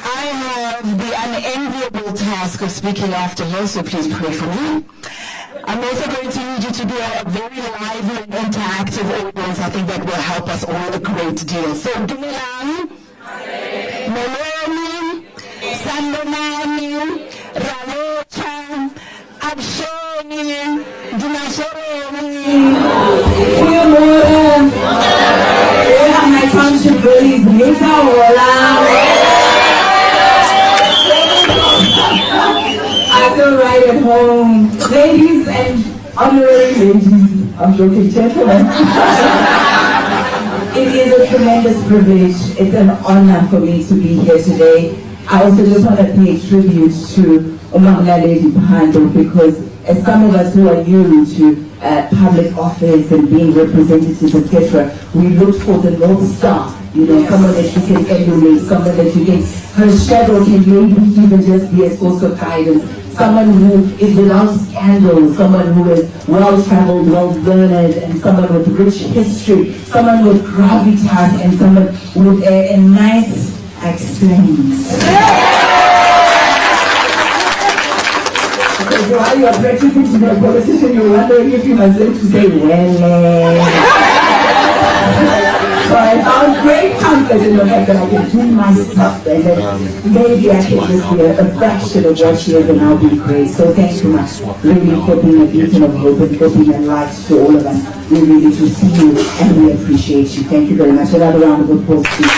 I have the unenviable task of speaking after her, so please pray for me. I'm also going to need you to be a very lively and interactive audience. I think that will help us all a great deal. So, Dumelang, Moloni, Sandonani, Ralocha, Abshoni, Dinasheroni. My township bullies, I feel right at home. Ladies and honorary ladies, I'm joking, gentlemen. It is a tremendous privilege. It's an honor for me to be here today. I also just want to pay tribute to Umamla Lady Pando, because as some of us who are new to public office and being representatives, etc., we look for the North Star. You know, someone that you can emulate, someone that you can, her shadow can maybe even just be a source of guidance. Someone who is without scandal, someone who is well-traveled, well-learned, and someone with rich history, someone with gravitas, and someone with a nice accent. Because while you are practicing to be a politician, you're wondering if you must learn to say, well. So I found great comfort in the fact that I can do my stuff, and that maybe I can just be a fraction of what she is, and I'll be great. So thank you much, really, for being a beacon of hope and for being a light to all of us. We really do see you, and we appreciate you. Thank you very much. Another round of applause, please.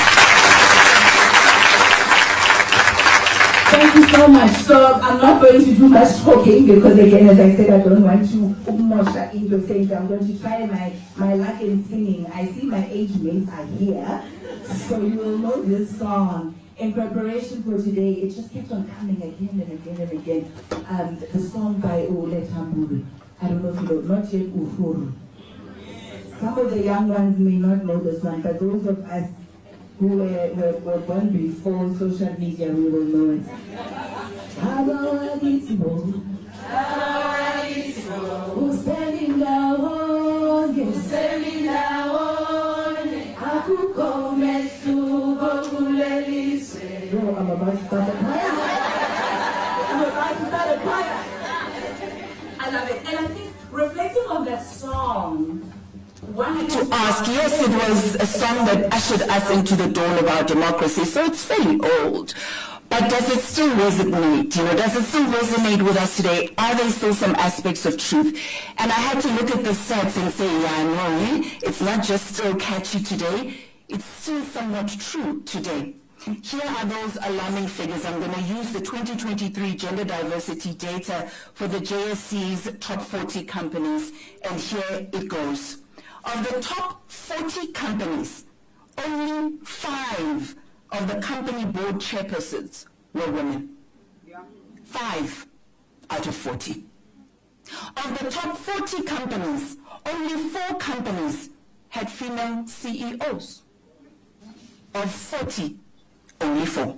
Thank you so much. So I'm not going to do much talking because, again, as I said, I don't want to umosha into things. I'm going to try my luck in singing. I see my age mates are here, so you will know this song. In preparation for today, it just keeps on coming again and again and again. The song by Ole Tamburu. I don't know if you know, not yet Uhuru. Some of the young ones may not know this one, but those of us who were born before social media, we will know it. I'm about to start a choir. I love it. And I think, reflecting on that song, one to ask, yes, it was a song that ushered us into the dawn of our democracy, so it's fairly old. But does it still resonate? You know, does it still resonate with us today? Are there still some aspects of truth? And I had to look at the stats and say, yeah, no, it's not just still catchy today, it's still somewhat true today. Here are those alarming figures. I'm going to use the 2023 gender diversity data for the JSC's top 40 companies, and here it goes. Of the top 40 companies, only 5 of the company board chairpersons were women. 5 out of 40. Of the top 40 companies, only 4 companies had female CEOs. Of 40, only 4.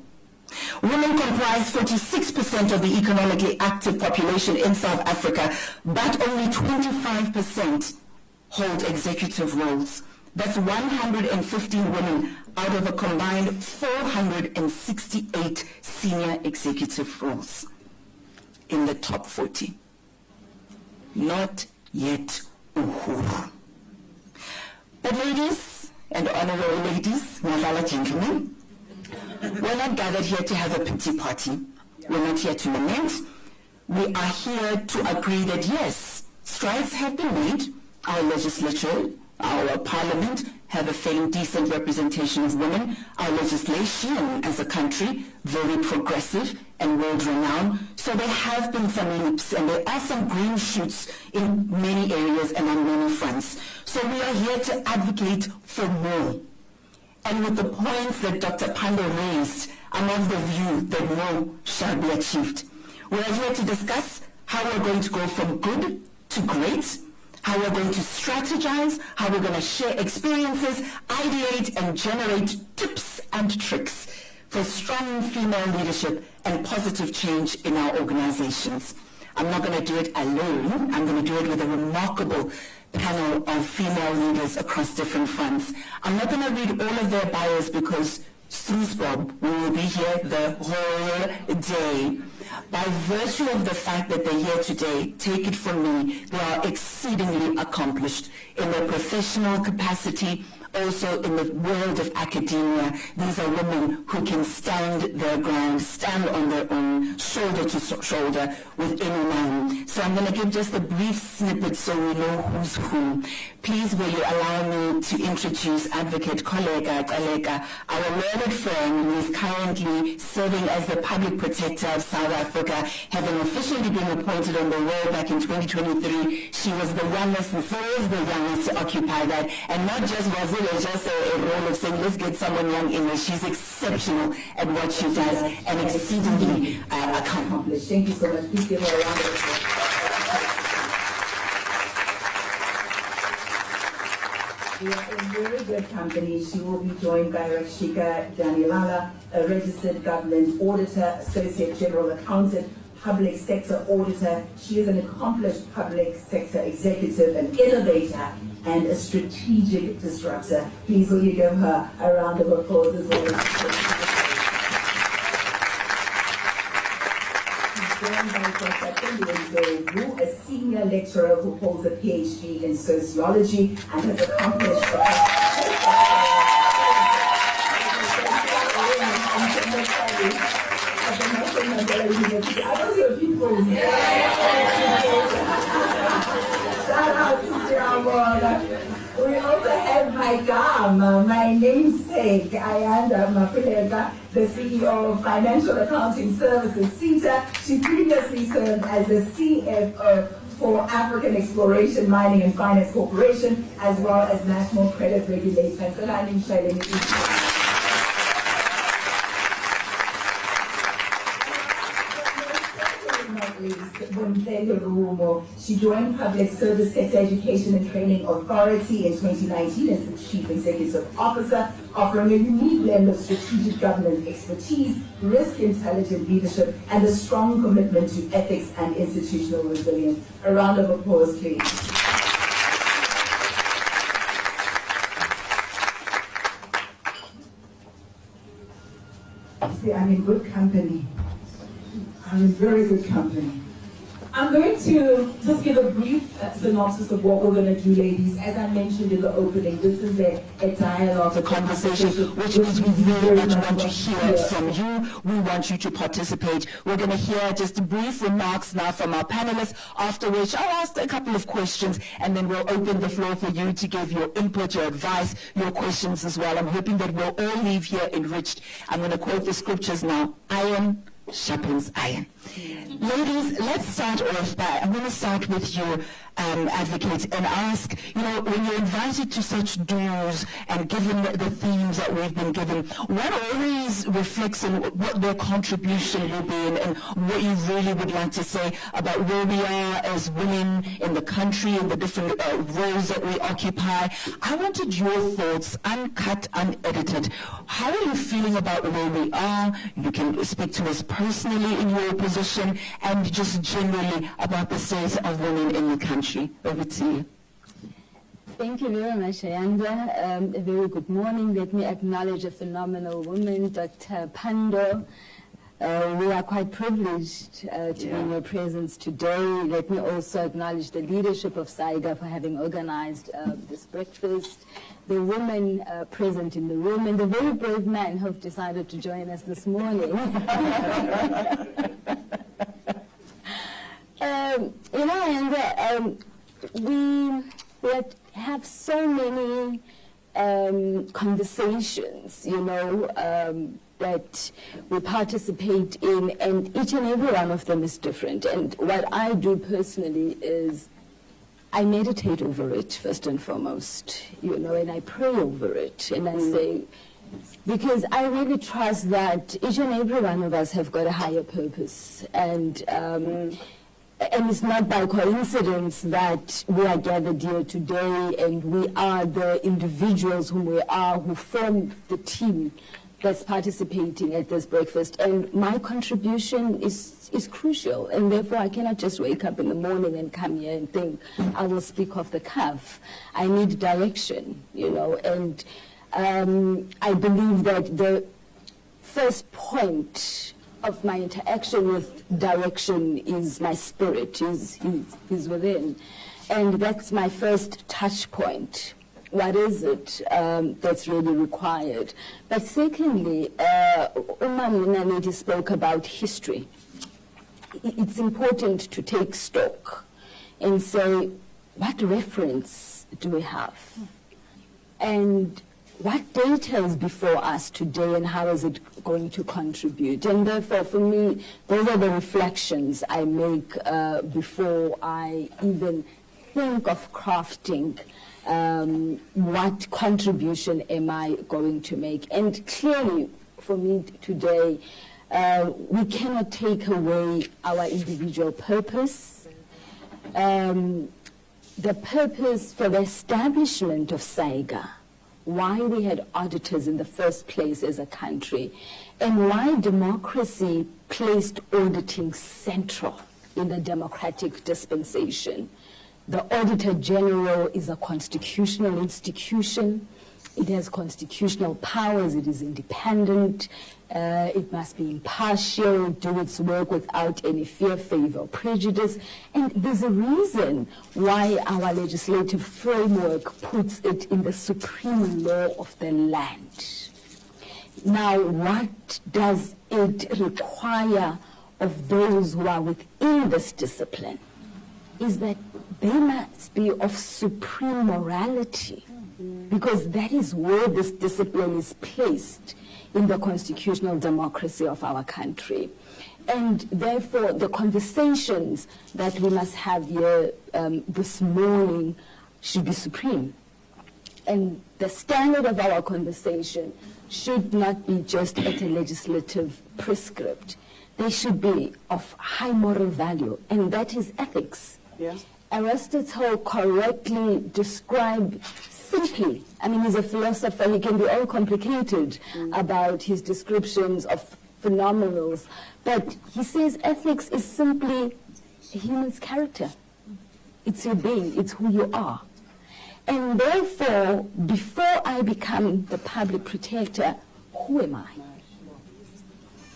Women comprise 46% of the economically active population in South Africa, but only 25% hold executive roles. That's 115 women out of a combined 468 senior executive roles in the top 40. Not yet Uhuru. But ladies and honorable ladies, my fellow gentlemen, we're not gathered here to have a pity party. We're not here to lament. We are here to agree that yes, strides have been made. Our legislature, our parliament have a fairly decent representation of women. Our legislation as a country, very progressive and world-renowned. So there have been some leaps and there are some green shoots in many areas and on many fronts. So we are here to advocate for more. And with the points that Dr. Pando raised, I'm of the view that more shall be achieved. We are here to discuss how we're going to go from good to great, how we're going to strategize, how we're going to share experiences, ideate and generate tips and tricks for strong female leadership and positive change in our organizations. I'm not going to do it alone. I'm going to do it with a remarkable panel of female leaders across different fronts. I'm not going to read all of their bios because Stroosbob, we will be here the whole day. By virtue of the fact that they're here today, take it from me, they are exceedingly accomplished in their professional capacity, also in the world of academia. These are women who can stand their ground, stand on their own, shoulder to shoulder with any man. So I'm going to give just a brief snippet so we know who's who. Please will you allow me to introduce Advocate Koleka Kaleka, our learned friend who is currently serving as the Public Protector of South Africa, having officially been appointed on the roll back in 2023. She was the youngest and still is the youngest to occupy that, and not just was it just a role of saying let's get someone young in there. She's exceptional at what she does and exceedingly accomplished. Thank you so much. Please give her a round of applause. We are in very good company. She will be joined by Rakshika Danielala, a registered government auditor, associate general accountant, public sector auditor. She is an accomplished public sector executive, an innovator, and a strategic disruptor. Please will you give her a round of applause as well. She's joined by Dr. a senior lecturer who holds a PhD in sociology and has accomplished Shout out to we also have my namesake, Ayanda, the CEO of Financial Accounting Services, SETA. She previously served as the CFO for African Exploration, Mining and Finance Corporation, as well as National Credit Regulator. She joined Public Service Sector Education and Training Authority in 2019 as the Chief Executive Officer, offering a unique blend of strategic governance expertise, risk-intelligent leadership, and a strong commitment to ethics and institutional resilience. A round of applause, please. See, I'm in good company. I'm in very good company. I'm going to just give a brief synopsis of what we're going to do, ladies. As I mentioned in the opening, this is a dialogue, a conversation, which means we very much want to hear from you. We want you to participate. We're going to hear just brief remarks now from our panelists, after which I'll ask a couple of questions, and then we'll open the floor for you to give your input, your advice, your questions as well. I'm hoping that we'll all leave here enriched. I'm going to quote the scriptures now. Iron sharpens iron. Ladies, let's start off by, I'm going to start with you, Advocate, and ask, when you're invited to such dues and given the themes that we've been given, what always reflects on what their contribution will be and what you really would like to say about where we are as women in the country and the different roles that we occupy. I wanted your thoughts, uncut, unedited. How are you feeling about where we are? You can speak to us personally in your position and just generally about the state of women in the country. Over to you. Thank you very much, Ayanda. A very good morning. Let me acknowledge a phenomenal woman, Dr. Pando. We are quite privileged to be in your presence today. Let me also acknowledge the leadership of SAIGA for having organized this breakfast, the women present in the room, and the very brave men who have decided to join us this morning. We have so many conversations, that we participate in, and each and every one of them is different. And what I do personally is I meditate over it, first and foremost, and I pray over it, and I say, because I really trust that each and every one of us have got a higher purpose, and it's not by coincidence that we are gathered here today, and we are the individuals whom we are, who form the team that's participating at this breakfast. And my contribution is crucial, and therefore I cannot just wake up in the morning and come here and think I will speak off the cuff. I need direction, and I believe that first point of my interaction with direction is my spirit, is within. And that's my first touch point. What is it that's really required? But secondly, Naledi spoke about history. It's important to take stock and say, what reference do we have? And what data is before us today, and how is it going to contribute? And therefore, for me, those are the reflections I make before I even think of crafting what contribution am I going to make. And clearly, for me today, we cannot take away our individual purpose. The purpose for the establishment of SAIGA, why we had auditors in the first place as a country, and why democracy placed auditing central in the democratic dispensation. The Auditor General is a constitutional institution. It has constitutional powers. It is independent. It must be impartial, do its work without any fear, favor, or prejudice. And there's a reason why our legislative framework puts it in the supreme law of the land. Now, what does it require of those who are within this discipline? Is that they must be of supreme morality, because that is where this discipline is placed in the constitutional democracy of our country. And therefore, the conversations that we must have here this morning should be supreme. And the standard of our conversation should not be just at a legislative prescript. They should be of high moral value, and that is ethics. Yes. Aristotle correctly described simply, I mean, he's a philosopher, he can be all complicated about his descriptions of phenomenals, but he says ethics is simply a human's character. It's your being, it's who you are. And therefore, before I become the public protector, who am I?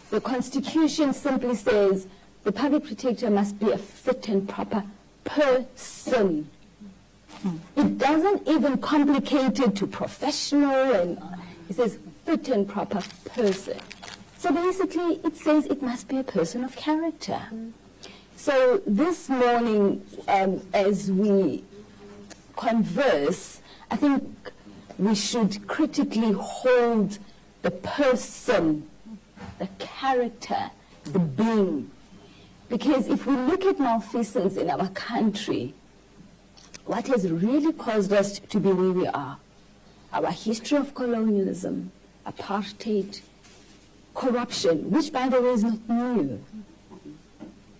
The Constitution simply says the public protector must be a fit and proper person. It doesn't even complicate it to professional, and it says fit and proper person. So basically it says it must be a person of character. So this morning, as we converse, I think we should critically hold the person, the character, the being. Because if we look at malfeasance in our country, what has really caused us to be where we are? Our history of colonialism, apartheid, corruption, which by the way is not new.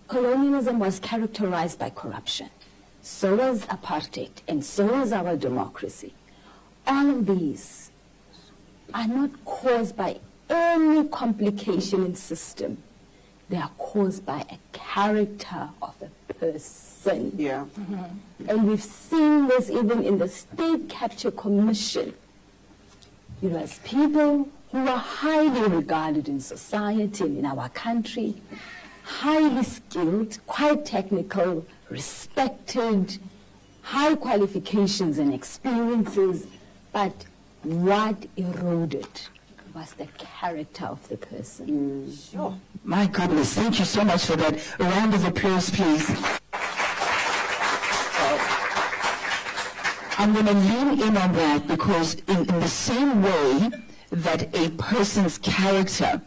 Colonialism was characterized by corruption. So was apartheid, and so was our democracy. All of these are not caused by any complication in system. They are caused by a character of a person. Yeah. And we've seen this even in the State Capture Commission. You know, as people who are highly regarded in society and in our country, highly skilled, quite technical, respected, high qualifications and experiences, but what eroded was the character of the person. Sure. My goodness, thank you so much for that. A round of applause, please. I'm going to lean in on that because in the same way that a person's character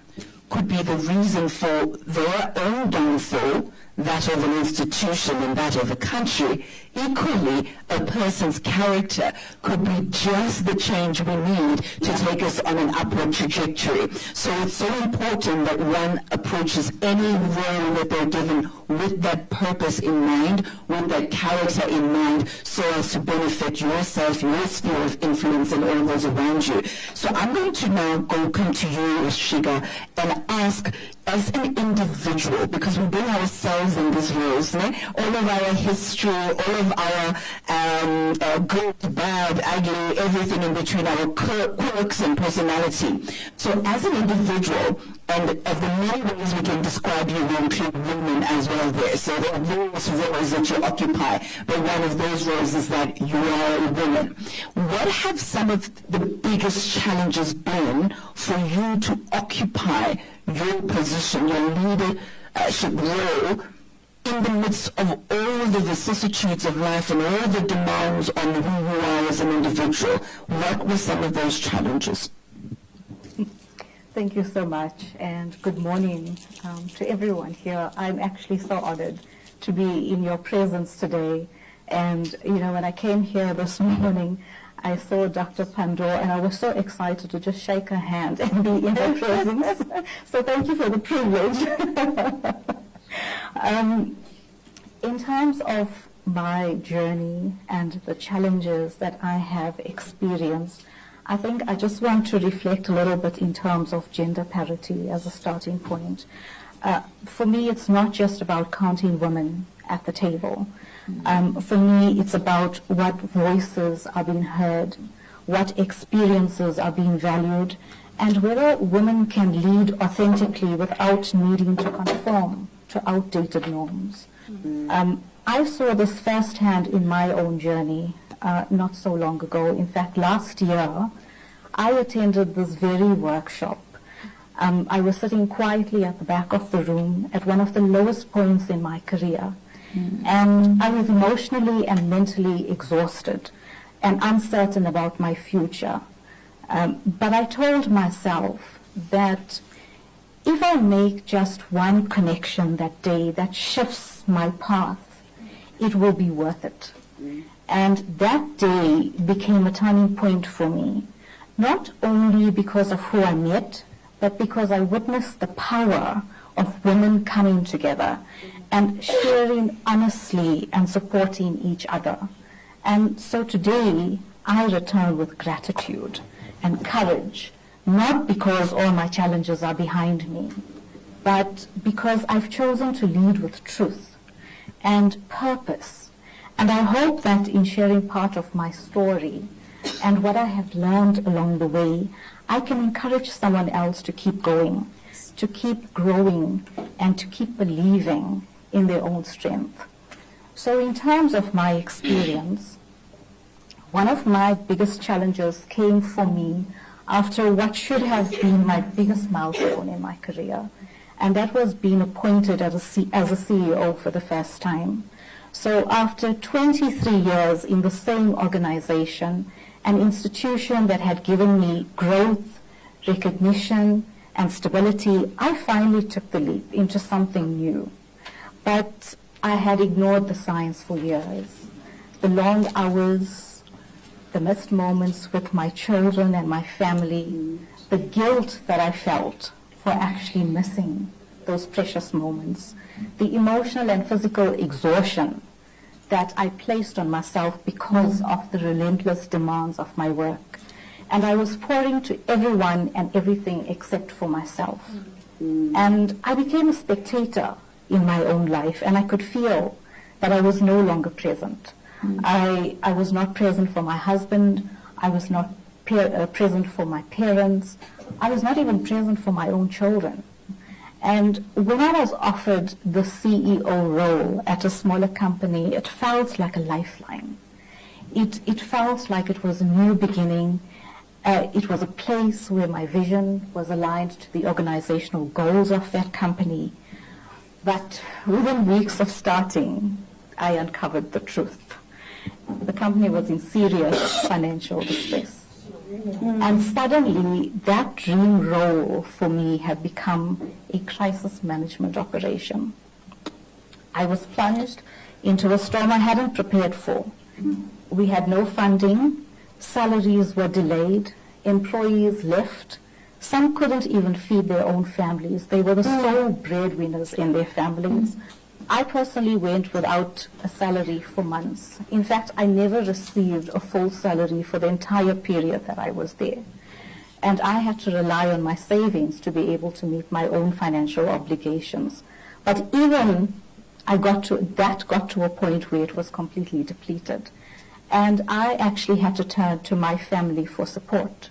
could be the reason for their own downfall, that of an institution and that of a country, equally, a person's character could be just the change we need to take us on an upward trajectory. So it's so important that one approaches any role that they're given with that purpose in mind, with that character in mind, so as to benefit yourself, your sphere of influence, and all those around you. So I'm going to now come to you, Shiga, and ask as an individual, because we bring ourselves in these roles, all of our history, all of our good, bad, ugly, everything in between, our quirks and personality. So as an individual, and of the many ways we can describe you, we include women as well there. So there are various roles that you occupy, but one of those roles is that you are a woman. What have some of the biggest challenges been for you to occupy your position, your leadership role, in the midst of all the vicissitudes of life and all the demands on who you are as an individual? What were some of those challenges? Thank you so much, and good morning to everyone here. I'm actually so honored to be in your presence today. And, you know, when I came here this morning, I saw Dr. Pandor, and I was so excited to just shake her hand and be in her presence. So thank you for the privilege. In terms of my journey and the challenges that I have experienced, I think I just want to reflect a little bit in terms of gender parity as a starting point. For me, it's not just about counting women at the table. For me, it's about what voices are being heard, what experiences are being valued, and whether women can lead authentically without needing to conform to outdated norms. I saw this firsthand in my own journey. Not so long ago. In fact, last year, I attended this very workshop. I was sitting quietly at the back of the room at one of the lowest points in my career. And I was emotionally and mentally exhausted and uncertain about my future. But I told myself that if I make just one connection that day that shifts my path, it will be worth it. And that day became a turning point for me, not only because of who I met, but because I witnessed the power of women coming together and sharing honestly and supporting each other. And so today, I return with gratitude and courage, not because all my challenges are behind me, but because I've chosen to lead with truth and purpose. And I hope that in sharing part of my story and what I have learned along the way, I can encourage someone else to keep going, to keep growing, and to keep believing in their own strength. So in terms of my experience, one of my biggest challenges came for me after what should have been my biggest milestone in my career, and that was being appointed as a CEO for the first time. So after 23 years in the same organization, an institution that had given me growth, recognition, and stability, I finally took the leap into something new. But I had ignored the signs for years. The long hours, the missed moments with my children and my family, the guilt that I felt for actually missing those precious moments, the emotional and physical exhaustion that I placed on myself because of the relentless demands of my work. And I was pouring to everyone and everything except for myself. And I became a spectator in my own life, and I could feel that I was no longer present. I was not present for my husband. I was not present for my parents. I was not even present for my own children. And when I was offered the CEO role at a smaller company, it felt like a lifeline. It felt like it was a new beginning. It was a place where my vision was aligned to the organizational goals of that company. But within weeks of starting, I uncovered the truth. The company was in serious financial distress. And suddenly, that dream role for me had become a crisis management operation. I was plunged into a storm I hadn't prepared for. We had no funding, salaries were delayed, employees left. Some couldn't even feed their own families. They were the sole breadwinners in their families. I personally went without a salary for months. In fact, I never received a full salary for the entire period that I was there. And I had to rely on my savings to be able to meet my own financial obligations. But even got to a point where it was completely depleted. And I actually had to turn to my family for support.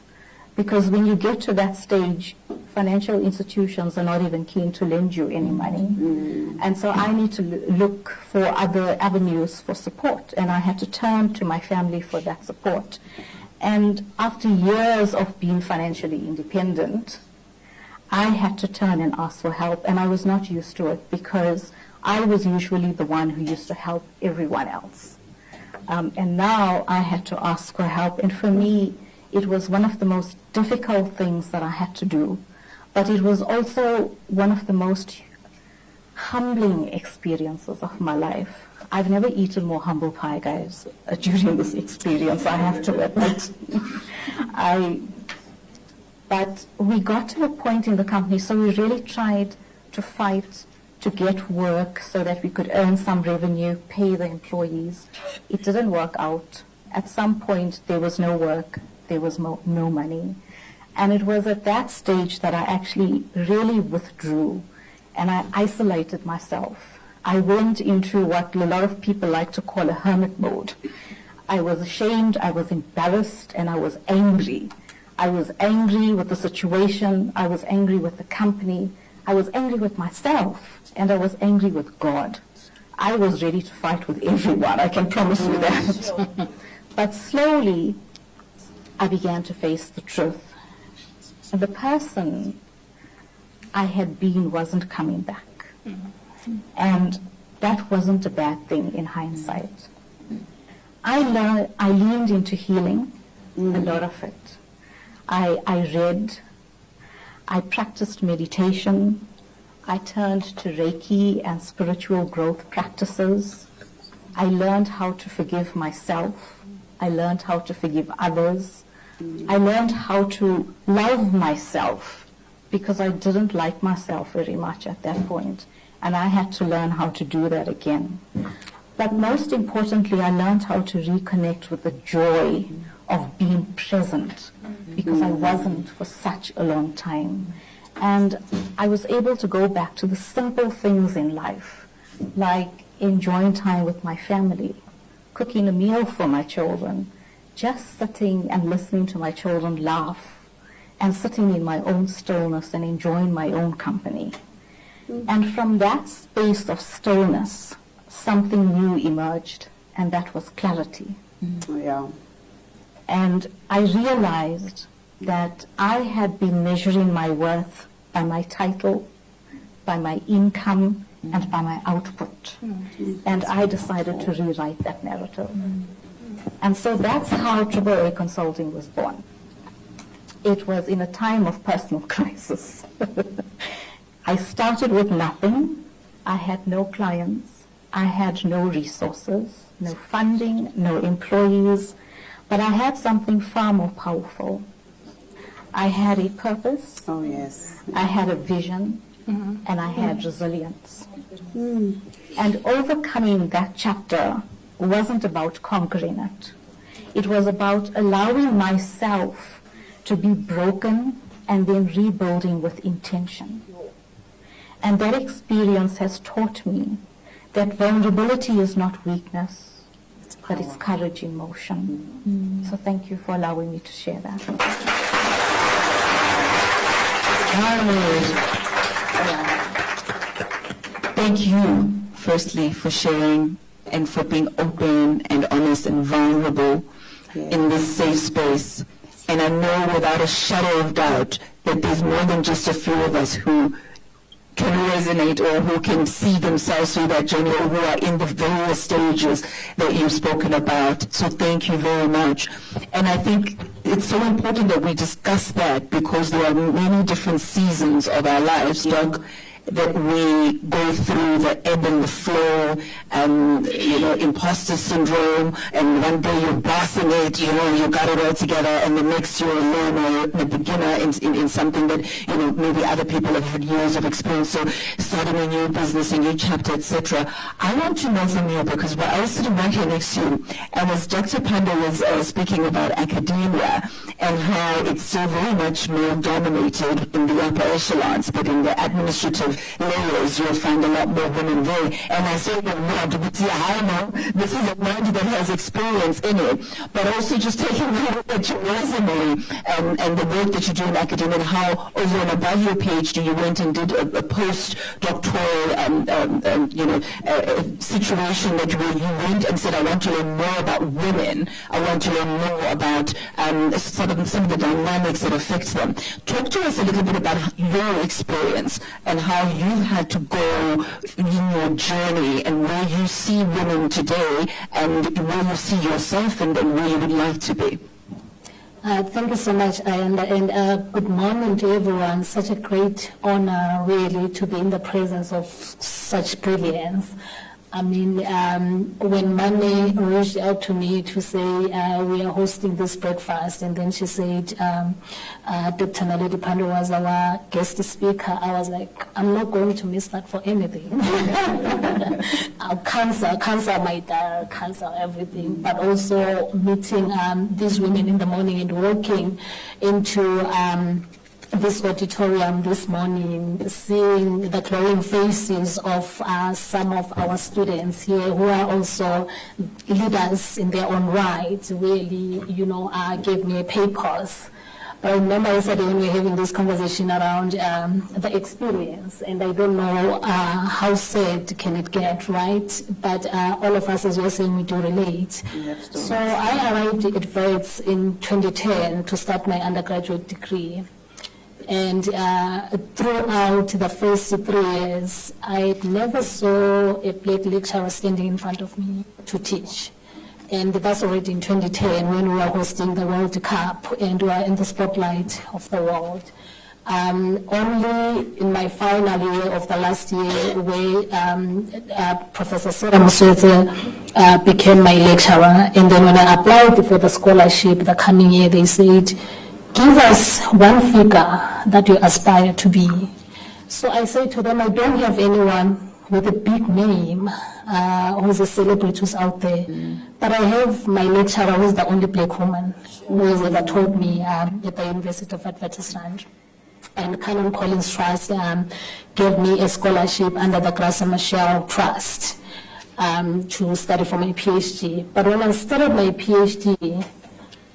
Because when you get to that stage, financial institutions are not even keen to lend you any money. And so I need to look for other avenues for support. And I had to turn to my family for that support. And after years of being financially independent, I had to turn and ask for help. And I was not used to it because I was usually the one who used to help everyone else. And now I had to ask for help. And for me, it was one of the most difficult things that I had to do. But it was also one of the most humbling experiences of my life. I've never eaten more humble pie, guys, during this experience, I have to admit. But we got to a point in the company, so we really tried to fight to get work so that we could earn some revenue, pay the employees. It didn't work out. At some point, there was no work, there was no money. And it was at that stage that I actually really withdrew and I isolated myself. I went into what a lot of people like to call a hermit mode. I was ashamed, I was embarrassed, and I was angry. I was angry with the situation, I was angry with the company, I was angry with myself, and I was angry with God. I was ready to fight with everyone, I can promise you that. But slowly, I began to face the truth. And the person I had been wasn't coming back. And that wasn't a bad thing in hindsight. I leaned into healing, a lot of it. I read, I practiced meditation, I turned to Reiki and spiritual growth practices. I learned how to forgive myself. I learned how to forgive others. I learned how to love myself because I didn't like myself very much at that point. And I had to learn how to do that again. But most importantly, I learned how to reconnect with the joy of being present because I wasn't for such a long time. And I was able to go back to the simple things in life, like enjoying time with my family, cooking a meal for my children, just sitting and listening to my children laugh, and sitting in my own stillness and enjoying my own company. And from that space of stillness, something new emerged, and that was clarity. Yeah. And I realized that I had been measuring my worth by my title, by my income, and by my output. And I decided to rewrite that narrative. And so that's how AAA Consulting was born. It was in a time of personal crisis. I started with nothing. I had no clients. I had no resources, no funding, no employees. But I had something far more powerful. I had a purpose. Oh, yes. I had a vision. And I had resilience. And overcoming that chapter wasn't about conquering it. It was about allowing myself to be broken and then rebuilding with intention. And that experience has taught me that vulnerability is not weakness, but it's courage in motion. So thank you for allowing me to share that. Thank you, firstly, for sharing and for being open and honest and vulnerable in this safe space. And I know without a shadow of doubt that there's more than just a few of us who can resonate or who can see themselves through that journey or who are in the various stages that you've spoken about. So thank you very much. And I think it's so important that we discuss that because there are many different seasons of our lives, Doug, that we go through the ebb and the flow, and imposter syndrome, and one day you're bossing it, you got it all together, and the next you're a learner, a beginner in something that maybe other people have had years of experience. So starting a new business, a new chapter, etc. I want to know from you, because I was sitting right here next to you, and as Dr. Panda was speaking about academia and how it's still very much male dominated in the upper echelons, but in the administrative layers you'll find a lot more women there. And I say, I know this is a mind that has experience in it, but also just taking a look at your resume and the work that you do in academia, and how over and above your PhD you went and did a post-doctoral situation that where you went and said, I want to learn more about women, I want to learn more about some of the dynamics that affect them. Talk to us a little bit about your experience and how you've had to go in your journey, and where you see women today, and where you see yourself, and where you would like to be. Thank you so much, Ayanda, and good morning to everyone. Such a great honor, really, to be in the presence of such brilliance. I mean, when Mane reached out to me to say we are hosting this breakfast, and then she said Dr. Naledi Pandor was our guest speaker, I was like, I'm not going to miss that for anything. I'll cancel my diary, cancel everything, but also meeting these women in the morning and walking into this auditorium this morning, seeing the glowing faces of some of our students here who are also leaders in their own right, really, gave me a pause. But I remember yesterday when we were having this conversation around the experience, and I don't know how sad can it get, right? But all of us, as you're saying, we do relate. So I arrived at Wits in 2010 to start my undergraduate degree. And throughout the first 3 years, I never saw a black lecturer standing in front of me to teach. And that's already in 2010 when we were hosting the World Cup and we were in the spotlight of the world. Only in my final year of the last year where Professor Sarah Muswete became my lecturer. And then when I applied for the scholarship the coming year, they said, give us one figure that you aspire to be. So I say to them, I don't have anyone with a big name who's a celebrity who's out there, but I have my lecturer who's the only black woman who has ever taught me at the University of Witwatersrand. And Canon Collins Trust gave me a scholarship under the Graça Machel Trust to study for my PhD. But when I started my PhD,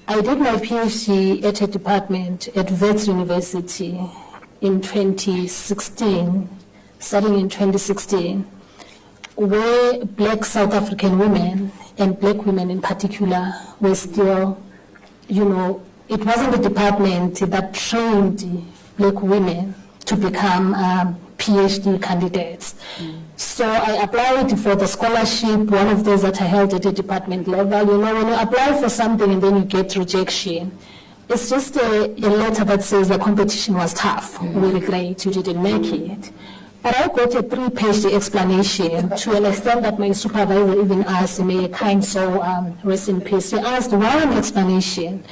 I did my PhD at a department at Wits University in 2016, starting in 2016, where black South African women and black women in particular were still, it wasn't a department that trained black women to become PhD candidates. So I applied for the scholarship, one of those that I held at a department level. When you apply for something and then you get rejection, it's just a letter that says the competition was tough. We regret you didn't make it. But I got a 3-page explanation to an extent that my supervisor even asked me, a kind soul, rest in peace. He asked why an explanation.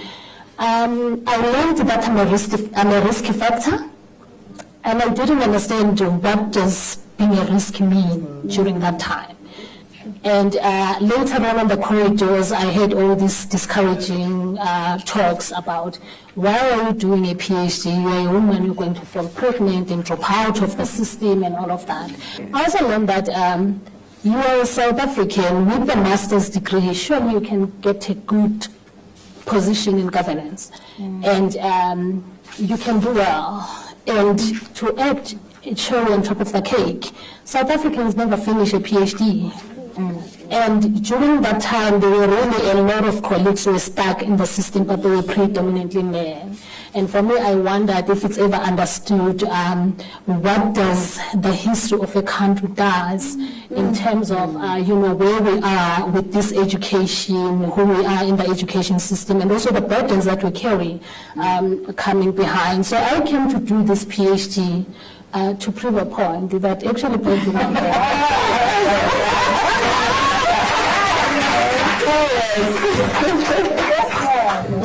I learned that I'm a risk factor, and I didn't understand what does being a risk mean during that time. And later on in the corridors, I had all these discouraging talks about why are you doing a PhD? You're a woman, you're going to fall pregnant and drop out of the system and all of that. I also learned that you are a South African with a master's degree, surely you can get a good position in governance. And you can do well. And to add a cherry on top of the cake, South Africans never finish a PhD. And during that time, there were really a lot of colleagues who were stuck in the system, but they were predominantly men. And for me, I wondered if it's ever understood what does the history of a country does in terms of, where we are with this education, who we are in the education system, and also the burdens that we carry coming behind. So I came to do this PhD to prove a point that actually breaking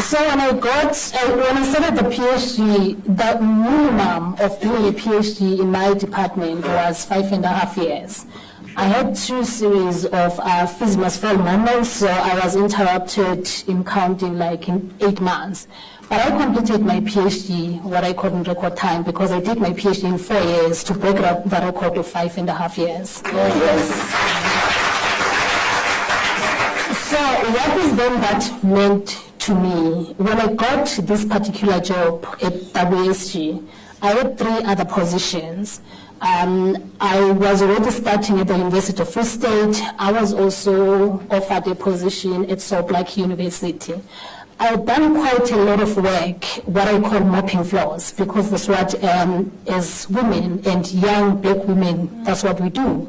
So when I started the PhD, the minimum of doing a PhD in my department was 5.5 years. I had 2 series of must fail moments, so I was interrupted in counting like in 8 months. But I completed my PhD, what I call in record time, because I did my PhD in 4 years to break the record of 5.5 years. So what is then that meant to me? When I got this particular job at WSG, I had 3 other positions. I was already starting at the University of Free State. I was also offered a position at Salt Lake University. I've done quite a lot of work, what I call mopping floors, because that's what, as women and young black women, that's what we do.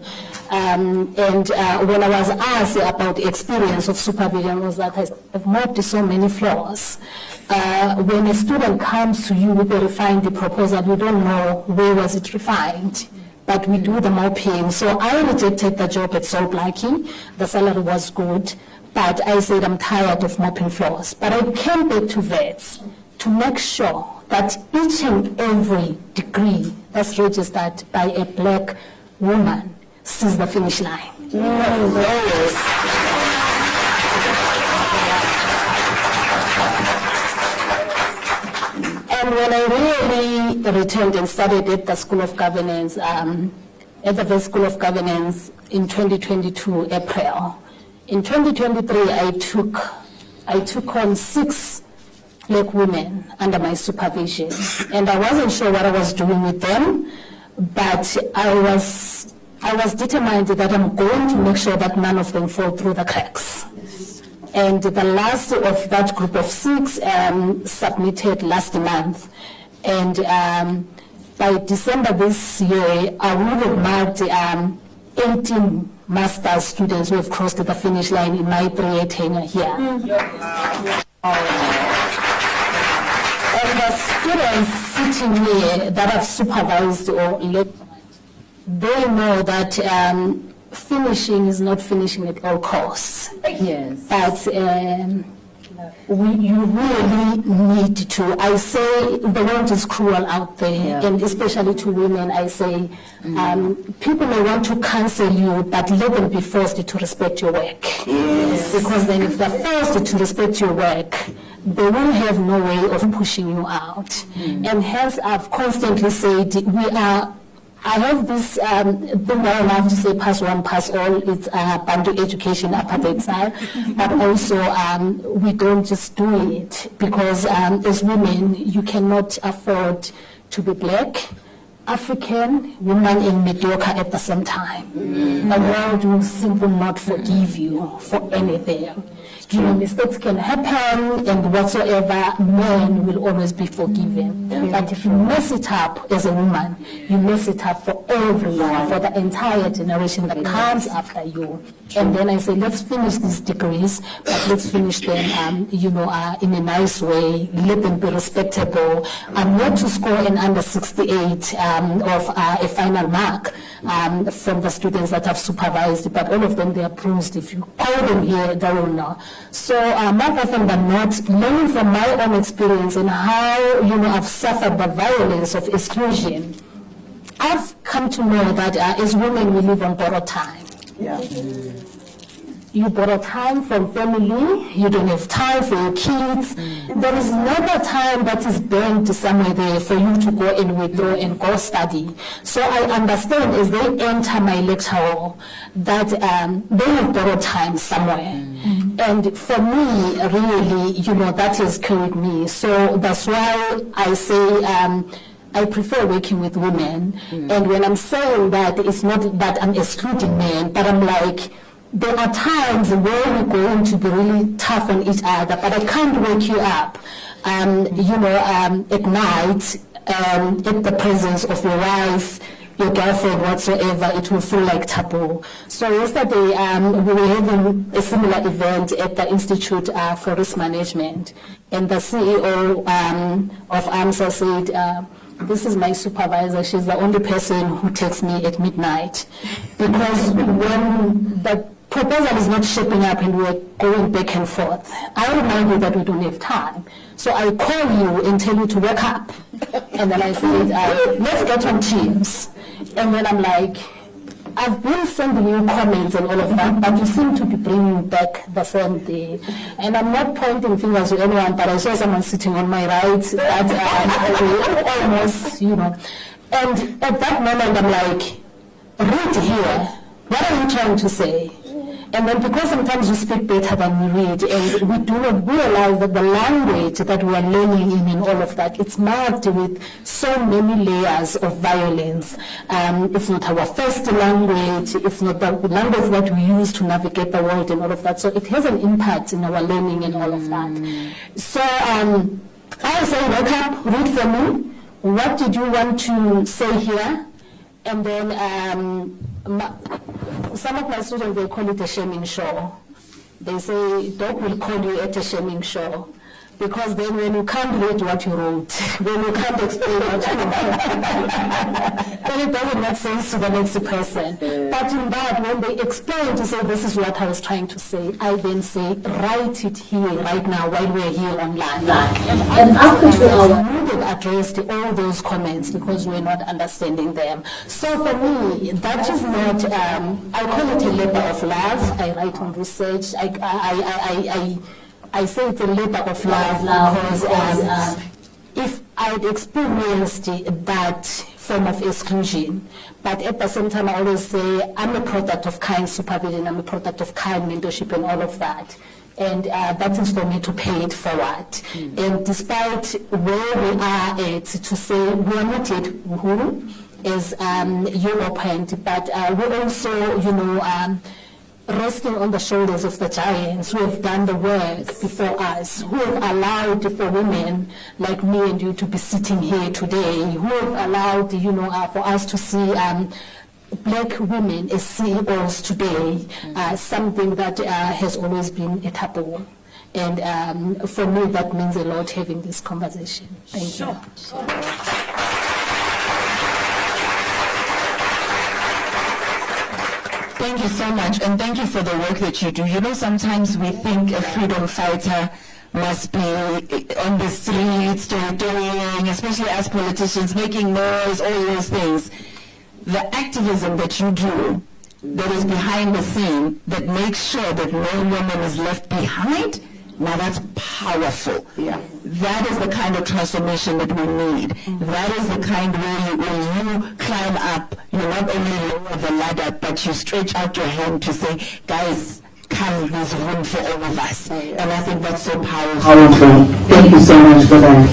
And when I was asked about the experience of supervision, was that I've mopped so many floors. When a student comes to you with a refined proposal, we don't know where was it refined, but we do the mopping. So I rejected the job at Salt Lake. The salary was good, but I said I'm tired of mopping floors. But I came back to Wits to make sure that each and every degree that's registered by a black woman sees the finish line. And when I really returned and studied at the School of Governance, at the Wits School of Governance in 2022, April. In 2023, I took on 6 black women under my supervision, and I wasn't sure what I was doing with them, but I was determined that I'm going to make sure that none of them fall through the cracks. And the last of that group of 6 submitted last month. And by December this year, I would have marked 18 master's students who have crossed the finish line in my 3-year tenure here. And the students sitting here that I've supervised or led, they know that finishing is not finishing at all costs. Yes. But you really need to. I say the world is cruel out there, and especially to women, I say people may want to cancel you, but let them be forced to respect your work. Yes. Because then if they're forced to respect your work, they will have no way of pushing you out. And hence I've constantly said I have this thing I love to say, pass one, pass all. It's Bantu education apartheid style, but also we don't just do it because as women you cannot afford to be black, African, woman, and mediocre at the same time. The world will simply not forgive you for anything. You know, mistakes can happen, and whatsoever, men will always be forgiven. But if you mess it up as a woman, you mess it up for everyone, for the entire generation that comes after you. And then I say, let's finish these degrees, but let's finish them, in a nice way. Let them be respectable. I'm not to score an under 68 of a final mark from the students that I've supervised, but all of them, they are bruised. If you call them here, they will know. So more often than not, learning from my own experience and how, I've suffered the violence of exclusion, I've come to know that as women, we live on borrowed time. Yeah. You borrow time from family, you don't have time for your kids. There is never time that is burned somewhere there for you to go and withdraw and go study. So I understand as they enter my lecture hall that they have borrowed time somewhere. And for me, really, that has carried me. So that's why I say I prefer working with women. And when I'm saying that, it's not that I'm excluding men, but I'm like, there are times where we're going to be really tough on each other, but I can't wake you up, at night, in the presence of your wife, your girlfriend, whatsoever. It will feel like taboo. So yesterday, we were having a similar event at the Institute for Risk Management, and the CEO of AMSA said, this is my supervisor. She's the only person who texts me at midnight. Because when the proposal is not shaping up and we're going back and forth, I remind you that we don't have time. So I call you and tell you to wake up. And then I say, let's get on Teams. And then I'm like, I've been sending you comments and all of that, but you seem to be bringing back the same thing. And I'm not pointing fingers to anyone, but I saw someone sitting on my right, that almost, you know. And at that moment, I'm like, read here. What are you trying to say? And then because sometimes we speak better than we read, and we do not realize that the language that we are learning in and all of that, it's marked with so many layers of violence. It's not our first language, it's not the language that we use to navigate the world and all of that. So it has an impact in our learning and all of that. So I say, wake up, read for me. What did you want to say here? And then some of my students, they call it a shaming show. They say, Doc will call you at a shaming show. Because then when you can't read what you wrote, when you can't explain what you wrote, then it doesn't make sense to the next person. But in that, when they explain to say, this is what I was trying to say, I then say, write it here, right now, while we're here online. And after 2 hours, we would have addressed all those comments because we're not understanding them. So for me, that is not, I call it a labor of love. I write on research. I say it's a labor of love because if I'd experienced that form of exclusion, but at the same time I always say I'm a product of kind supervision, I'm a product of kind mentorship and all of that. And that is for me to pay it forward. And despite where we are at, to say we are not yet Uhuru, as you opened, but we also, you know, resting on the shoulders of the giants who have done the work before us, who have allowed for women like me and you to be sitting here today, who have allowed, you know, for us to see black women as CEOs today, something that has always been a taboo. And for me, that means a lot having this conversation. Thank you. Thank you so much, and thank you for the work that you do. You know, sometimes we think a freedom fighter must be on the streets, doing, especially as politicians, making noise, all those things. The activism that you do, that is behind the scene, that makes sure that no woman is left behind, now that's powerful. Yeah. That is the kind of transformation that we need. That is the kind where when you climb up, you not only lower the ladder, but you stretch out your hand to say, guys, come, there's room for all of us. And I think that's so powerful. Thank you so much for that.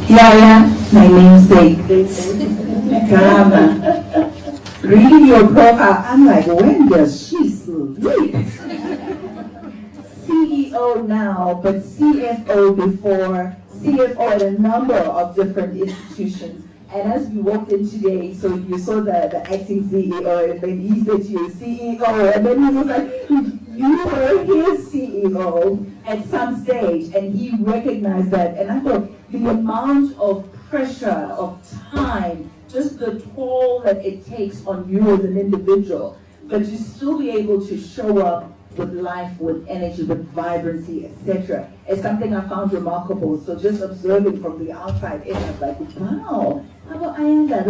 Yaya, my namesake. Karama. Reading your profile, I'm like, when does she sleep? CEO now, but CFO before, CFO at a number of different institutions. And as we walked in today, so you saw the acting CEO, and then he said to you, CEO, and then he was like, you were his CEO at some stage, and he recognized that. And I thought the amount of pressure, of time, just the toll that it takes on you as an individual, but to still be able to show up with life, with energy, with vibrancy, etc., is something I found remarkable. So just observing from the outside in, I was like, wow, how about Ayanda?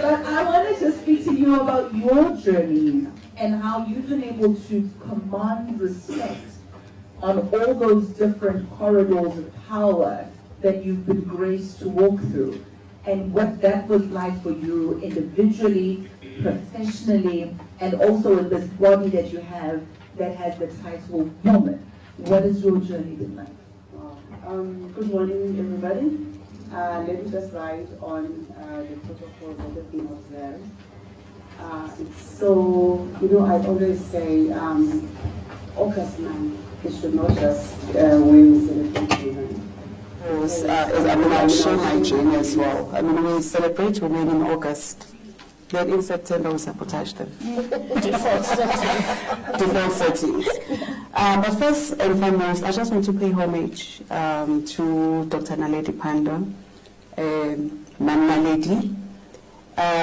But I wanted to speak to you about your journey and how you've been able to command respect on all those different corridors of power that you've been graced to walk through, and what that was like for you individually, professionally, and also in this body that you have that has the title woman. What has your journey been like? Good morning, everybody. Let me just write on the protocols that have been observed. It's so, you know, I always say, August 9th, it should not just when we celebrate women. I'll share my journey as well. I mean, we celebrate women in August. Then in September, we sabotage them. Default settings. But first and foremost, I just want to pay homage to Dr. Naledi Pandor, Mama Lady. I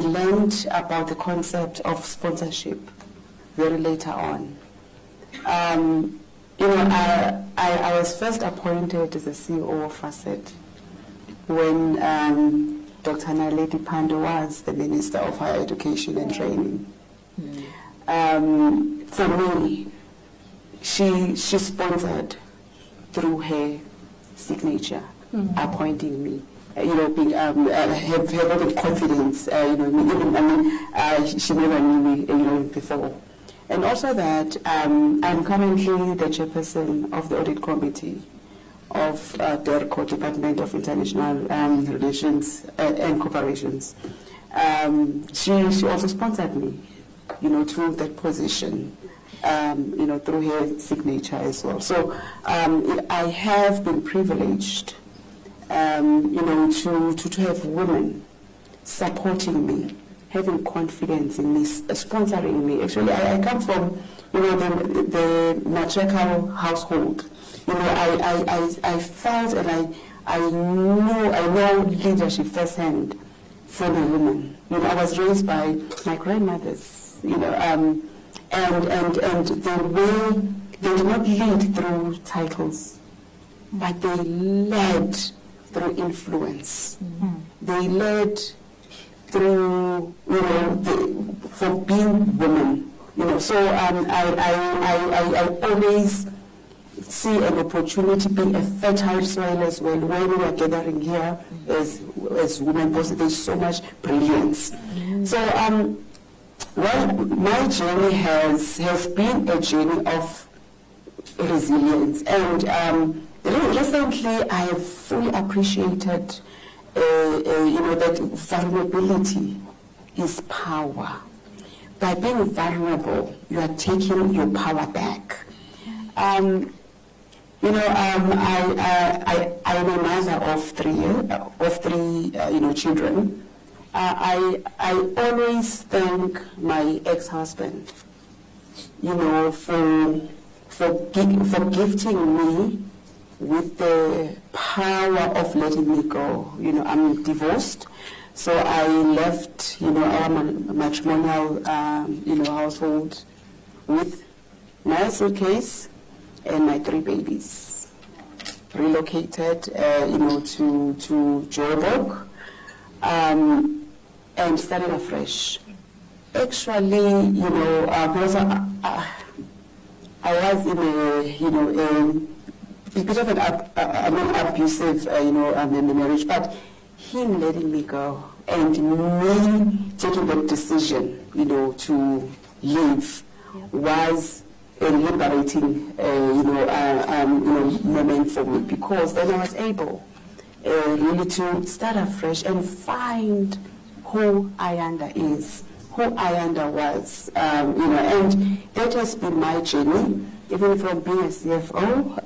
learned about the concept of sponsorship very later on. I was first appointed as the CEO of Facet when Dr. Naledi Pandor was the Minister of Higher Education and Training. For me, she sponsored through her signature, appointing me. Being having confidence. She never knew me, before. And also that I'm currently the chairperson of the audit committee of DERCO, Department of International Relations and Cooperations. She also sponsored me, through that position, through her signature as well. So I have been privileged, to have women supporting me, having confidence in me, sponsoring me. Actually, I come from, the matriarchal household. I felt and I know leadership firsthand from a woman. I was raised by my grandmothers, and the way they did not lead through titles, but they led through influence. They led through, for being women. So I always see an opportunity being a fertile soil as well. When we are gathering here as women, because there's so much brilliance. So my journey has been a journey of resilience, and recently I have fully appreciated that vulnerability is power. By being vulnerable, you are taking your power back. I'm a mother of three children. I always thank my ex-husband, for gifting me with the power of letting me go. I'm divorced, so I left, our matrimonial, household with my suitcase and my 3 babies. Relocated, to Joburg, and started afresh. Actually, because I was in a, bit of an abusive, marriage, but him letting me go and me taking the decision, to leave was a liberating, moment for me, because then I was able really to start afresh and find who Ayanda is, who Ayanda was, and that has been my journey. Even from being a CFO,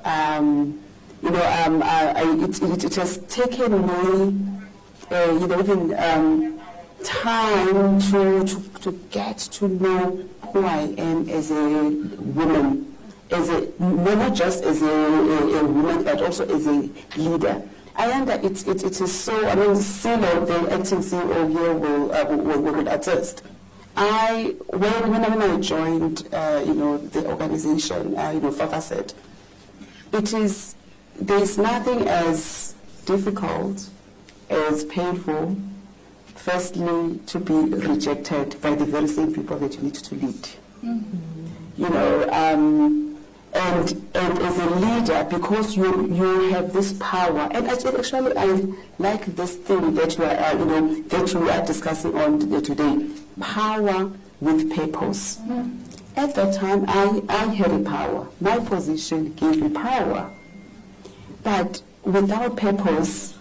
it has taken me, time to get to know who I am as a woman, not just as a woman, but also as a leader. Ayanda, it is so. CEO, the acting CEO here will attest. When I joined, the organization, Fafa said, there's nothing as difficult, as painful, firstly, to be rejected by the very same people that you need to lead. And as a leader, because you have this power, and actually I like this thing that we are discussing on today, power with purpose. At that time, I had a power. My position gave me power, but without purpose,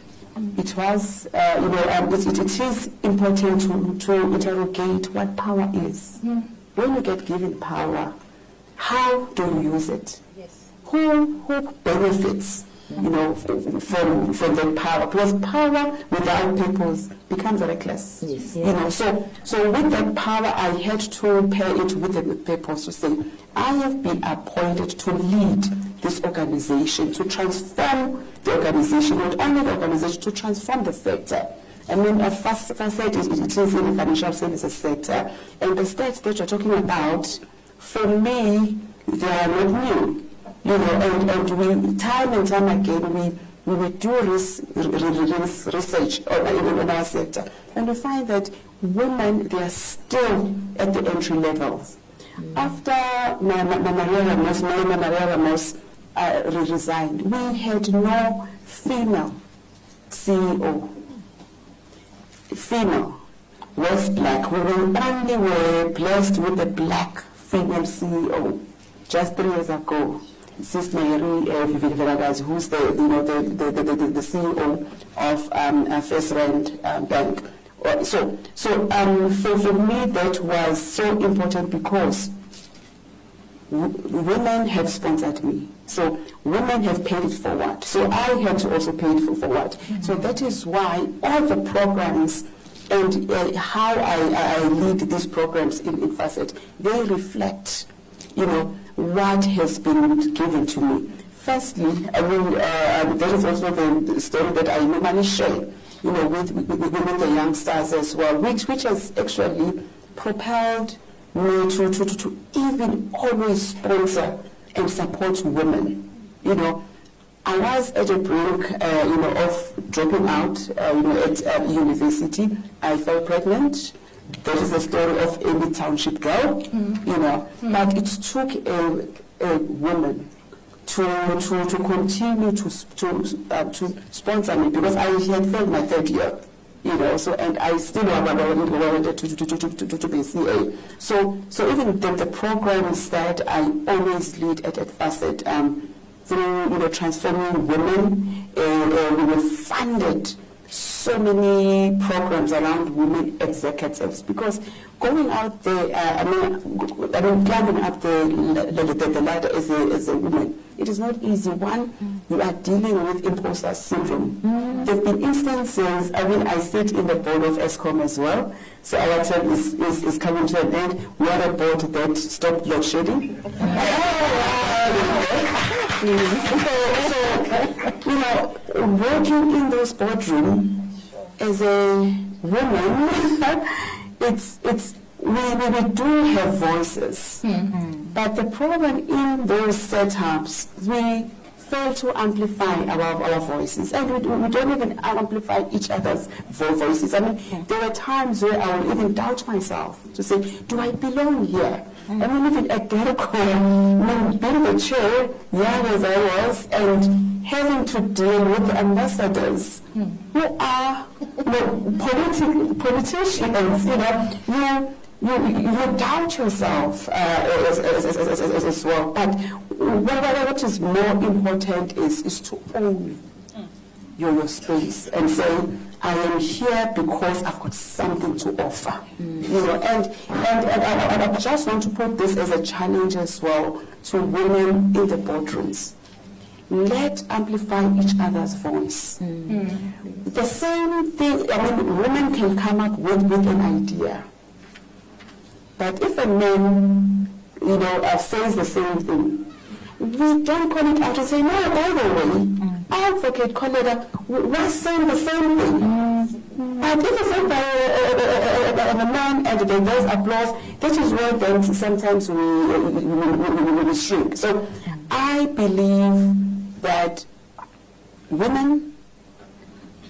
it was it is important to interrogate what power is. When you get given power, how do you use it? Yes. Who benefits? you know, from that power. Because power without purpose becomes reckless. Yes. You know, so with that power, I had to pair it with the purpose to say, I have been appointed to lead this organization, to transform the organization, not only the organization, to transform the sector. I mean, a first said it is in the financial services sector, and the stats that you're talking about, for me, they are not new. You know, and we, time and time again, we will do research in our sector, and we find that women, they are still at the entry levels. After Maria Ramos resigned, we had no female CEO. Female was black. We only were blessed with a black female CEO just 3 years ago. Sis Mary Viviveragaz, who's the CEO of First Rand Bank. So for me that was so important because women have sponsored me. So women have paid it forward. So I had to also pay it forward. So that is why all the programs and how I lead these programs in Facet, they reflect, you know, what has been given to me. Firstly, I mean, that is also the story that I normally share, you know, with the youngsters as well, which has actually propelled me to even always sponsor and support women. You know, I was at a brink, you know, of dropping out, you know, at university. I fell pregnant. That is the story of any township girl, you know. But it took a woman to continue to sponsor me because I had failed my 3rd year, you know. So and I still wanted to be CA. So even the programs that I always lead at Facet, through, you know, transforming women, we were funded so many programs around women executives because going out there, I mean, climbing up the ladder as a woman, it is not easy. One, you are dealing with imposter syndrome. There have been instances, I mean, I sit in the board of ESCOM as well, so our term is coming to an end. We are a board that stopped load shedding. So, you know, working in those boardrooms as a woman, we do have voices, but the problem in those setups, we fail to amplify our voices, and we don't even amplify each other's voices. I mean, there were times where I would even doubt myself to say, do I belong here? I mean, even at Gauteng, being the chair, young as I was, and having to deal with the ambassadors who are, you know, politicians, you know, you doubt yourself as well. But what is more important is to own your space and say, I am here because I've got something to offer. You know, and I just want to put this as a challenge as well to women in the boardrooms. Let's amplify each other's voice. The same thing, I mean, women can come up with an idea. But if a man, you know, says the same thing, we don't call it out and say, no, by the way, our advocate Coletta was saying the same thing. But if it's said by a man and there's applause, that is where then sometimes we shrink. So I believe that women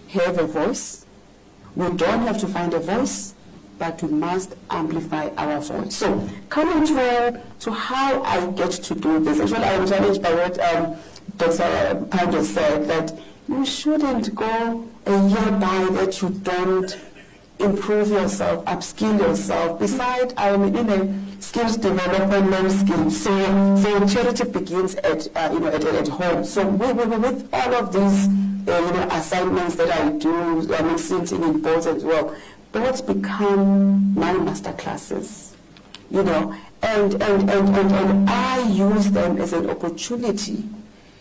have a voice. We don't have to find a voice, but we must amplify our voice. So coming to how I get to do this, actually I am challenged by what Dr. Pando said, that you shouldn't go a year by that you don't improve yourself, upskill yourself. Besides, I am in a skills development, learn skills. So charity begins at at home. So with all of these assignments that I do, I mean, sitting in boards as well, boards become my master classes, and I use them as an opportunity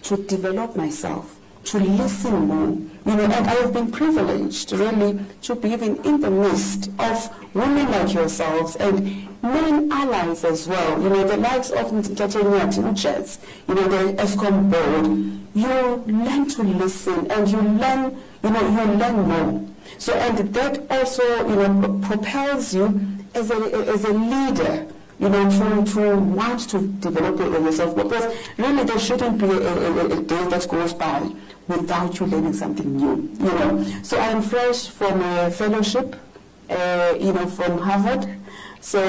to develop myself, to listen more. You know, and I have been privileged really to be even in the midst of women like yourselves and men allies as well. You know, the likes of Mtatanyati, Jets, you know, the ESCOM board. You learn to listen and you learn more. So, and that also, you know, propels you as a leader, you know, to want to develop yourself. Because really there shouldn't be a day that goes by without you learning something new, you know. So I'm fresh from a fellowship, you know, from Harvard. So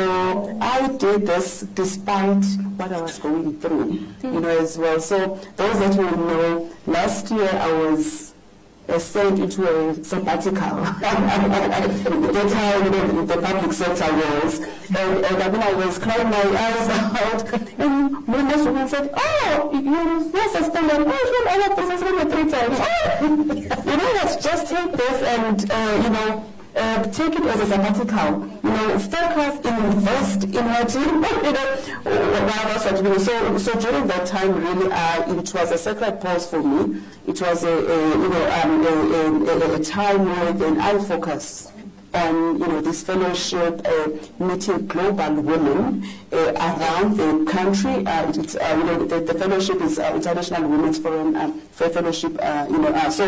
I did this despite what I was going through, you know, as well. So those that will know, last year I was sent into a sabbatical. That's how, you know, the public sector was. And I mean, I was crying my eyes out. And one of women said, "Oh, you're suspended. Oh, you're all of this 3 times. Oh, you know what, just take this and, you know, take it as a sabbatical. You know, focus, invest in what you know, so during that time, really, it was a sacred pause for me. It was a time where then I focused on, you know, this fellowship, meeting global women around the country. You know, the fellowship is International Women's Forum Fellowship. You know, so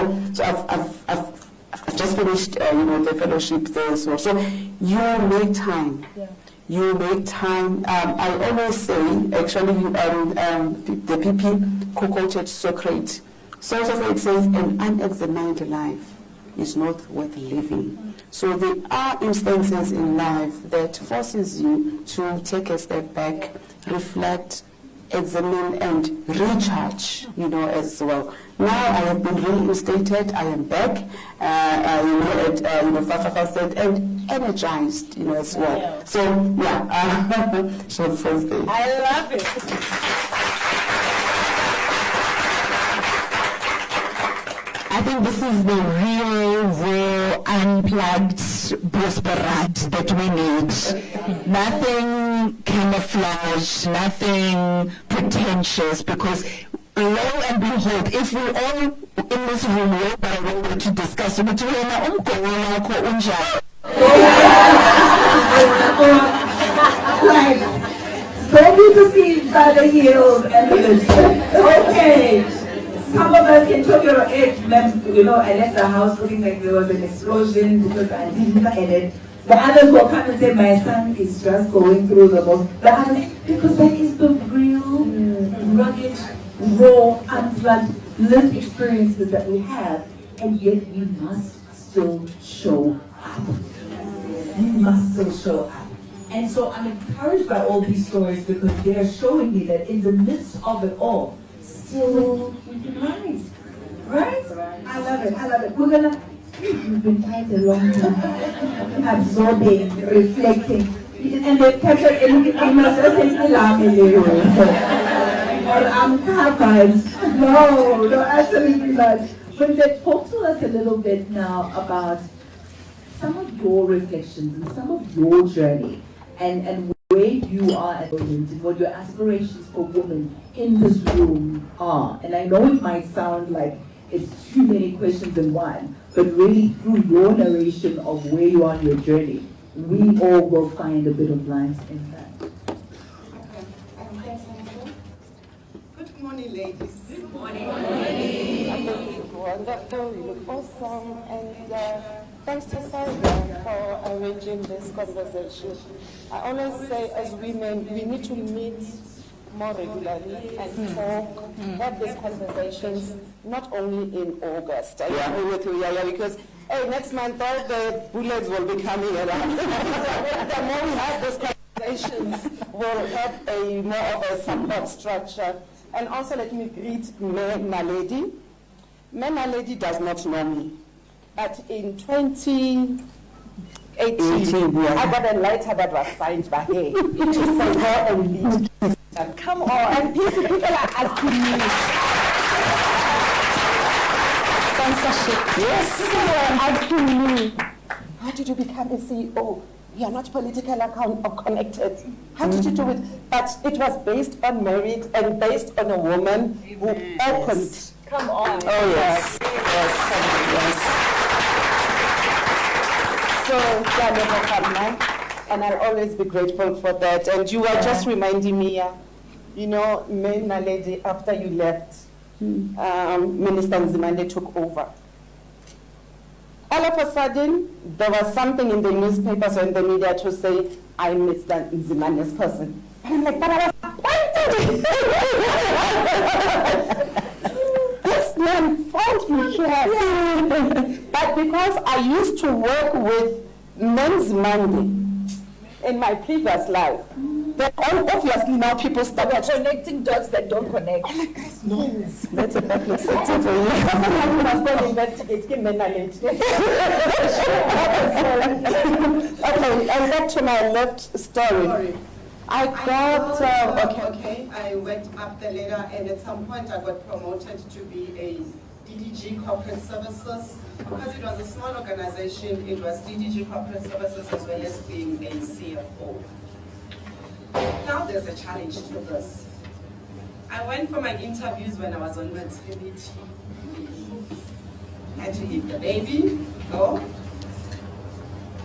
I've just finished, you know, the fellowship there as well. So you make time. Yeah. You make time. I always say, actually, the PP co-quoted Socrates. Socrates says, an unexamined life is not worth living. So there are instances in life that forces you to take a step back, reflect, examine and recharge, you know, as well. Now I have been reinstated, I am back, you know, Fafa said, and energized, you know, as well. Yeah. So, yeah, short first day. I love it. I think this is the real, raw, unplugged Bosparad that we need. Nothing camouflage, nothing pretentious, because lo and behold, if we all in this room were by way to discuss it, Right. Don't be deceived by the heels and the lips. Okay. Some of us can talk your age, you know, I left the house looking like there was an explosion because I didn't in it. The others will come and say, my son is just going through the most. The others, because that is the real, rugged, raw, unplugged, lived experiences that we have, and yet we must still show up. We must still show up. And so I'm encouraged by all these stories because they are showing me that in the midst of it all, still we can rise. Right? I love it. I love it. We've been quiet a long time, absorbing, reflecting, and they've captured everything. I must just say, or I'm covered. No, absolutely not. But talk to us a little bit now about some of your reflections and some of your journey, and where you are at the moment, and what your aspirations for women in this room are. And I know it might sound like it's too many questions in one, but really through your narration of where you are on your journey, we all will find a bit of light in that. Good morning, ladies. Good morning. You look wonderful, you look awesome, and thanks to SAIGA for arranging this conversation. I always say, as women, we need to meet more regularly and talk, have these conversations, not only in August. I agree with you, Yaya, because next month all the bullets will be coming around. So the more we have these conversations, we'll have a more of a support structure. And also let me greet Naledi. Naledi does not know me, but in 2018, I got a letter that was signed by her to say go and lead. Come on, and people are asking me. Sponsorship. Yes. People are asking me, how did you become a CEO? You are not politically connected. How did you do it? But it was based on merit and based on a woman who opened Come on. Oh, yes. So, and I'll always be grateful for that. And you are just reminding me, you know, Lady, after you left, Minister Nzimande took over. All of a sudden, there was something in the newspapers or in the media to say, I missed that Nzimande's cousin. And I'm like, but I was appointed! This man found me here. But because I used to work with Nzimande in my previous life, then obviously now people started Connecting dots that don't connect. I'm like, guys, no. That's a public sector for you. Someone must go investigate. Give me knowledge. Okay, and back to my left story. I got, okay, I went up the ladder, and at some point I got promoted to be a DDG Corporate Services. Because it was a small organization, it was DDG Corporate Services as well as being a CFO. Now there's a challenge to this. I went for my interviews when I was on maternity. Had to leave the baby, go.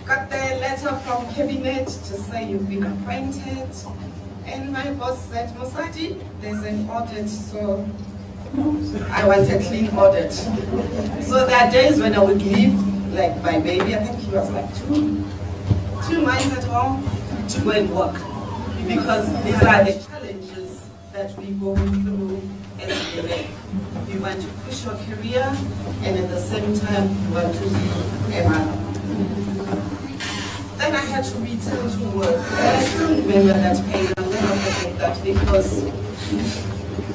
Got the letter from cabinet to say you've been appointed. And my boss said, Musati, there's an audit, so I want a clean audit. So there are days when I would leave, like my baby, I think he was like 2 months at home, to go and work. Because these are the challenges that we go through as women. We want to push your career, and at the same time, we want to be a mother. Then I had to return to work. And I still remember that pain. I'll never forget that, because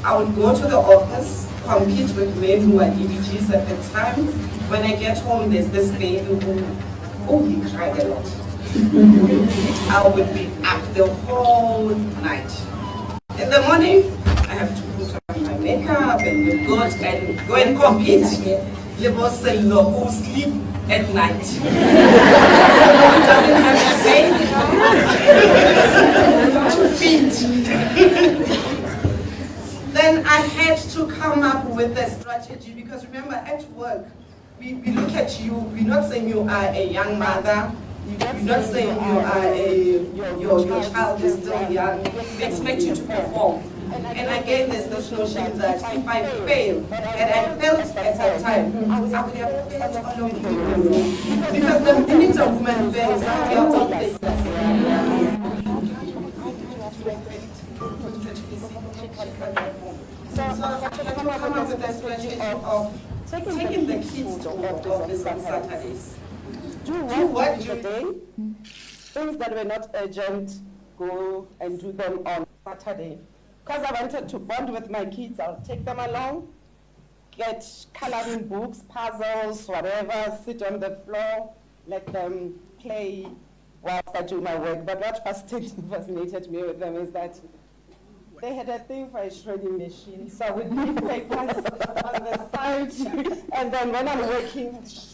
I would go to the office, compete with men who were DBGs at the time. When I get home, there's this baby who, he cried a lot. I would be up the whole night. In the morning, I have to put on my makeup and go and compete. The boss said, no, who sleep at night. Someone doesn't have to feed. Then I had to come up with a strategy, because remember, at work, we look at you, we're not saying you are a young mother, we're not saying you are your child is still young, we expect you to perform. And again, there's this notion that if I fail, and I failed at that time, I would have failed all of you. Because the minute a woman fails, we are all failures. So I had to come up with a strategy of taking the kids to office on Saturdays. Do what during the day? Things that were not urgent, go and do them on Saturday. Because I wanted to bond with my kids, I'll take them along, get coloring books, puzzles, whatever, sit on the floor, let them play whilst I do my work. But what fascinated me with them is that they had a thing for a shredding machine, so I would leave papers on the side, and then when I'm working, so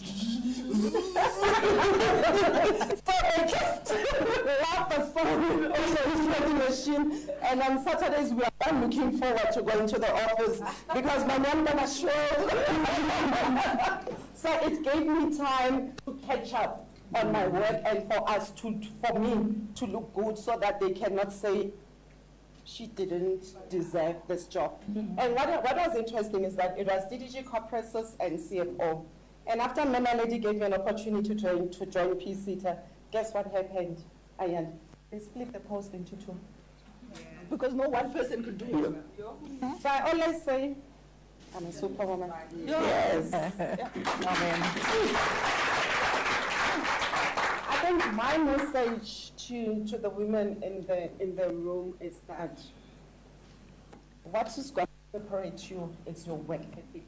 I just love the phone of the shredding machine, and on Saturdays we are looking forward to going to the office because my mom gonna show. So it gave me time to catch up on my work and for me to look good so that they cannot say, she didn't deserve this job. And what was interesting is that it was DDG Corporates and CFO. And after Mena Lady gave me an opportunity to join PCTA, guess what happened, Ayanda? They split the post into 2. Because no one person could do it. So I always say, I'm a superwoman. Yes. Amen. I think my message to the women in the room is that what is going to separate you is your work ethic.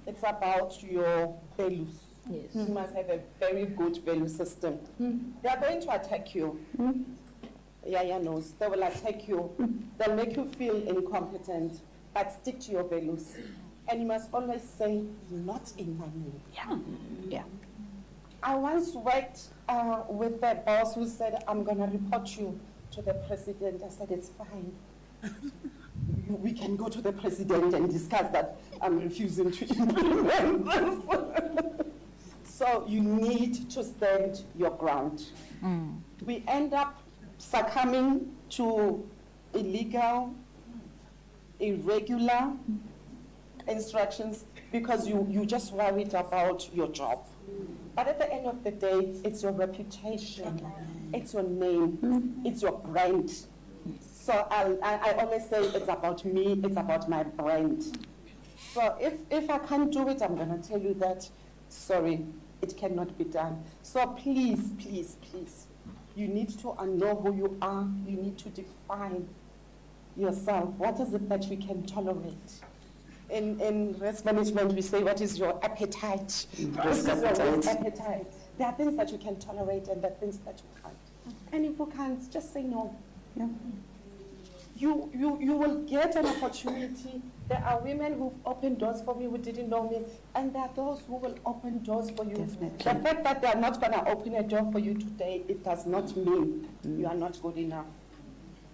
It's about your values. Yes. You must have a very good value system. They are going to attack you. Yaya knows. They will attack you. They'll make you feel incompetent, but stick to your values. And you must always say, not in my name. Yeah. I once worked with a boss who said, I'm going to report you to the president. I said, it's fine. we can go to the president and discuss that I'm refusing to implement this. So you need to stand your ground. We end up succumbing to illegal, irregular instructions because you just worried about your job. But at the end of the day, it's your reputation, it's your name, it's your brand. So I always say it's about me, it's about my brand. So if I can't do it, I'm going to tell you that, sorry, it cannot be done. So please, please, please, you need to know who you are. You need to define yourself. What is it that we can tolerate? In risk management, we say, what is your appetite? Risk appetite. There are things that you can tolerate and there are things that you can't. And if you can't, just say no. Yeah. You will get an opportunity. There are women who've opened doors for me who didn't know me, and there are those who will open doors for you. Definitely. The fact that they are not going to open a door for you today, it does not mean you are not good enough.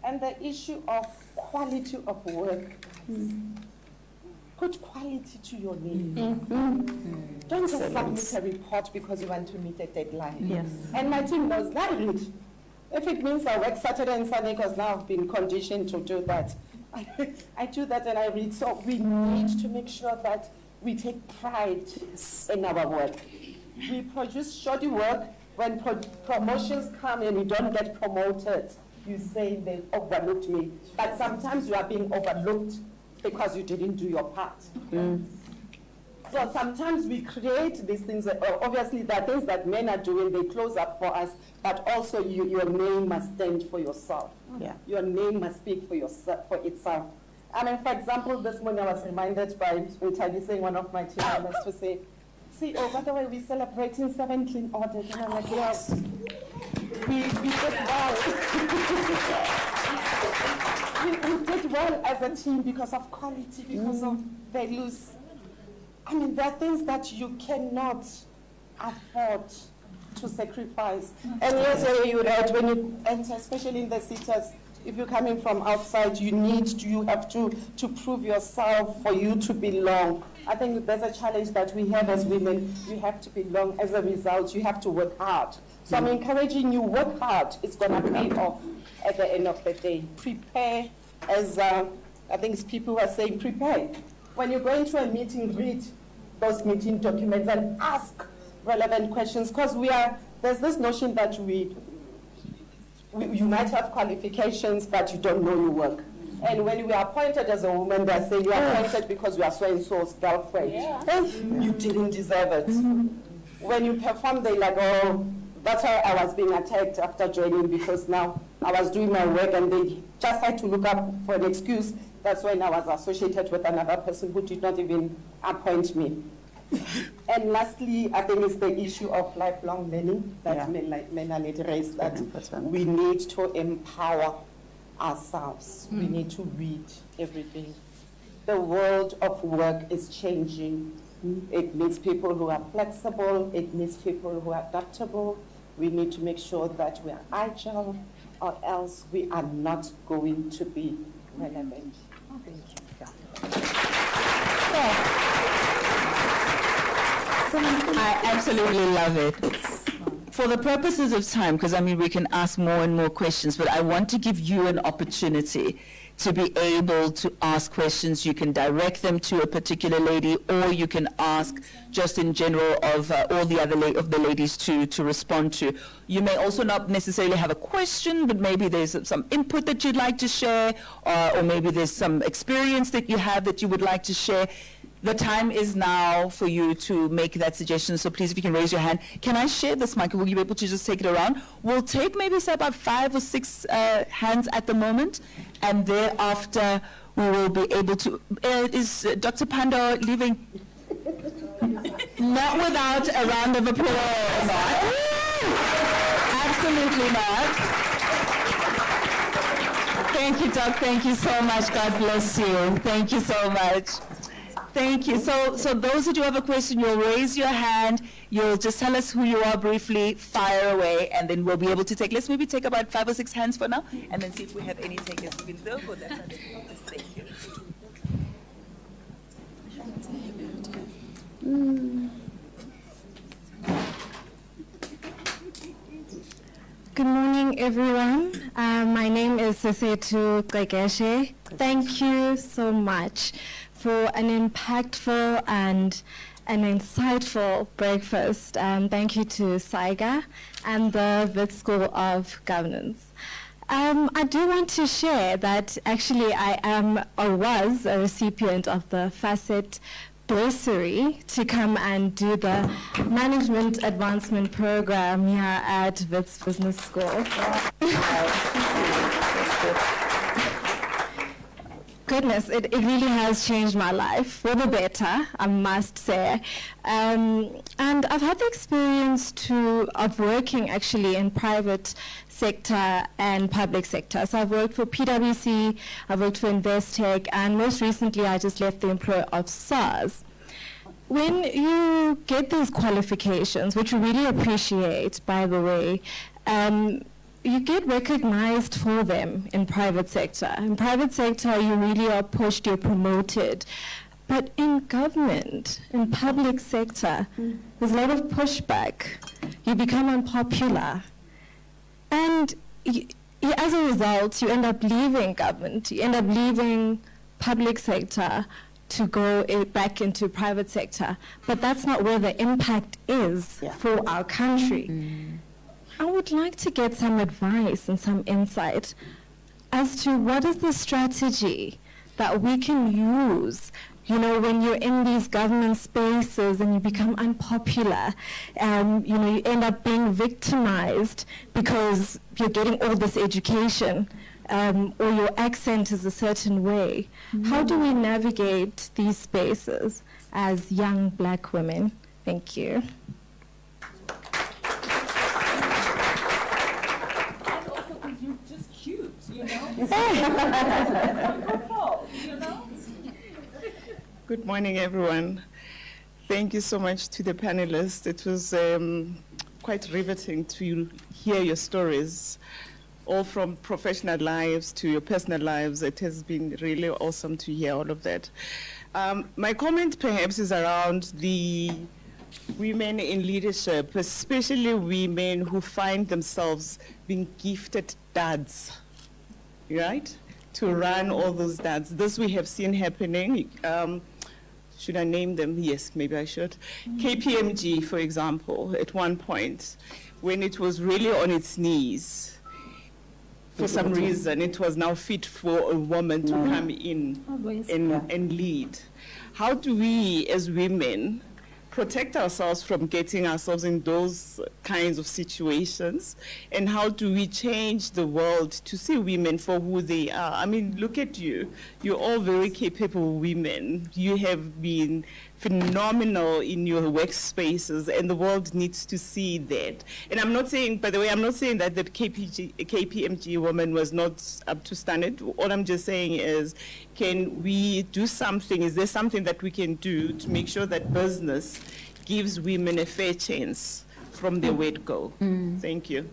And the issue of quality of work, put quality to your name. Don't just submit a report because you want to meet a deadline. Yes. And my team knows that. If it means I work Saturday and Sunday, because now I've been conditioned to do that, I do that and I read. So we need to make sure that we take pride in our work. We produce shoddy work. When promotions come and you don't get promoted, you say they overlooked me. But sometimes you are being overlooked because you didn't do your part. So sometimes we create these things. Obviously, there are things that men are doing, they close up for us, but also your name must stand for yourself. Yeah. Your name must speak for itself. I mean, for example, this morning I was reminded by introducing one of my team members to say, see, oh, by the way, we're celebrating 7 clean audits. And I'm like, yes, we did well. we did well as a team because of quality, because of values. I mean, there are things that you cannot afford to sacrifice. And yes, you're right, when you enter, especially in the cities, if you're coming from outside, you have to prove yourself for you to belong. I think there's a challenge that we have as women. You have to belong. As a result, you have to work hard. So I'm encouraging you, work hard. It's going to pay off at the end of the day. Prepare, as I think it's people who are saying, prepare. When you go into a meeting, read those meeting documents and ask relevant questions, because there's this notion that you might have qualifications, but you don't know your work. And when we are appointed as a woman, they say you are appointed because you are so-and-so's girlfriend. Yeah. You didn't deserve it. When you perform, they're like, oh, that's why I was being attacked after joining, because now I was doing my work and they just had to look up for an excuse. That's when I was associated with another person who did not even appoint me. And lastly, I think it's the issue of lifelong learning that Melanie raised, that we need to empower ourselves. We need to read everything. The world of work is changing. It needs people who are flexible. It needs people who are adaptable. We need to make sure that we are agile, or else we are not going to be relevant. Thank you. I absolutely love it. For the purposes of time, because I mean we can ask more and more questions, but I want to give you an opportunity to be able to ask questions. You can direct them to a particular lady, or you can ask just in general of all the other of the ladies to respond to. You may also not necessarily have a question, but maybe there's some input that you'd like to share, or maybe there's some experience that you have that you would like to share. The time is now for you to make that suggestion, so please, if you can raise your hand. Can I share this mic? Will you be able to just take it around? We'll take maybe say about 5 or 6 hands at the moment, and thereafter we will be able to... is Dr. Pando leaving? Not without a round of applause. Absolutely not. Thank you, Doc. Thank you so much. God bless you. Thank you so much. Thank you. So those who do have a question, you'll raise your hand, you'll just tell us who you are briefly, fire away, and then we'll be able to take, let's maybe take about 5 or 6 hands for now, and then see if we have any takers. Thank you. Good morning, everyone. My name is Sesetu Qeqeshe. Thank you so much for an impactful and an insightful breakfast. Thank you to SAIGA and the Wits School of Governance. I do want to share that actually I am or was a recipient of the FACET bursary to come and do the Management Advancement Program here at Wits Business School. Goodness, it really has changed my life for the better, I must say. And I've had the experience of working actually in private sector and public sector. So I've worked for PwC, I've worked for Investec, and most recently I just left the employ of SARS. When you get these qualifications, which we really appreciate, by the way, you get recognized for them in private sector. In private sector, you really are pushed, you're promoted. But in government, in public sector, there's a lot of pushback. You become unpopular. And as a result, you end up leaving government, you end up leaving public sector to go back into private sector. But that's not where the impact is for our country. I would like to get some advice and some insight as to what is the strategy that we can use, you know, when you're in these government spaces and you become unpopular, you know, you end up being victimized because you're getting all this education, or your accent is a certain way. How do we navigate these spaces as young black women? Thank you. Good morning, everyone. Thank you so much to the panelists. It was quite riveting to hear your stories, all from professional lives to your personal lives. It has been really awesome to hear all of that. My comment perhaps is around the women in leadership, especially women who find themselves being gifted dads, right? To run all those dads. This we have seen happening. Should I name them? Yes, maybe I should. KPMG, for example, at one point, when it was really on its knees, for some reason, it was now fit for a woman to come in and lead. How do we, as women, protect ourselves from getting ourselves in those kinds of situations? And how do we change the world to see women for who they are? I mean, look at you. You're all very capable women. You have been phenomenal in your workspaces, and the world needs to see that. And I'm not saying, by the way, I'm not saying that the KPMG woman was not up to standard. All I'm just saying is, can we do something? Is there something that we can do to make sure that business gives women a fair chance from the word go? Thank you.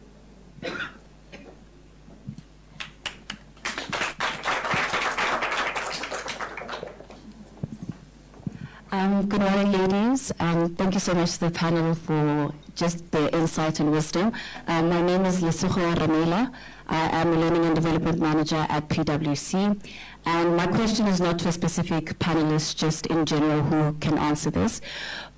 Good morning, ladies. Thank you so much to the panel for just their insight and wisdom. My name is Lesukho Ramela. I am a Learning and Development Manager at PwC. And my question is not to a specific panelist, just in general who can answer this.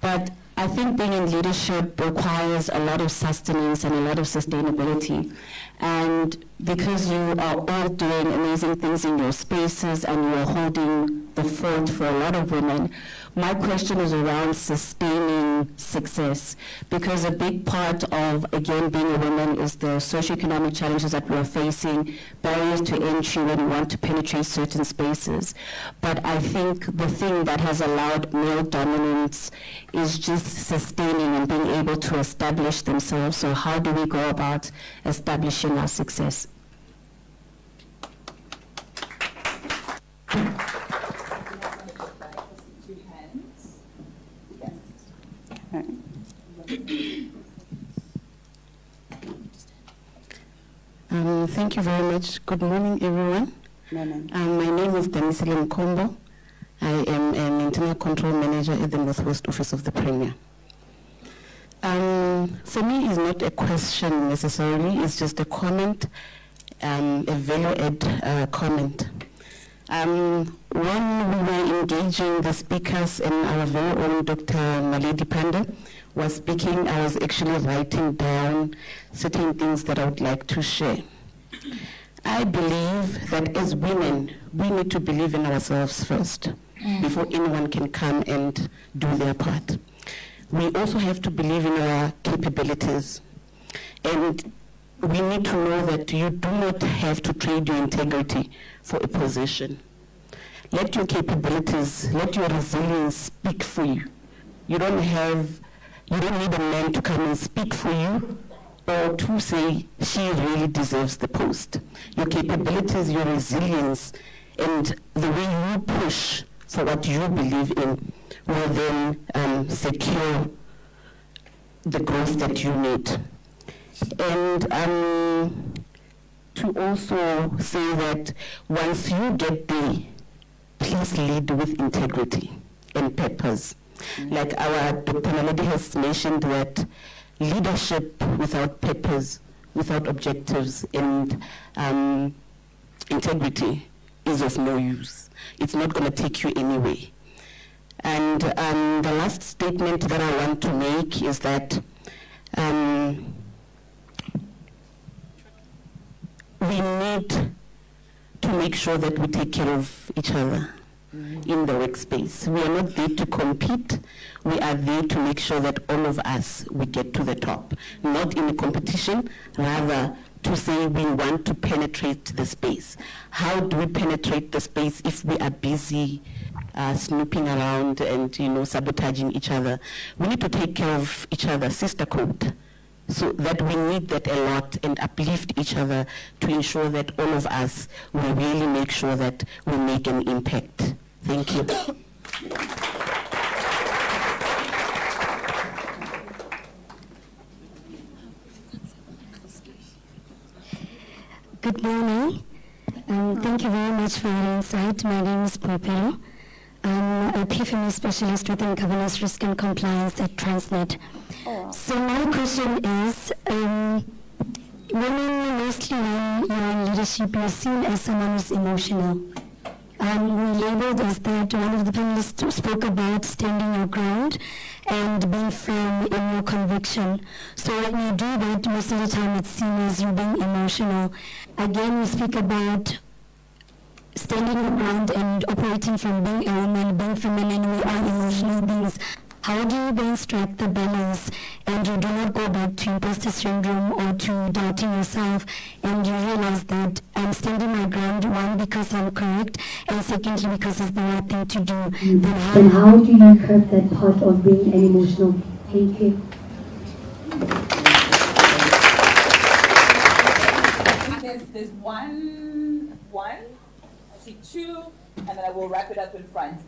But I think being in leadership requires a lot of sustenance and a lot of sustainability. And because you are all doing amazing things in your spaces and you are holding the fort for a lot of women, my question is around sustaining success, because a big part of, again, being a woman is the socioeconomic challenges that we're facing, barriers to entry when we want to penetrate certain spaces. But I think the thing that has allowed male dominance is just sustaining and being able to establish themselves. So how do we go about establishing our success? Thank you very much. Good morning, everyone. Morning. My name is Denisile Mkombo. I am an internal control manager at the Northwest Office of the Premier. For me, it's not a question necessarily, it's just a comment, a value-add comment. When we were engaging the speakers and our very own Dr. Maledi Panda was speaking, I was actually writing down certain things that I would like to share. I believe that as women, we need to believe in ourselves first before anyone can come and do their part. We also have to believe in our capabilities. And we need to know that you do not have to trade your integrity for a position. Let your capabilities, let your resilience speak for you. You don't need a man to come and speak for you or to say she really deserves the post. Your capabilities, your resilience, and the way you push for what you believe in will then secure the growth that you need. And to also say that once you get there, please lead with integrity and purpose. Like our Dr. Maledi has mentioned that leadership without purpose, without objectives and integrity is of no use. It's not going to take you anywhere. And the last statement that I want to make is that we need to make sure that we take care of each other in the workspace. We are not there to compete. We are there to make sure that all of us, we get to the top. Not in a competition, rather to say we want to penetrate the space. How do we penetrate the space if we are busy snooping around and sabotaging each other? We need to take care of each other, sister code. So that we need that a lot and uplift each other to ensure that all of us will really make sure that we make an impact. Thank you. Good morning. Thank you very much for your insight. My name is Popelo. I'm a PFME specialist within governance, risk and compliance at Transnet. So my question is, women, mostly when you're in leadership, you're seen as someone who's emotional. We labeled as that. One of the panelists spoke about standing your ground and being firm in your conviction. So when you do that, most of the time it's seen as you being emotional. Again, we speak about standing your ground and operating from being a woman, being feminine. We are emotional beings. How do you then strike the balance and you do not go back to imposter syndrome or to doubting yourself and you realize that I'm standing my ground, one, because I'm correct, and secondly, because it's the right thing to do. Then how do you curb that part of being an emotional? Thank you. There's one, I see two, and then I will wrap it up in front.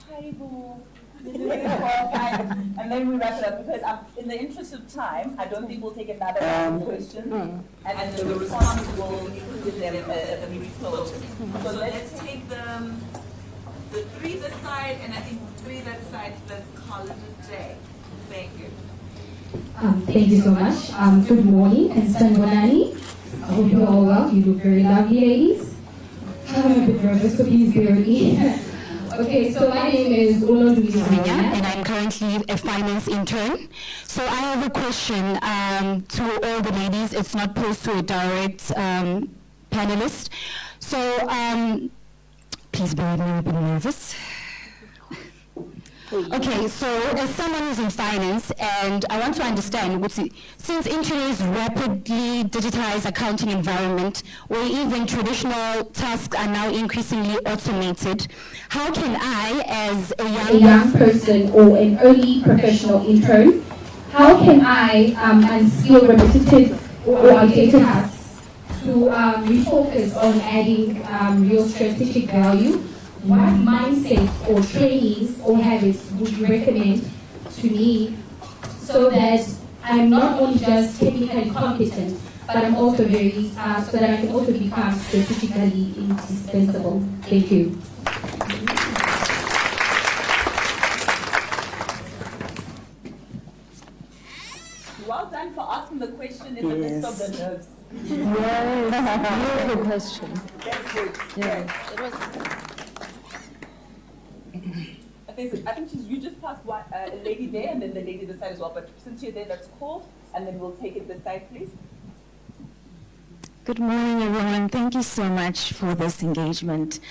Hi, boo. And then we wrap it up because in the interest of time, I don't think we'll take another question. And the response will give them a brief close. So let's take the three this side and I think three that side. Let's call it a day. Thank you. Thank you so much. Good morning and Sanwanani. I hope you're all well. You look very lovely, ladies. I'm a bit nervous, so please bear with me. Okay, so my name is Olondumisonya, and I'm currently a finance intern. So I have a question to all the ladies. It's not posed to a direct panelist. So please bear with me, I'm a bit nervous. Okay, so as someone who's in finance, and I want to understand, since in today's rapidly digitized accounting environment, where even traditional tasks are now increasingly automated, how can I, as a young person or an early professional intern, how can I unskill repetitive or outdated tasks to refocus on adding real strategic value? What mindsets or trainings or habits would you recommend to me so that I'm not only just technically competent, but I'm also very, so that I can also become strategically indispensable. Thank you. Well done for asking the question in the midst of the nerves. Beautiful question. That's good. Yes. It was. I think you just passed one, a lady there and then the lady this side as well. But since you're there, let's call and then we'll take it this side, please. Good morning, everyone. Thank you so much for this engagement.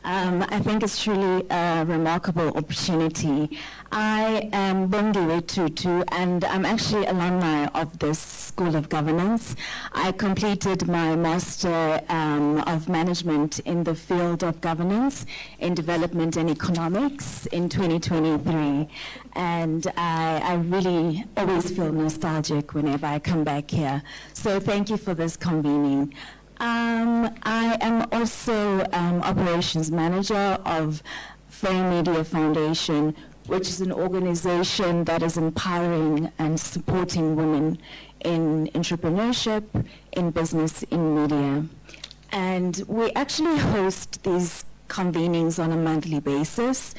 I think it's truly a remarkable opportunity. I am Bongiwe Tutu, and I'm actually alumni of this School of Governance. I completed my Master of Management in the field of governance in development and economics in 2023. And I really always feel nostalgic whenever I come back here. So thank you for this convening. I am also operations manager of Fair Media Foundation, which is an organization that is empowering and supporting women in entrepreneurship, in business, in media. And we actually host these convenings on a monthly basis,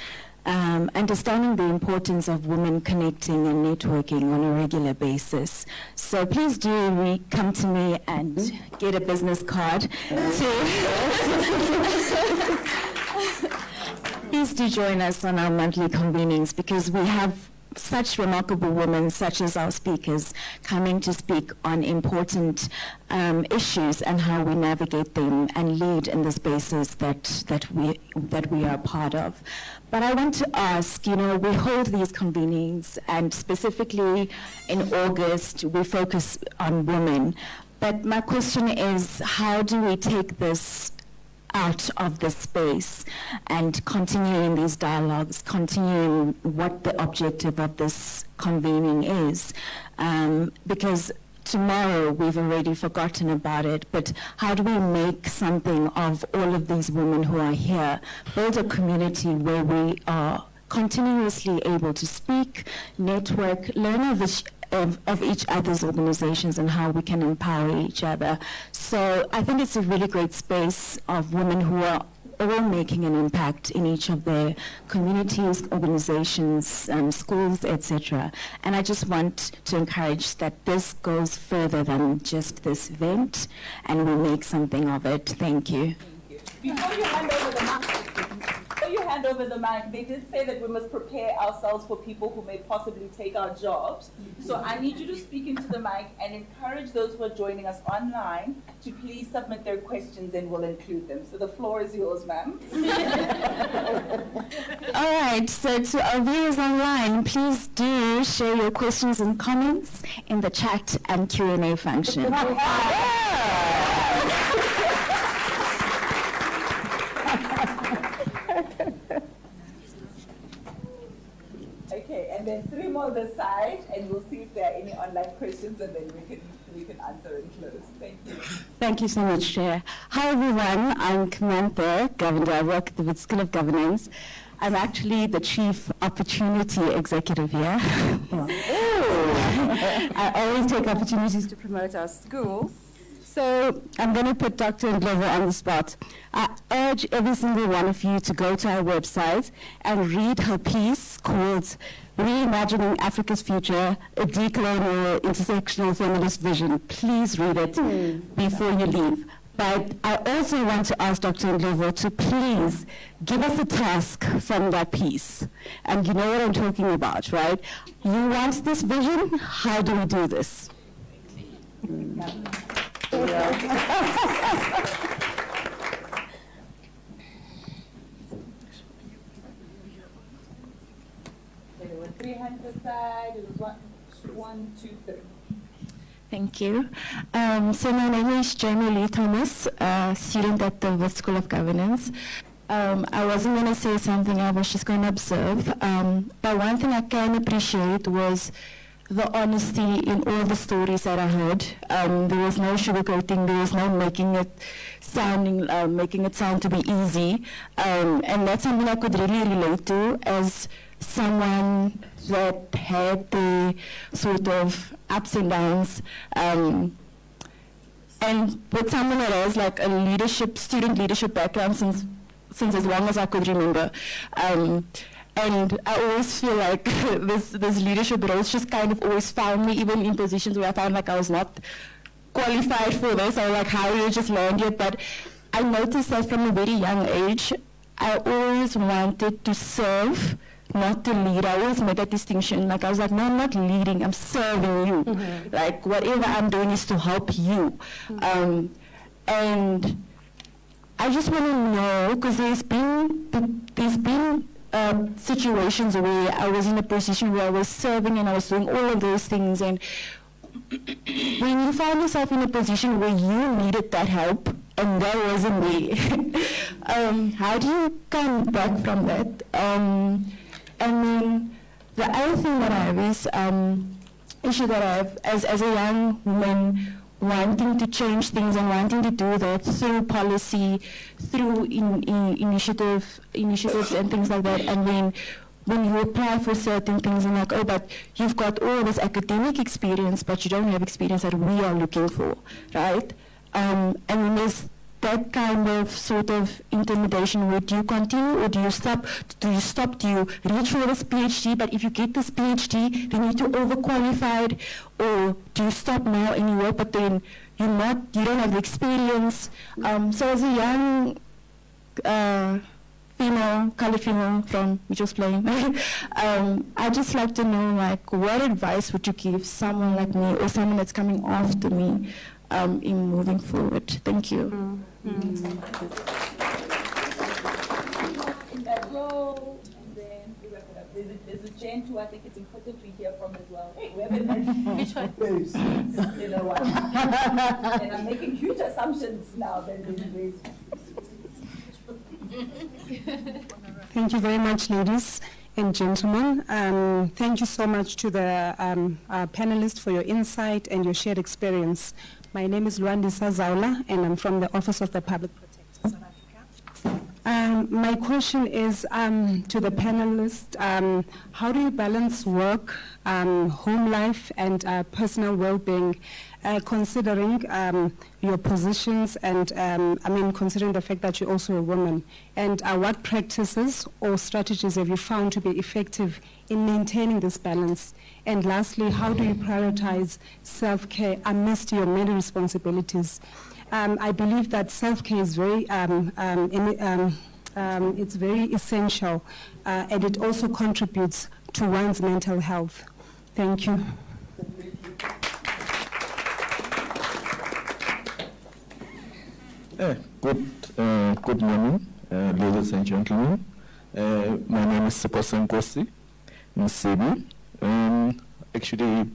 understanding the importance of women connecting and networking on a regular basis. So please do come to me and get a business card. Please do join us on our monthly convenings, because we have such remarkable women, such as our speakers, coming to speak on important issues and how we navigate them and lead in the spaces that we are part of. But I want to ask, we hold these convenings, and specifically in August, we focus on women. But my question is, how do we take this out of the space and continuing these dialogues, continuing what the objective of this convening is? Because tomorrow we've already forgotten about it, but how do we make something of all of these women who are here, build a community where we are continuously able to speak, network, learn of each other's organizations and how we can empower each other. So I think it's a really great space of women who are all making an impact in each of their communities, organizations, schools, etc. And I just want to encourage that this goes further than just this event, and we make something of it. Thank you. Before you hand over the mic, they did say that we must prepare ourselves for people who may possibly take our jobs. So I need you to speak into the mic and encourage those who are joining us online to please submit their questions and we'll include them. So the floor is yours, ma'am. All right, so to our viewers online, please do share your questions and comments in the chat and Q&A function. Okay, and then 3 more this side, and we'll see if there are any online questions, and then we can answer and close. Thank you. Thank you so much, Chair. Hi, everyone. I'm Kamantha Govender. I work at the Wits School of Governance. I'm actually the Chief Opportunity Executive here. I always take opportunities to promote our schools. So I'm going to put Dr. Ndlovu on the spot. I urge every single one of you to go to our website and read her piece called Reimagining Africa's Future, a Decolonial Intersectional Feminist Vision. Please read it before you leave. But I also want to ask Dr. Ndlovu to please give us a task from that piece. And you know what I'm talking about, right? You want this vision? How do we do this? There were 3 hands aside. It was 1, 2, 3. Thank you. So my name is Jamie Lee Thomas, student at the Wits School of Governance. I wasn't going to say something, I was just going to observe. But one thing I can appreciate was the honesty in all the stories that I heard. There was no sugarcoating, there was no making it sound to be easy. And that's something I could really relate to as someone that had the sort of ups and downs. And with someone that has like a student leadership background since as long as I could remember. And I always feel like this leadership roles just kind of always found me, even in positions where I found like I was not qualified for this, or like how you just learned it. But I noticed that from a very young age, I always wanted to serve, not to lead. I always made that distinction. Like I was like, no, I'm not leading, I'm serving you. Mm-hmm. Like whatever I'm doing is to help you. Mm-hmm. And I just want to know, because there's been situations where I was in a position where I was serving and I was doing all of those things, and when you find yourself in a position where you needed that help and that wasn't me, how do you come back from that? And then the other thing that I have is issue that I have as a young woman, wanting to change things and wanting to do that through policy, through initiatives and things like that. And then when you apply for certain things and like, oh, but you've got all this academic experience, but you don't have experience that we are looking for, right? And then there's that kind of sort of intimidation where do you continue or do you stop? Do you reach for this PhD, but if you get this PhD, then you're too overqualified, or do you stop now and you work, but then you don't have the experience. So as a young colored female from Mitchell's Plain, I'd just like to know, like, what advice would you give someone like me or someone that's coming after me in moving forward? Thank you. In that role, and then we wrap it up. There's a gent who I think it's important to hear from as well. Hey, which one? You know what? And I'm making huge assumptions now. Thank you very much, ladies and gentlemen. Thank you so much to the panelists for your insight and your shared experience. My name is Luandisa Zaula, and I'm from the Office of the Public Protector, South Africa. My question is to the panelists, how do you balance work, home life, and personal well-being, considering your positions and, considering the fact that you're also a woman? And what practices or strategies have you found to be effective in maintaining this balance? And lastly, how do you prioritize self-care amidst your many responsibilities? I believe that self-care is very, it's very essential, and it also contributes to one's mental health. Thank you. Good morning, ladies and gentlemen. My name is Seposenkosi Msebi. Actually,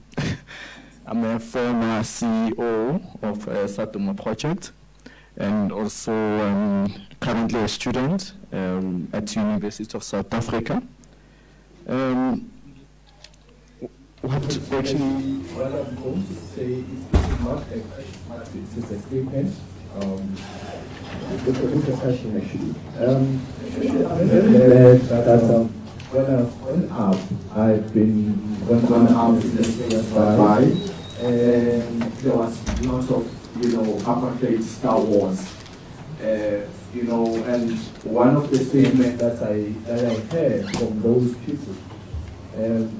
I'm a former CEO of Satuma Project, and also currently a student at University of South Africa. What I'm going to say is not a question, it's a statement. It's a question actually. I'm very glad that when I was growing up, I've been going out in the States and there was lots of, apartheid Star Wars. And one of the statements that I heard from those people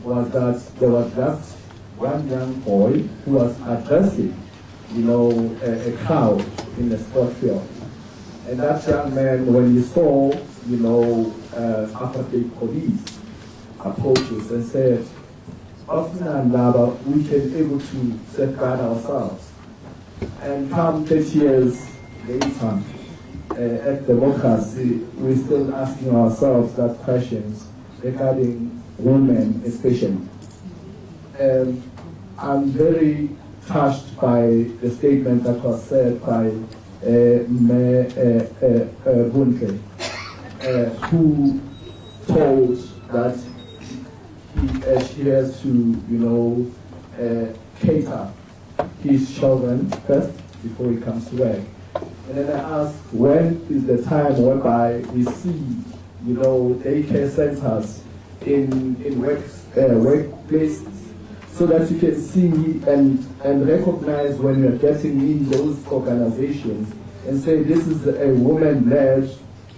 was that there was just one young boy who was addressing, a crowd in the sport field. And that young man, when he saw, apartheid police approaches and said, often and never we can be able to safeguard ourselves. And come 30 years later, at democracy, we're still asking ourselves that questions regarding women especially. I'm very touched by the statement that was said by Bunke, who told that she has to, cater his children first before he comes to work. And then I asked, when is the time whereby we see, daycare centers in workplaces, so that you can see and and recognize when you're getting in those organizations and say this is a woman-led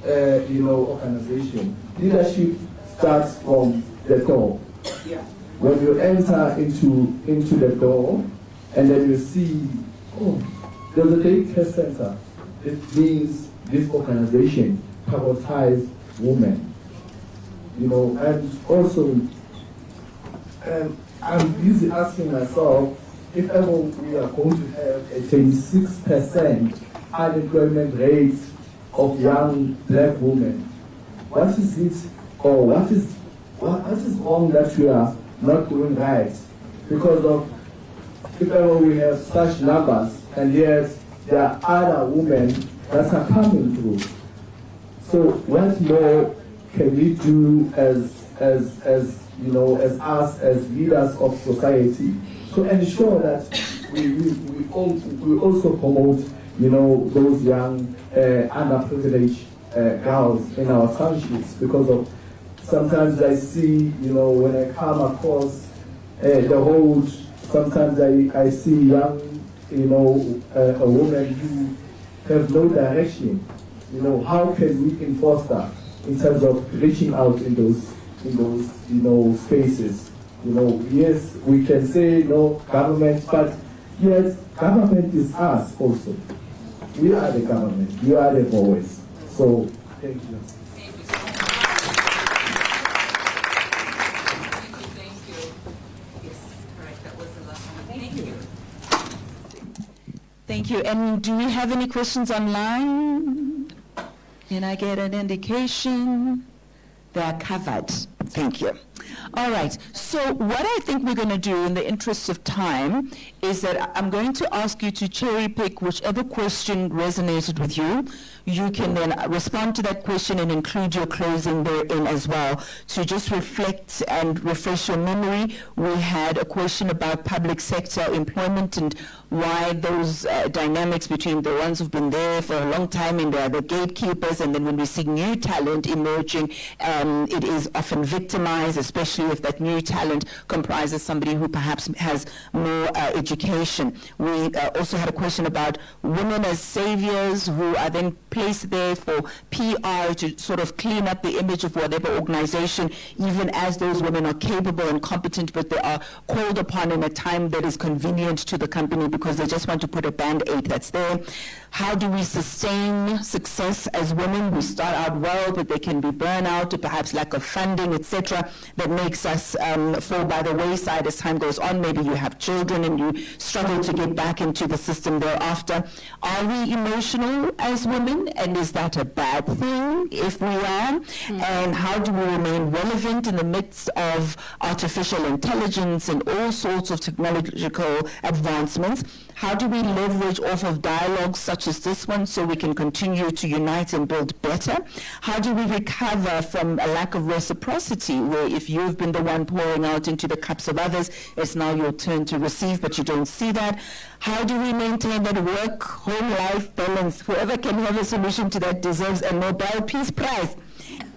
organization. Leadership starts from the door. Yeah. When you enter into the door and then you see, oh, there's a daycare center. It means this organization prioritizes women. And also, I'm busy asking myself, if ever we are going to have a 26% unemployment rate of young black women, what is it, or what is wrong that we are not doing right? Because of, if ever we have such numbers, and yet there are other women that are coming through. So what more can we do as us as leaders of society to ensure that we also promote those young underprivileged girls in our townships? Because of sometimes I see when I come across the road, sometimes I see young a woman who have no direction. How can we enforce that in terms of reaching out in those spaces? Yes, we can say no government, but yet government is us also. We are the government. We are the voice. So thank you. Thank you. And do we have any questions online? Can I get an indication? They are covered. Thank you. All right. So what I think we're going to do in the interest of time is that I'm going to ask you to cherry pick whichever question resonated with you. You can then respond to that question and include your closing therein as well. To just reflect and refresh your memory, we had a question about public sector employment and why those dynamics between the ones who've been there for a long time and the gatekeepers, and then when we see new talent emerging, it is often victimized, especially if that new talent comprises somebody who perhaps has more education. We also had a question about women as saviors who are then placed there for PR to sort of clean up the image of whatever organization, even as those women are capable and competent, but they are called upon in a time that is convenient to the company because they just want to put a band-aid that's there. How do we sustain success as women? We start out well, but there can be burnout, or perhaps lack of funding, etc., that makes us fall by the wayside as time goes on. Maybe you have children and you struggle to get back into the system thereafter. Are we emotional as women? And is that a bad thing if we are? And how do we remain relevant in the midst of artificial intelligence and all sorts of technological advancements? How do we leverage off of dialogues such as this one so we can continue to unite and build better? How do we recover from a lack of reciprocity, where if you've been the one pouring out into the cups of others, it's now your turn to receive, but you don't see that? How do we maintain that work-home life balance? Whoever can have a solution to that deserves a Nobel Peace Prize.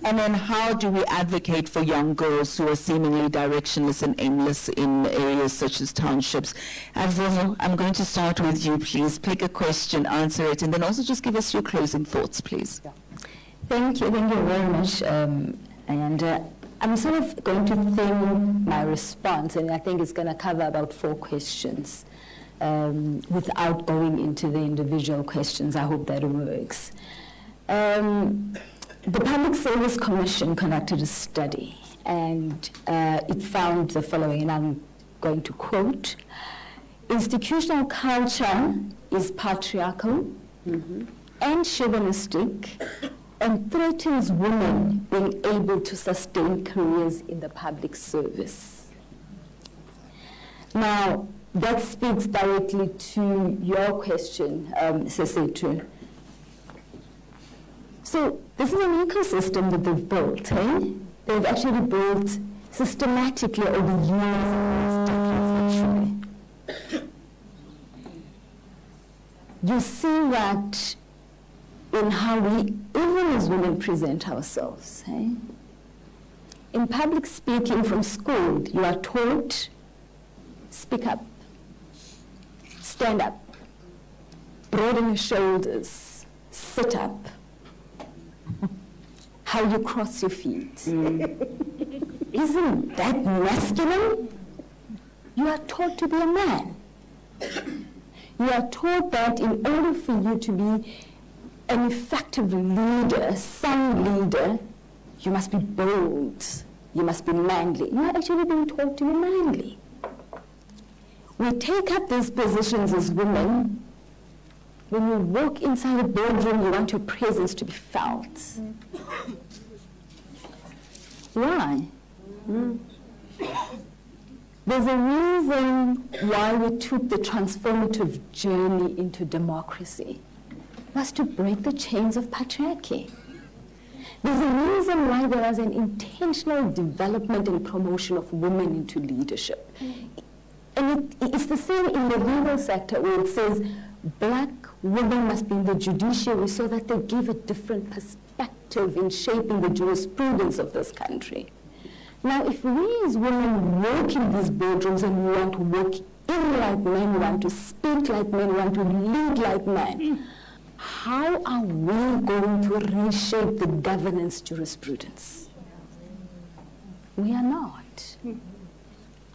And then how do we advocate for young girls who are seemingly directionless and aimless in areas such as townships? Avro, I'm going to start with you, please. Pick a question, answer it, and then also just give us your closing thoughts, please. Thank you very much, Ayanda. I'm sort of going to think my response, and I think it's going to cover about 4 questions without going into the individual questions. I hope that works. The Public Service Commission conducted a study, and it found the following, and I'm going to quote: institutional culture is patriarchal and chauvinistic and threatens women being able to sustain careers in the public service. Now, that speaks directly to your question, Sesetu. So this is an ecosystem that they've built, eh? They've actually built systematically over years and decades, actually. You see that in how we, even as women, present ourselves, eh? In public speaking from school, you are taught, speak up. stand up, broaden your shoulders, sit up, how you cross your feet. Isn't that masculine? You are taught to be a man. You are taught that in order for you to be an effective leader, a sound leader, you must be bold, you must be manly. You are actually being taught to be manly. We take up these positions as women. When you walk inside a boardroom, you want your presence to be felt. Why? There's a reason why we took the transformative journey into democracy. It was to break the chains of patriarchy. There's a reason why there was an intentional development and promotion of women into leadership. And it's the same in the legal sector where it says black women must be in the judiciary so that they give a different perspective in shaping the jurisprudence of this country. Now, if we as women work in these boardrooms and we want to work in like men, we want to speak like men, we want to lead like men, how are we going to reshape the governance jurisprudence? We are not.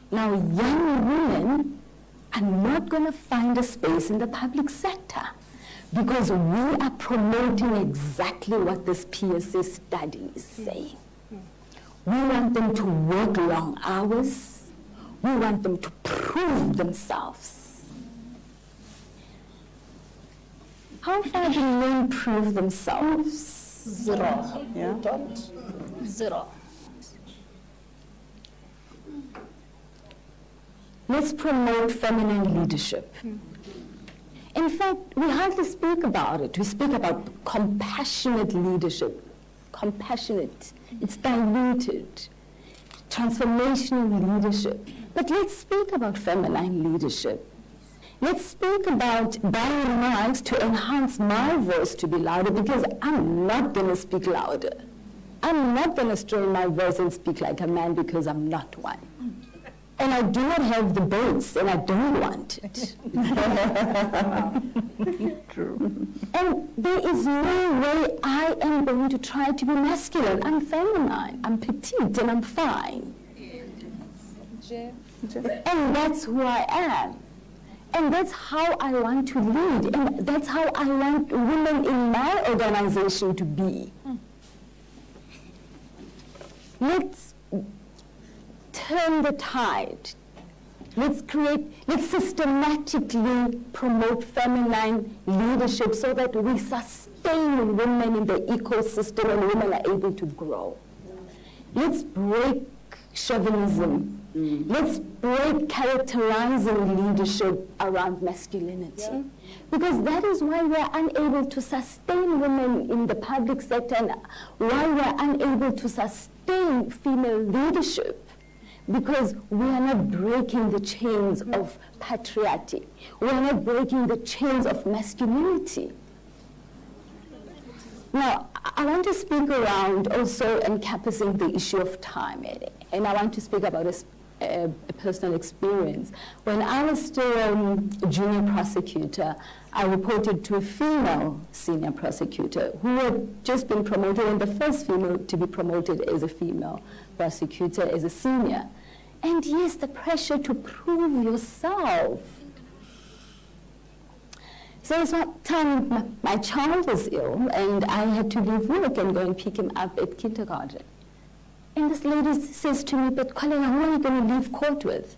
Now, young women are not going to find a space in the public sector because we are promoting exactly what this PSA study is saying. We want them to work long hours. We want them to prove themselves. How far do men prove themselves? Zero. Yeah. Don't. Zero. Let's promote feminine leadership. In fact, we hardly speak about it. We speak about compassionate leadership. Compassionate. It's diluted. Transformational leadership. But let's speak about feminine leadership. Let's speak about buying mics to enhance my voice to be louder because I'm not going to speak louder. I'm not going to strain my voice and speak like a man because I'm not one. And I do not have the bass, and I don't want it. True. And there is no way I am going to try to be masculine. I'm feminine, I'm petite, and I'm fine. And that's who I am. And that's how I want to lead. And that's how I want women in my organization to be. Let's turn the tide. Let's systematically promote feminine leadership so that we sustain women in the ecosystem and women are able to grow. Let's break chauvinism. Let's break characterizing leadership around masculinity. Because that is why we're unable to sustain women in the public sector and why we're unable to sustain female leadership. Because we are not breaking the chains of patriarchy. We are not breaking the chains of masculinity. Now, I want to speak around also encompassing the issue of time. And I want to speak about a personal experience. When I was still a junior prosecutor, I reported to a female senior prosecutor who had just been promoted, and the first female to be promoted as a female prosecutor as a senior. And yes, the pressure to prove yourself. So it's one time my child was ill and I had to leave work and go and pick him up at kindergarten. And this lady says to me, but Colin, who are you going to leave court with?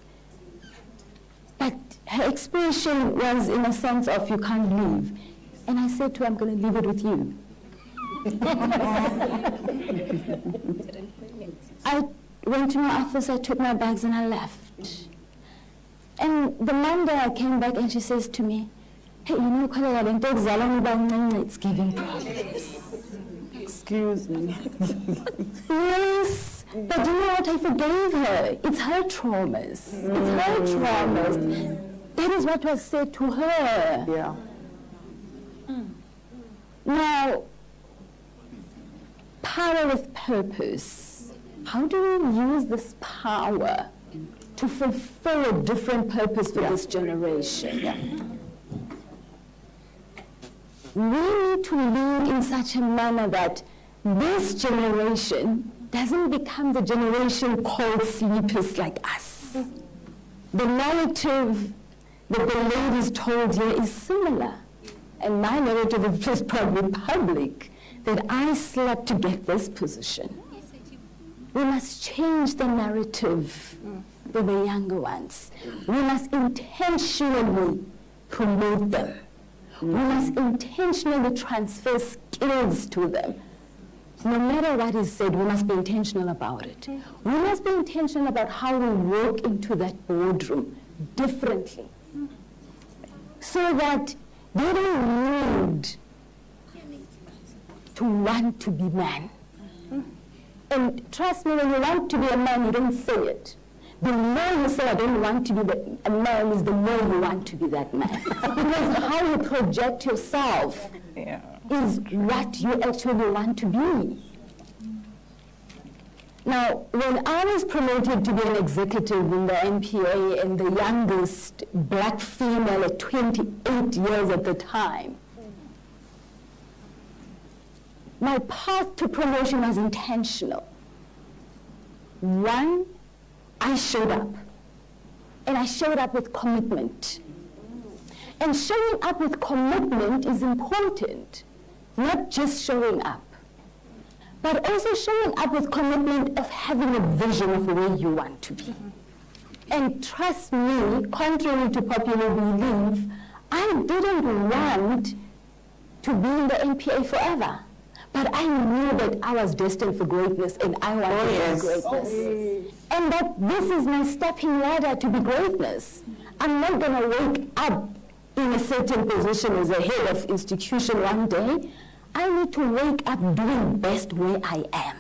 But her expression was in a sense of, you can't leave. And I said to her, I'm going to leave it with you. I went to my office, I took my bags and I left. And the Monday I came back and she says to me, hey, you know, it's giving problems. Excuse me. Yes, but you know what, I forgave her. It's her traumas. It's her traumas. That is what was said to her. Yeah. Now, power with purpose. How do we use this power to fulfill a different purpose for this generation? we need to lead in such a manner that this generation doesn't become the generation called sleepers like us. The narrative that the ladies told here is similar. And my narrative is just probably public, that I slept to get this position. We must change the narrative for the younger ones. We must intentionally promote them. We must intentionally transfer skills to them. No matter what is said, we must be intentional about it. We must be intentional about how we walk into that boardroom differently, so that they don't need to want to be man. And trust me, when you want to be a man, you don't say it. The more you say, I don't want to be a man, is the more you want to be that man. Because how you project yourself is what you actually want to be. Now, when I was promoted to be an executive in the MPA and the youngest black female at 28 years at the time, my path to promotion was intentional. One, I showed up. And I showed up with commitment. And showing up with commitment is important, not just showing up, but also showing up with commitment of having a vision of where you want to be. And trust me, contrary to popular belief, I didn't want to be in the MPA forever. But I knew that I was destined for greatness, and I wanted greatness. And that this is my stepping ladder to be greatness. I'm not going to wake up in a certain position as a head of institution one day. I need to wake up doing best where I am.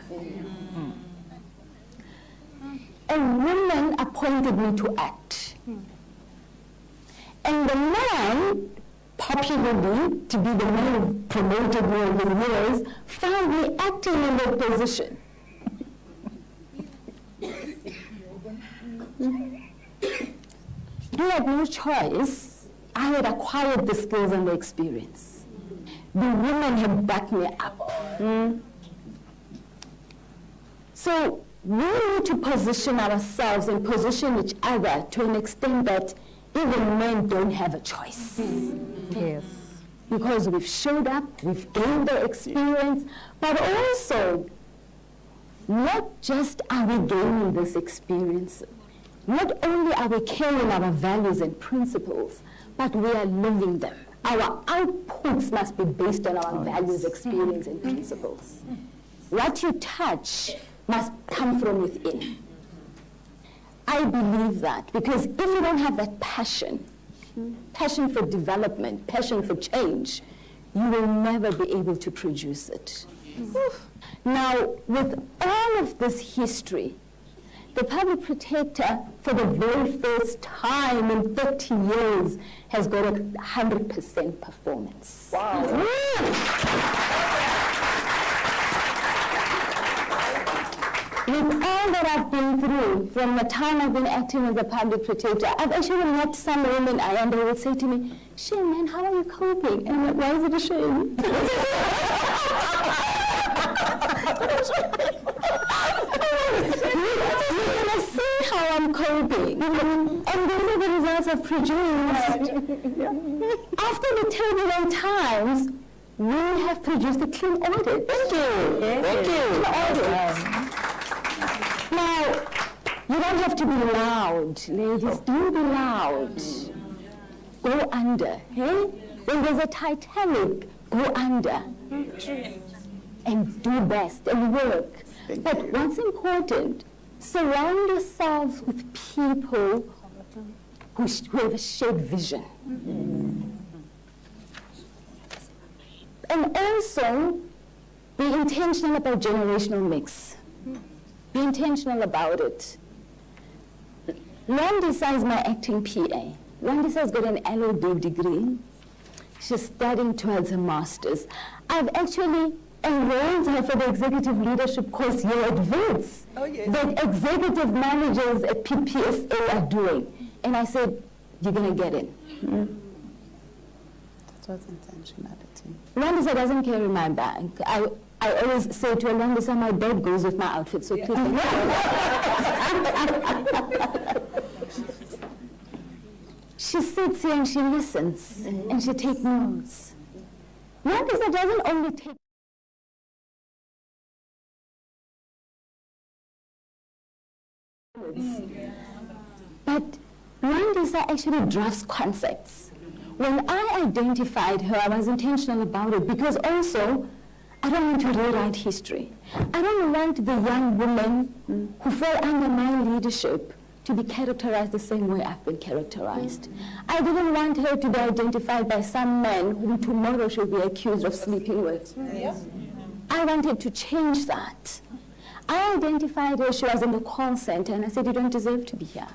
And women appointed me to act. And the man, popularly, to be the man who promoted me over the years, found me acting in that position. You had no choice. I had acquired the skills and the experience. The women had backed me up. So we need to position ourselves and position each other to an extent that even men don't have a choice. Yes. Because we've showed up, we've gained the experience, but also, not just are we gaining this experience, not only are we carrying our values and principles, but we are living them. Our outputs must be based on our values, experience, and principles. What you touch must come from within. I believe that, because if you don't have that passion for development, passion for change, you will never be able to produce it. Now, with all of this history, the public protector, for the very first time in 30 years, has got a 100% performance. Wow. With all that I've been through, from the time I've been acting as a public protector, I've actually met some women, Ayanda, who would say to me, "Shame, man, how are you coping?" And I'm like, why is it a shame? You're going to see how I'm coping. And these are the results I've produced. After the turbulent times, we have produced a clean audit. Thank you. Thank you. Clean audit. Now, you don't have to be loud, ladies. Don't be loud. Go under, hey? When there's a Titanic, go under. And do best and work. But what's important, surround yourself with people who have a shared vision. And also, be intentional about generational mix. Be intentional about it. Lwandisa is my acting PA. Lwandisa's got an LLB degree. She's studying towards her master's. I've actually enrolled her for the executive leadership course here at Wits that executive managers at PPSA are doing. And I said, you're going to get in. was intentionality. Rwandisa doesn't carry my bag. I always say to Rwandisa, my bag goes with my outfit, so please. She sits here and she listens and she takes notes. Rwandisa doesn't only take but Rwandisa actually drafts concepts. When I identified her, I was intentional about it because also I don't want to rewrite history. I don't want the young women who fall under my leadership to be characterized the same way I've been characterized. I didn't want her to be identified by some man whom tomorrow she'll be accused of sleeping with. I wanted to change that. I identified her, she was in the call center, and I said, you don't deserve to be here.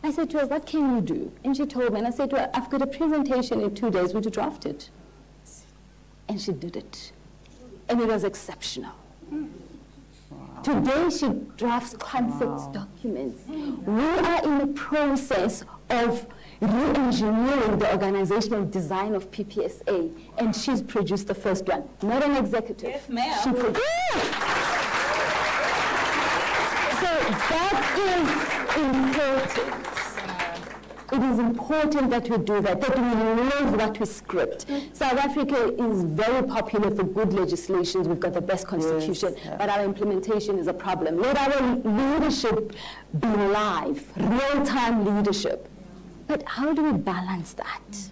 I said to her, what can you do? And she told me, and I said to her, I've got a presentation in 2 days, would you draft it? And she did it. And it was exceptional. Today she drafts concept documents. We are in the process of re-engineering the organizational design of PPSA, and she's produced the first one, not an executive. Yes, ma'am. She produced. So that is important. It is important that we do that we live what we script. South Africa is very popular for good legislations. We've got the best constitution, but our implementation is a problem. Let our leadership be live, real-time leadership. But how do we balance that?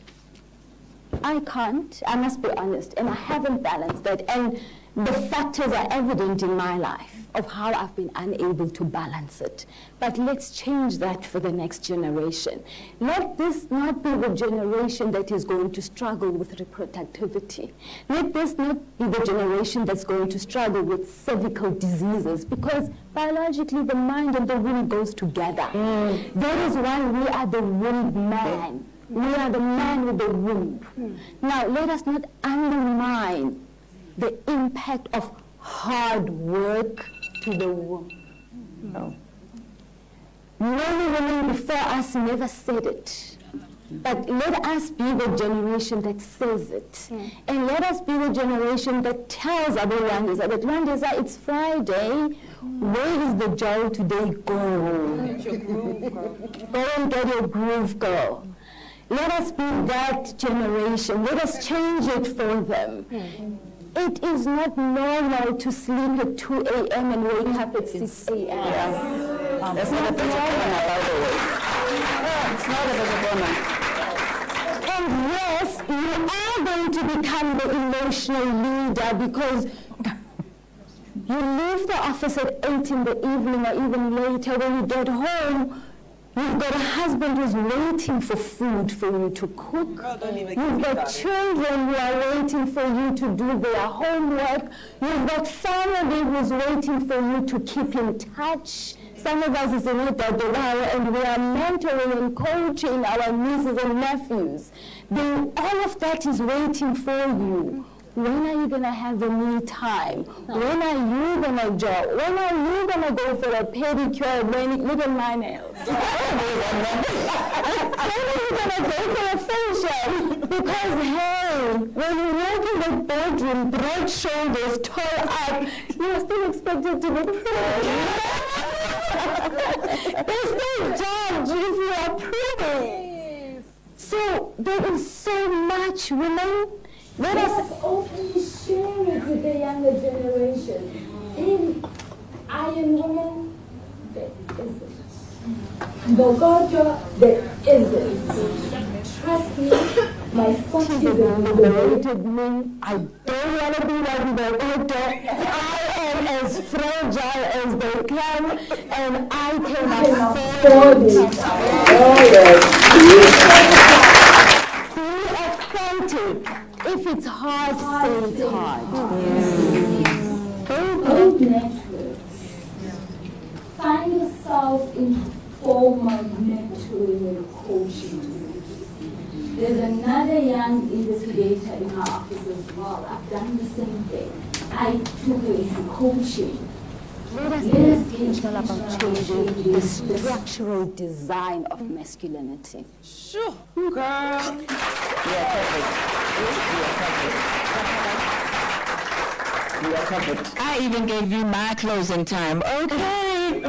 I can't, I must be honest, and I haven't balanced that. And the factors are evident in my life of how I've been unable to balance it. But let's change that for the next generation. Let this not be the generation that is going to struggle with reproductivity. Let this not be the generation that's going to struggle with cervical diseases, because biologically the mind and the womb goes together. That is why we are the womb man. We are the man with the womb. Now, let us not undermine the impact of hard work to the womb. No. Many women before us never said it. But let us be the generation that says it. And let us be the generation that tells our Rwandisa that Rwandisa, it's Friday. Where is the joy today? Go. Get your groove, girl. Go and get your groove, girl. Let us be that generation. Let us change it for them. It is not normal to sleep at 2 a.m. and wake up at 6 a.m. That's not a better honor, by the way. It's not a better honor. And yes, you are going to become the emotional leader because you leave the office at 8 in the evening or even later. When you get home, you've got a husband who's waiting for food for you to cook. You've got children who are waiting for you to do their homework. You've got family who's waiting for you to keep in touch. Some of us is in it and we are mentoring and coaching our nieces and nephews. Then all of that is waiting for you. When are you going to have the me time? When are you going to jog? When are you going to go for a pedicure? Look at my nails. When are you going to go for a facial? Because, hey, when you walk in the bedroom, broad shoulders, tall up, you're still expected to look pretty. There's no judge if you are pretty. So there is so much, women. Let us openly share it with the younger generation. In Iron Women, there isn't. Bogojo, there isn't. Trust me, my foot is liberated me. I don't want to be like Bogojo. I am as fragile as they come, and I can afford it. Be authentic. If it's hard, say it's hard. Build networks. Find yourself in formal mentoring and coaching. There's another young investigator in our office as well. I've done the same thing. I took her into coaching. Let us be intentional about changing the structural design of masculinity. Sure, girl. Yeah, perfect. I even gave you my closing time. Okay.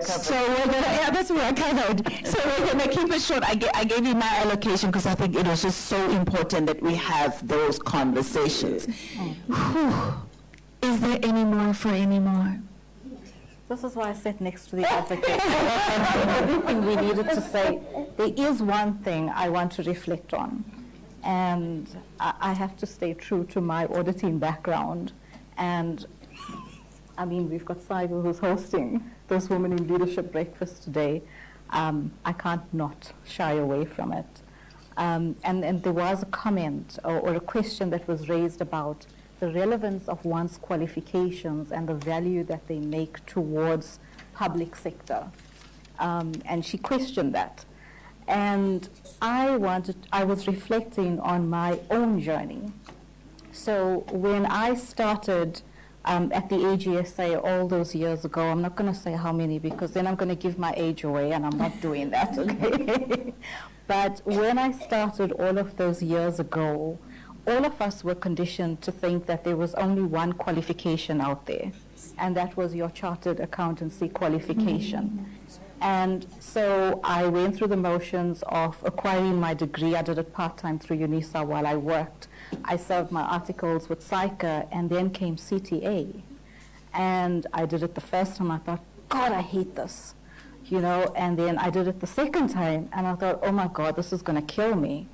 So we're gonna, yeah, that's what I covered. So we're gonna keep it short. I gave you my allocation because I think it was just so important that we have those conversations. Whew. Is there any more for any more? This is why I sat next to the advocate. Everything we needed to say. There is one thing I want to reflect on, and I have to stay true to my auditing background. And I mean, we've got SAIGA who's hosting this Women in Leadership breakfast today. I can't not shy away from it. And there was a comment or a question that was raised about the relevance of one's qualifications and the value that they make towards public sector. And she questioned that. And I was reflecting on my own journey. So when I started at the AGSA all those years ago, I'm not going to say how many because then I'm going to give my age away, and I'm not doing that, okay? But when I started all of those years ago, all of us were conditioned to think that there was only one qualification out there, and that was your chartered accountancy qualification. And so I went through the motions of acquiring my degree. I did it part-time through UNISA while I worked. I served my articles with SAIGA, and then came CTA. And I did it the first time. I thought, God, I hate this, you know. And then I did it the second time, and I thought, oh my God, this is going to kill me.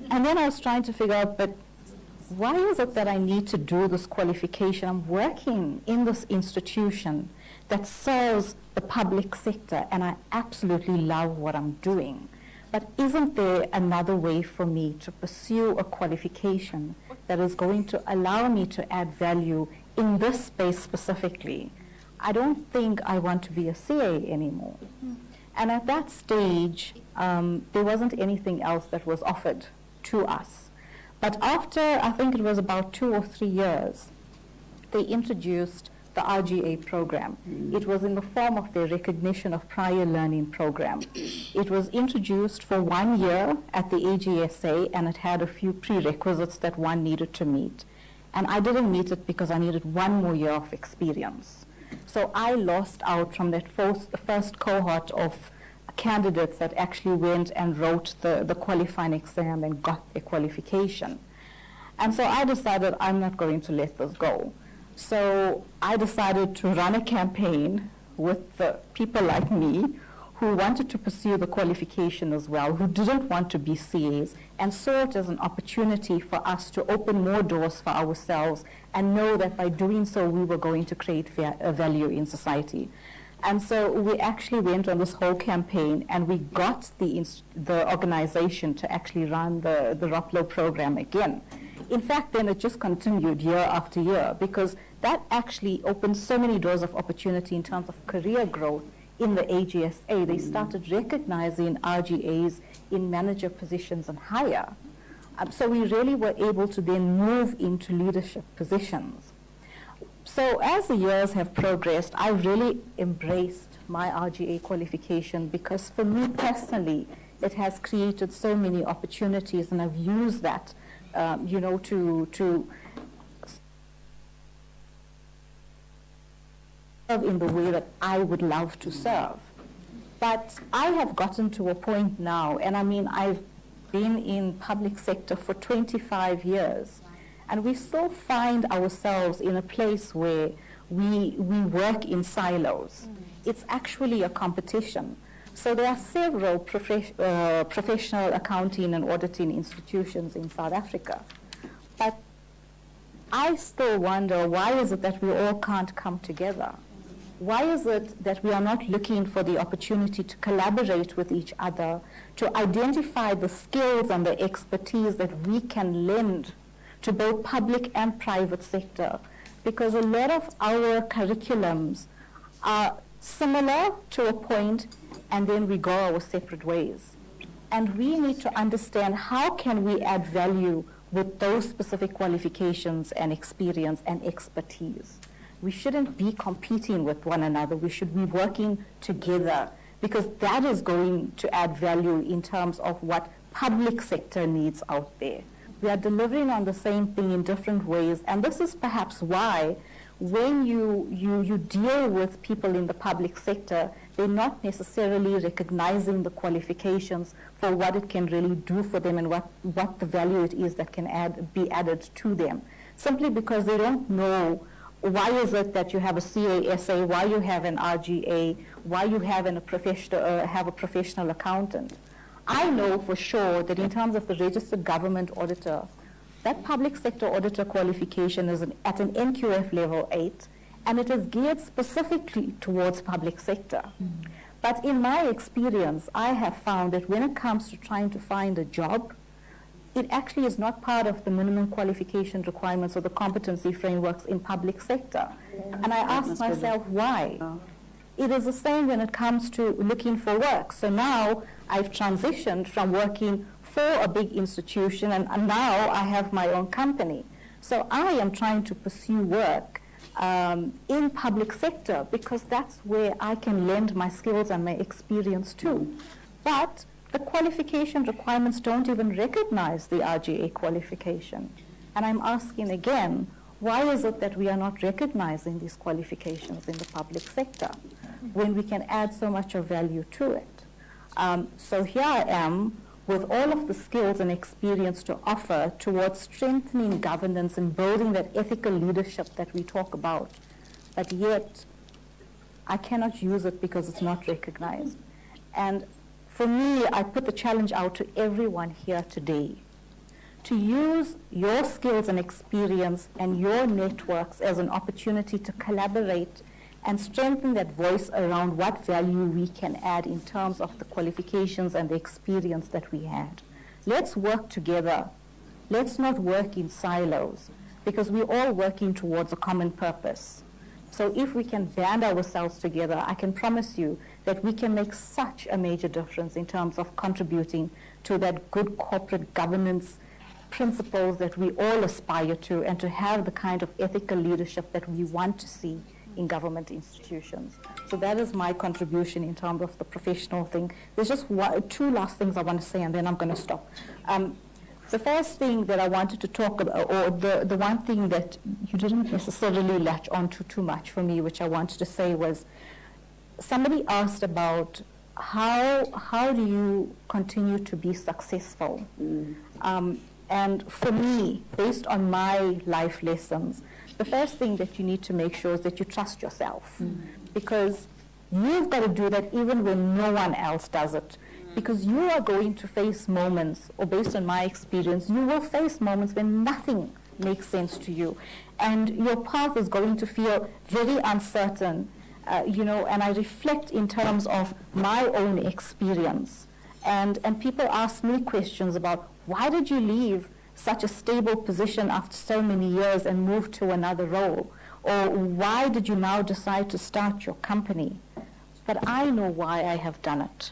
And then I was trying to figure out, but why is it that I need to do this qualification? I'm working in this institution that serves the public sector, and I absolutely love what I'm doing. But isn't there another way for me to pursue a qualification that is going to allow me to add value in this space specifically? I don't think I want to be a CA anymore. And at that stage, there wasn't anything else that was offered to us. But after, I think it was about 2 or 3 years, they introduced the RGA program. It was in the form of their recognition of prior learning program. It was introduced for 1 year at the AGSA, and it had a few prerequisites that one needed to meet. And I didn't meet it because I needed 1 more year of experience. So I lost out from that first cohort of candidates that actually went and wrote the qualifying exam and got their qualification. And so I decided I'm not going to let this go. So I decided to run a campaign with the people like me who wanted to pursue the qualification as well, who didn't want to be CAs, and saw it as an opportunity for us to open more doors for ourselves and know that by doing so we were going to create value in society. And so we actually went on this whole campaign, and we got the organization to actually run the ROPLO program again. In fact, then it just continued year after year, because that actually opened so many doors of opportunity in terms of career growth in the AGSA. They started recognizing RGAs in manager positions and higher. So we really were able to then move into leadership positions. So as the years have progressed, I really embraced my RGA qualification because for me personally, it has created so many opportunities, and I've used that, you know, to serve in the way that I would love to serve. But I have gotten to a point now, and I mean, I've been in public sector for 25 years. And we still find ourselves in a place where we work in silos. It's actually a competition. So there are several professional accounting and auditing institutions in South Africa. But I still wonder, why is it that we all can't come together? Why is it that we are not looking for the opportunity to collaborate with each other, to identify the skills and the expertise that we can lend to both public and private sector? Because a lot of our curriculums are similar to a point, and then we go our separate ways. And we need to understand, how can we add value with those specific qualifications and experience and expertise? We shouldn't be competing with one another. We should be working together, because that is going to add value in terms of what public sector needs out there. We are delivering on the same thing in different ways, and this is perhaps why when you deal with people in the public sector, they're not necessarily recognizing the qualifications for what it can really do for them and what the value it is that can be added to them. Simply because they don't know why is it that you have a CASA, why you have an RGA, why you have a professional accountant. I know for sure that in terms of the registered government auditor, that public sector auditor qualification is at an NQF level 8, and it is geared specifically towards public sector. But in my experience, I have found that when it comes to trying to find a job, it actually is not part of the minimum qualification requirements or the competency frameworks in public sector. And I ask myself why. It is the same when it comes to looking for work. So now I've transitioned from working for a big institution, and now I have my own company. So I am trying to pursue work in public sector because that's where I can lend my skills and my experience to. But the qualification requirements don't even recognize the RGA qualification. And I'm asking again, why is it that we are not recognizing these qualifications in the public sector when we can add so much of value to it? So here I am with all of the skills and experience to offer towards strengthening governance and building that ethical leadership that we talk about. But yet, I cannot use it because it's not recognized. And for me, I put the challenge out to everyone here today to use your skills and experience and your networks as an opportunity to collaborate and strengthen that voice around what value we can add in terms of the qualifications and the experience that we had. Let's work together. Let's not work in silos, because we're all working towards a common purpose. So if we can band ourselves together, I can promise you that we can make such a major difference in terms of contributing to that good corporate governance principles that we all aspire to, and to have the kind of ethical leadership that we want to see in government institutions. So that is my contribution in terms of the professional thing. There's just two last things I want to say, and then I'm going to stop. The first thing that I wanted to talk about, or the one thing that you didn't necessarily latch onto too much for me, which I wanted to say was, somebody asked about how do you continue to be successful? And for me, based on my life lessons, the first thing that you need to make sure is that you trust yourself, because you've got to do that even when no one else does it. Because you are going to face moments, or based on my experience, you will face moments when nothing makes sense to you. And your path is going to feel very uncertain, and I reflect in terms of my own experience. And people ask me questions about, why did you leave such a stable position after so many years and move to another role? Or why did you now decide to start your company? But I know why I have done it.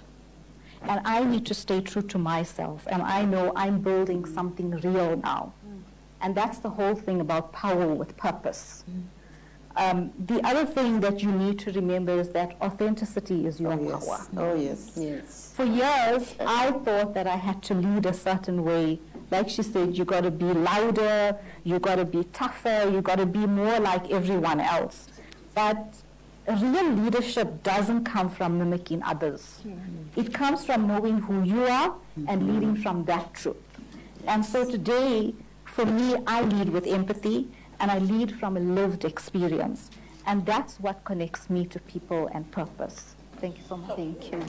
And I need to stay true to myself. And I know I'm building something real now. And that's the whole thing about power with purpose. The other thing that you need to remember is that authenticity is your power. Oh, yes. Yes. For years, I thought that I had to lead a certain way. Like she said, you got to be louder, you got to be tougher, you got to be more like everyone else. But real leadership doesn't come from mimicking others. It comes from knowing who you are and leading from that truth. And so today, for me, I lead with empathy, and I lead from a lived experience. And that's what connects me to people and purpose. Thank you so much. Thank you.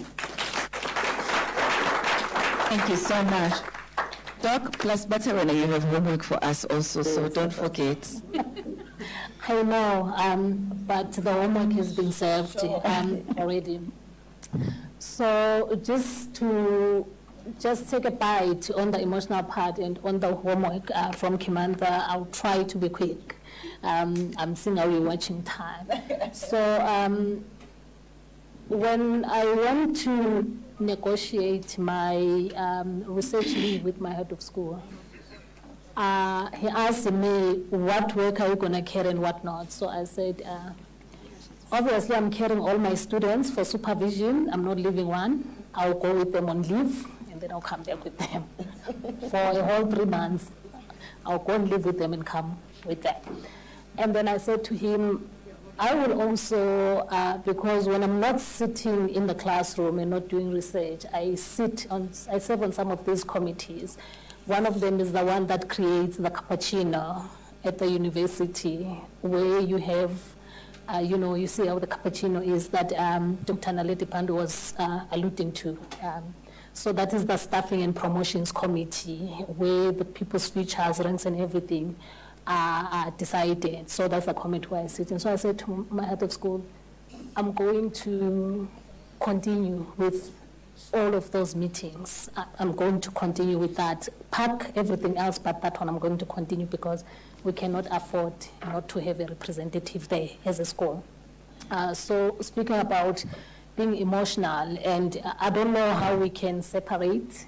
Thank you so much. Doc, plus Batarana, you have homework for us also, so don't forget. I know, but the homework has been served already. So just take a bite on the emotional part and on the homework from Kimanda. I'll try to be quick. I'm seeing how you're watching time. So when I went to negotiate my research leave with my head of school, he asked me, what work are you going to carry and what not? So I said, obviously I'm carrying all my students for supervision. I'm not leaving one. I'll go with them on leave, and then I'll come back with them for a whole 3 months. I'll go and live with them and come with them. And then I said to him, I will also, because when I'm not sitting in the classroom and not doing research, I serve on some of these committees. One of them is the one that creates the cappuccino at the university, where you have, you see how the cappuccino is that Dr. Naledi Pandu was alluding to. So that is the Staffing and Promotions Committee, where the people's futures, ranks and everything are decided. So that's the committee where I sit in. So I said to my head of school, I'm going to continue with all of those meetings. I'm going to continue with that. Pack everything else, but that one I'm going to continue because we cannot afford not to have a representative there as a school. So speaking about being emotional, and I don't know how we can separate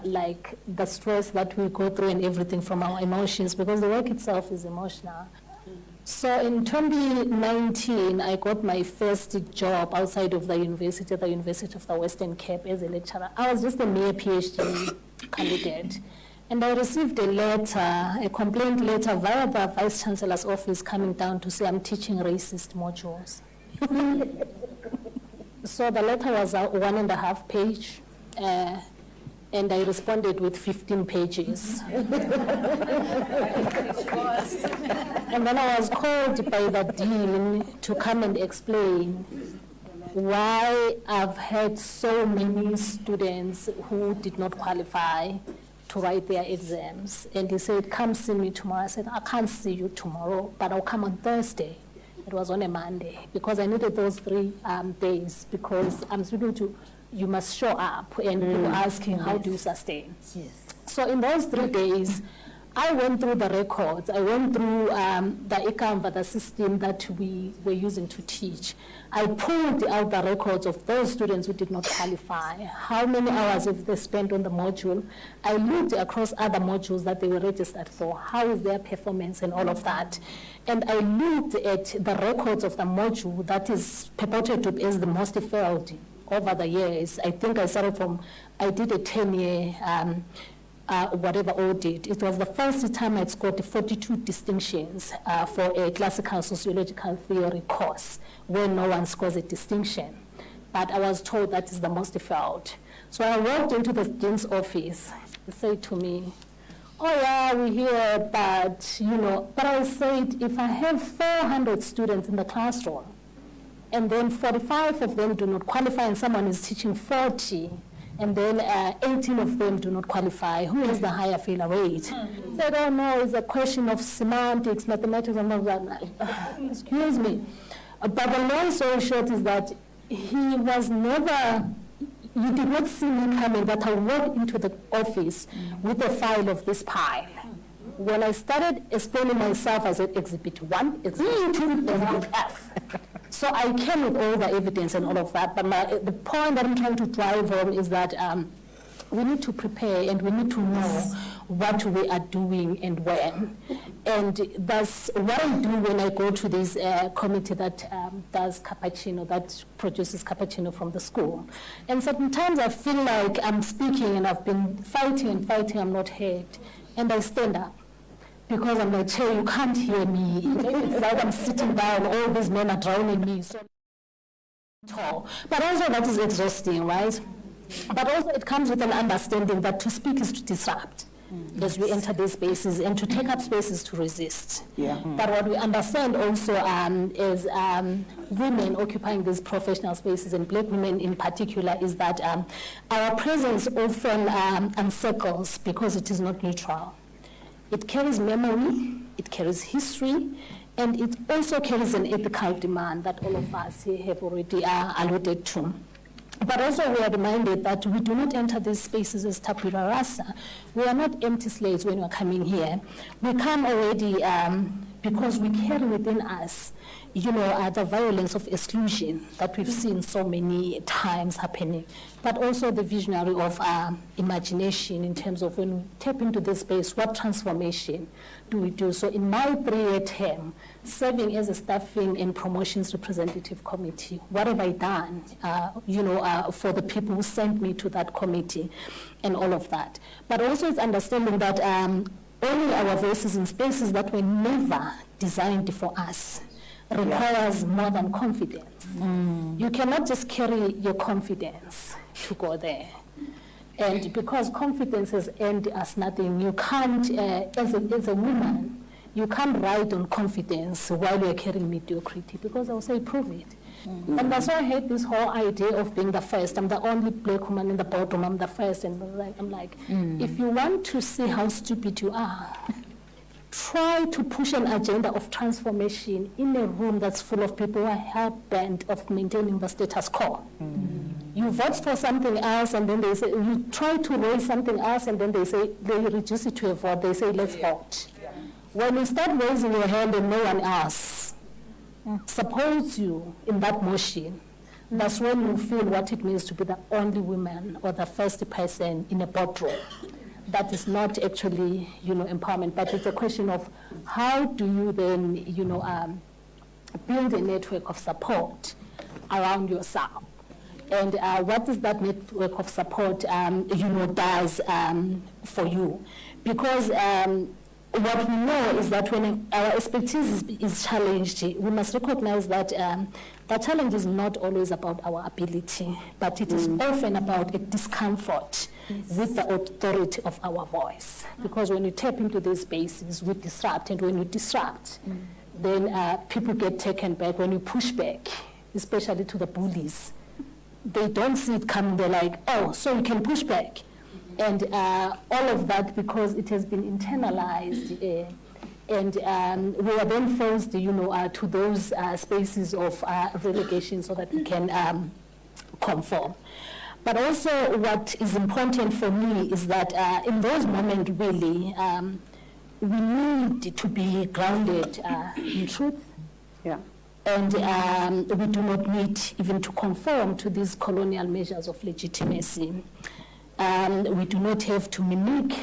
like the stress that we go through and everything from our emotions, because the work itself is emotional. So in 2019, I got my first job outside of the university, at the University of the Western Cape, as a lecturer. I was just a mere PhD candidate. And I received a letter, a complaint letter via the Vice Chancellor's office coming down to say I'm teaching racist modules. So the letter was 1.5 page. And I responded with 15 pages. And then I was called by the dean to come and explain why I've had so many students who did not qualify to write their exams. And he said, come see me tomorrow. I said, I can't see you tomorrow, but I'll come on Thursday. It was on a Monday, because I needed those 3 days, because I'm speaking to, you must show up, and you were asking, how do you sustain? Yes. So in those 3 days, I went through the records. I went through the ICAMVA, the system that we were using to teach. I pulled out the records of those students who did not qualify. How many hours have they spent on the module? I looked across other modules that they were registered for. How is their performance and all of that? And I looked at the records of the module that is purported to be as the most failed over the years. I think I started from, I did a 10-year whatever audit. It was the first time I'd scored 42 distinctions for a classical sociological theory course, where no one scores a distinction. But I was told that is the most failed. So I walked into the dean's office. He said to me, oh yeah, we're here, but but I said, if I have 400 students in the classroom, and then 45 of them do not qualify, and someone is teaching 40, and then 18 of them do not qualify, who has the higher failure rate? So I don't know, it's a question of semantics, mathematics, and all that. Excuse me. But the long story short is that he was never, you did not see me coming, but I walked into the office with a file of this pile. When I started explaining myself, I said exhibit 1, exhibit 2, exhibit F. So I came with all the evidence and all of that, but the point that I'm trying to drive home is that we need to prepare and we need to know what we are doing and when. And that's what I do when I go to this committee that does cappuccino, that produces cappuccino from the school. And sometimes I feel like I'm speaking and I've been fighting and fighting, I'm not heard. And I stand up. Because I'm like, hey, you can't hear me. It's like I'm sitting down, all these men are drowning me. So tall. But also that is exhausting, right? But also it comes with an understanding that to speak is to disrupt as we enter these spaces, and to take up spaces to resist. Yeah. But what we understand also is women occupying these professional spaces, and black women in particular, is that our presence often encircles because it is not neutral. It carries memory, it carries history, and it also carries an ethical demand that all of us here have already alluded to. But also we are reminded that we do not enter these spaces as tabula rasa. We are not empty slates when we are coming here. We come already because we carry within us, the violence of exclusion that we've seen so many times happening, but also the visionary of imagination in terms of when we tap into this space, what transformation do we do? So in my 3-year term, serving as a staffing and promotions representative committee, what have I done, for the people who sent me to that committee and all of that. But also it's understanding that only our voices in spaces that were never designed for us requires more than confidence. You cannot just carry your confidence to go there. And because confidence has earned us nothing, you can't, as a woman, you can't ride on confidence while you're carrying mediocrity, because I'll say, prove it. And that's why I hate this whole idea of being the first. I'm the only black woman in the boardroom, I'm the first. And I'm like, if you want to see how stupid you are, try to push an agenda of transformation in a room that's full of people who are hell-bent of maintaining the status quo. You vote for something else, and then they say, you try to raise something else, and then they say, they reduce it to a vote. They say, let's vote. When you start raising your hand and no one else supports you in that motion, that's when you feel what it means to be the only woman or the first person in a boardroom. That is not actually, empowerment, but it's a question of how do you then, build a network of support around yourself. And what is that network of support, does for you? Because what we know is that when our expertise is challenged, we must recognize that the challenge is not always about our ability, but it is often about a discomfort with the authority of our voice. Because when you tap into these spaces, we disrupt, and when you disrupt, then people get taken back. When you push back, especially to the bullies, they don't see it coming. They're like, oh, so you can push back. And all of that because it has been internalized, and we are then forced, to those spaces of relegation so that we can conform. But also what is important for me is that in those moments, really, we need to be grounded in truth. Yeah. And we do not need even to conform to these colonial measures of legitimacy. We do not have to mimic,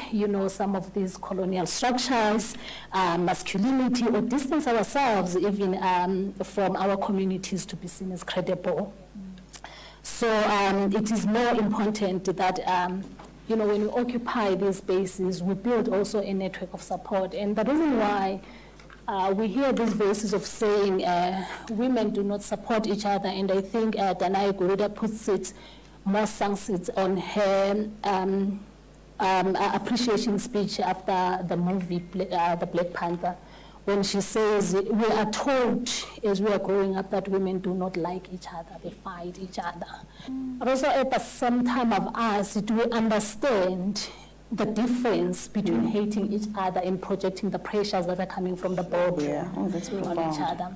some of these colonial structures, masculinity, or distance ourselves even from our communities to be seen as credible. So it is more important that, when we occupy these spaces, we build also a network of support. And the reason why we hear these voices of saying women do not support each other, and I think Danai Guruda puts it more succinct on her appreciation speech after the movie, The Black Panther, when she says, we are told as we are growing up that women do not like each other, they fight each other. But also at the same time of us, do we understand the difference between hating each other and projecting the pressures that are coming from the boardroom on each other?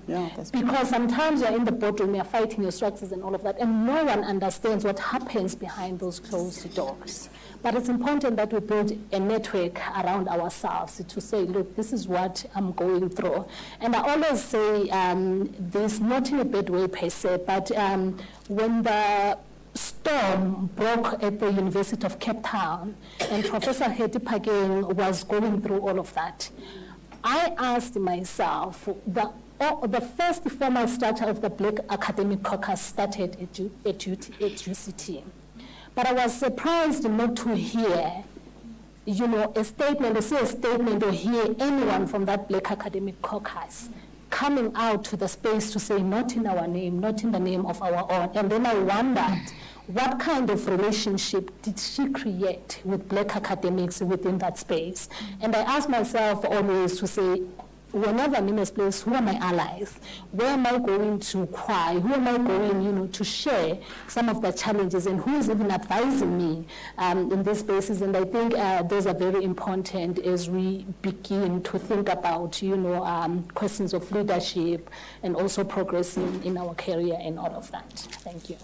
Because sometimes you're in the boardroom, you're fighting your structures and all of that, and no one understands what happens behind those closed doors. But it's important that we build a network around ourselves to say, look, this is what I'm going through. And I always say this, not in a bad way per se, but when the storm broke at the University of Cape Town, and Professor Hetty Pageng was going through all of that, I asked myself, the first formal structure of the Black Academic Caucus started at UCT. But I was surprised not to hear, a statement, or see a statement, or hear anyone from that Black Academic Caucus coming out to the space to say, not in our name, not in the name of our own. And then I wondered, what kind of relationship did she create with Black academics within that space? And I asked myself always to say, whenever I'm in a place, who are my allies? Where am I going to cry? Who am I going, to share some of the challenges, and who is even advising me in these spaces? And I think those are very important as we begin to think about, questions of leadership and also progressing in our career and all of that. Thank you.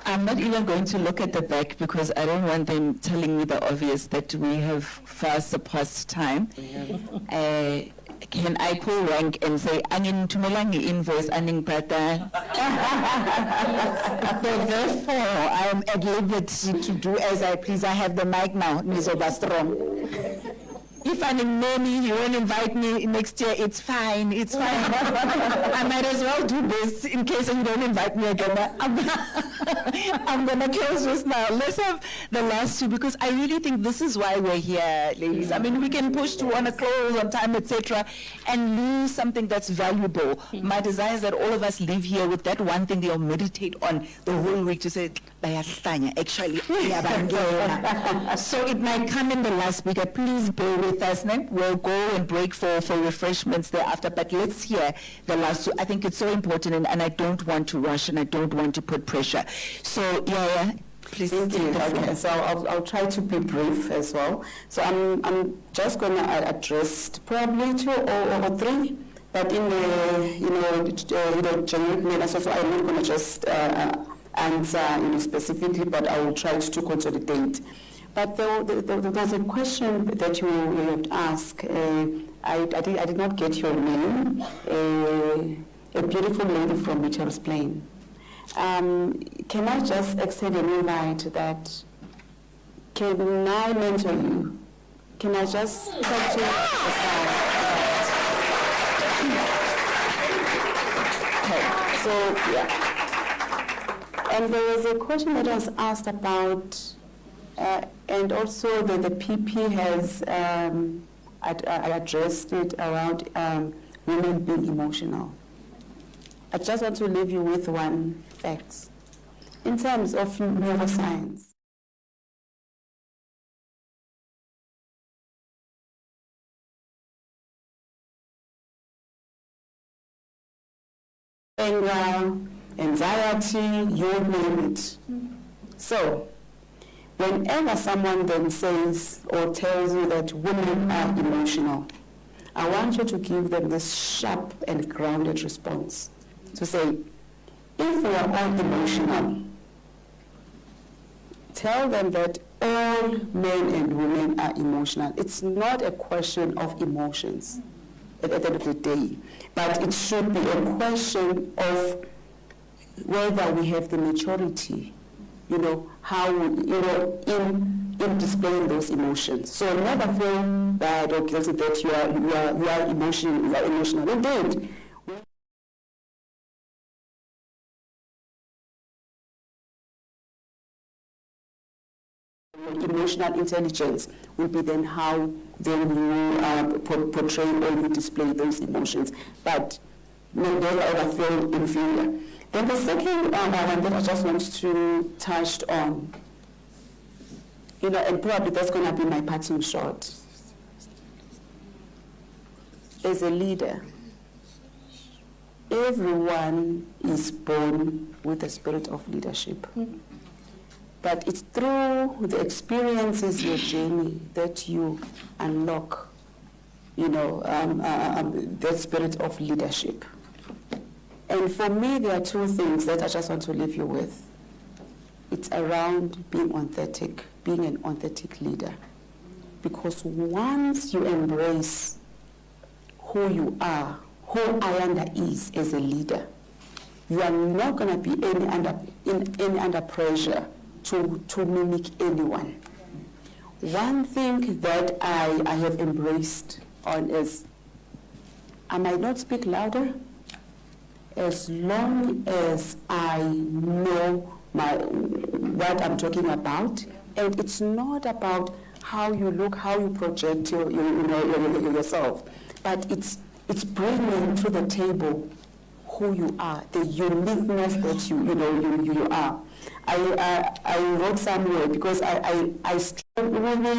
I'm not even going to look at the back because I don't want them telling me the obvious that we have far surpassed time. Can I pull rank and say, "Angin tumelangi invoice aning prata"? Therefore, I am at liberty to do as I please. I have the mic now, Ms. Obastrong. If I name me, you won't invite me next year, it's fine, it's fine. I might as well do this in case you don't invite me again. I'm going to close this now. Let's have the last two because I really think this is why we're here, ladies. I mean, we can push to want to close on time, etc., and lose something that's valuable. My desire is that all of us live here with that one thing they'll meditate on the whole week to say, actually, so it might come in the last speaker. Please bear with us. We'll go and break for refreshments thereafter, but let's hear the last two. I think it's so important, and I don't want to rush, and I don't want to put pressure. So, yeah, please. Thank you. Okay, so I'll try to be brief as well. So I'm just going to address probably two or three, but in the generic manner. So I'm not going to just answer specifically, but I will try to consolidate. But there's a question that you had asked. I did not get your name. A beautiful lady from Mitchell's Plain. Can I just extend an invite that, can I mentor you? Can I just talk to you aside? Okay, so yeah. And there was a question that was asked about, and also the PP has addressed it around women being emotional. I just want to leave you with one fact. In terms of neuroscience, anger, anxiety, you name it. So, whenever someone then says or tells you that women are emotional, I want you to give them this sharp and grounded response. To say, if we are all emotional, tell them that all men and women are emotional. It's not a question of emotions at the end of the day, but it should be a question of whether we have the maturity, how, in displaying those emotions. So never feel bad or guilty that you are emotional. Indeed, emotional intelligence will be then how then you portray or you display those emotions. But never ever feel inferior. Then the second one that I just want to touch on, and probably that's going to be my parting shot. As a leader, everyone is born with a spirit of leadership. But it's through the experiences, your journey, that you unlock, that spirit of leadership. And for me, there are two things that I just want to leave you with. It's around being authentic, being an authentic leader. Because once you embrace who you are, who Ayanda is as a leader, you are not going to be any under pressure to mimic anyone. One thing that I have embraced on is, I might not speak louder as long as I know what I'm talking about, and it's not about how you look, how you project yourself, but it's bringing to the table who you are, the uniqueness that you are. I wrote somewhere because I struggled with,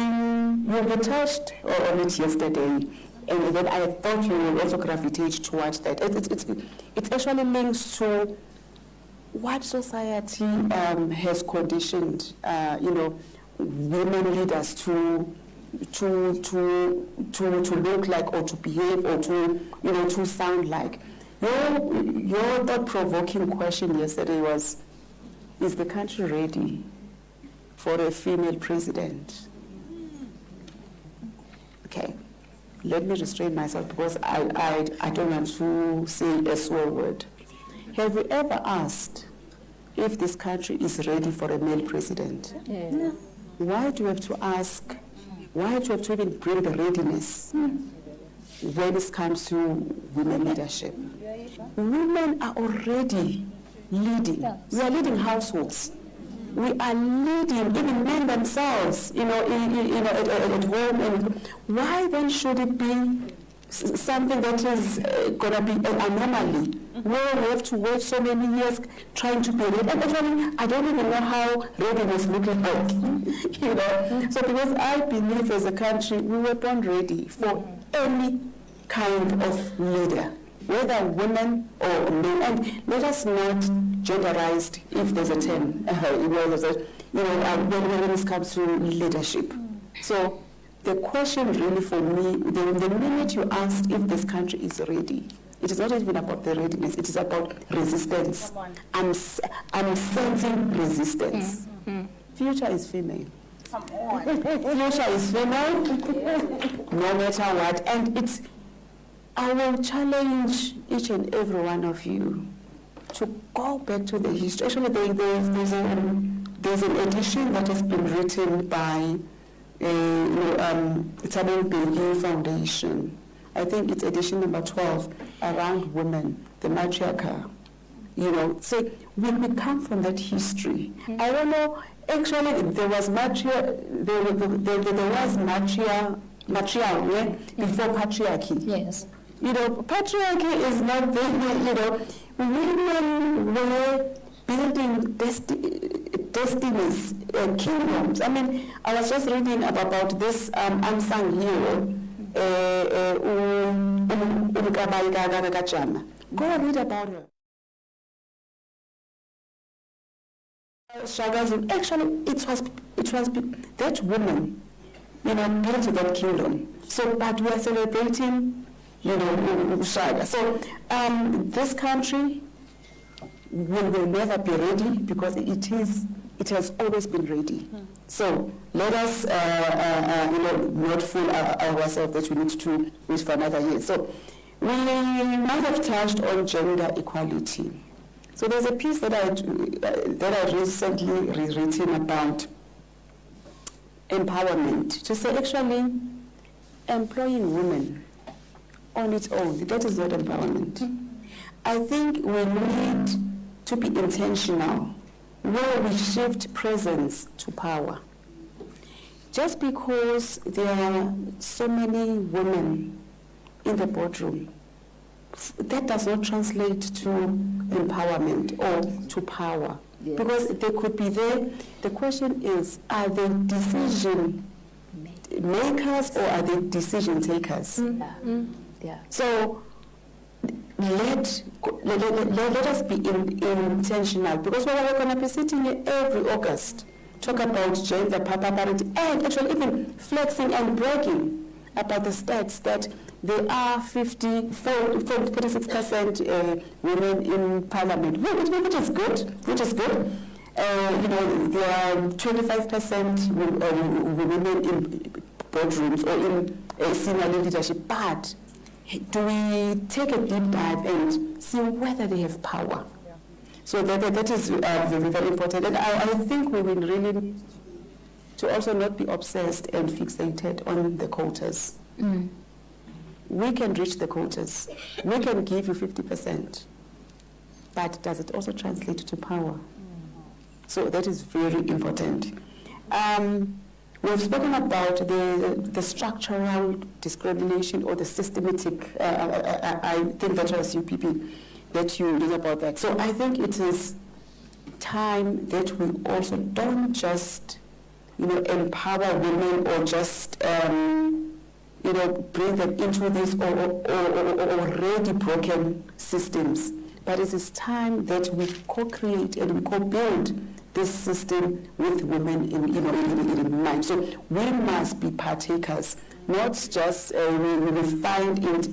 you touched on it yesterday, and then I thought you would also gravitate towards that. It actually links to what society has conditioned, women leaders to look like, or to behave, or to sound like. Your thought-provoking question yesterday was, is the country ready for a female president? Okay, let me restrain myself because I don't want to say a swear word. Have you ever asked if this country is ready for a male president? Yeah. Why do you have to ask? Why do you have to even bring the readiness when it comes to women leadership? Women are already leading. We are leading households. We are leading even men themselves, at home. And why then should it be something that is going to be an anomaly, where we have to wait so many years trying to be ready? And actually, I don't even know how readiness looks like, So because I believe as a country, we were born ready for any kind of leader, whether women or men. And let us not genderize, if there's a term, when it comes to leadership. So the question really for me, the minute you asked if this country is ready, it is not even about the readiness, it is about resistance. I'm sensing resistance. Future is female. Future is female, no matter what. And I will challenge each and every one of you to go back to the history. Actually, there's an edition that has been written by Italian Bellini Foundation. I think it's edition number 12, around women, the matriarchy. So when we come from that history, I don't know. Actually, there was matriarchy before patriarchy. Yes. Patriarchy is not there. Women were building destinies, kingdoms. I mean, I was just reading about this unsung hero, Go and read about her. Actually, it was that woman, built that kingdom. So, but we are celebrating, Shaga. So, this country will never be ready because it has always been ready. So let us, not fool ourselves that we need to wait for another year. So we might have touched on gender equality. So there's a piece that I recently rewritten about empowerment, to say actually employing women on its own, that is not empowerment. I think we need to be intentional where we shift presence to power. Just because there are so many women in the boardroom, that does not translate to empowerment or to power. Yes. Because they could be there. The question is, are they decision makers or are they decision takers? Yeah. So let us be intentional, because we're going to be sitting here every August, talk about gender, parity, and actually even flexing and bragging about the stats that there are 46% women in parliament, which is good. There are 25% women in boardrooms or in senior leadership, but do we take a deep dive and see whether they have power? Yeah. So that is very, very important. And I think we will really need to also not be obsessed and fixated on the quotas. We can reach the quotas. We can give you 50%. But does it also translate to power? So that is very important. We've spoken about the structural discrimination or the systematic, I think that was UPP, that you read about that. So I think it is time that we also don't just, empower women or just, bring them into these already broken systems. But it is time that we co-create and we co-build this system with women in mind. So we must be partakers, not just we find it,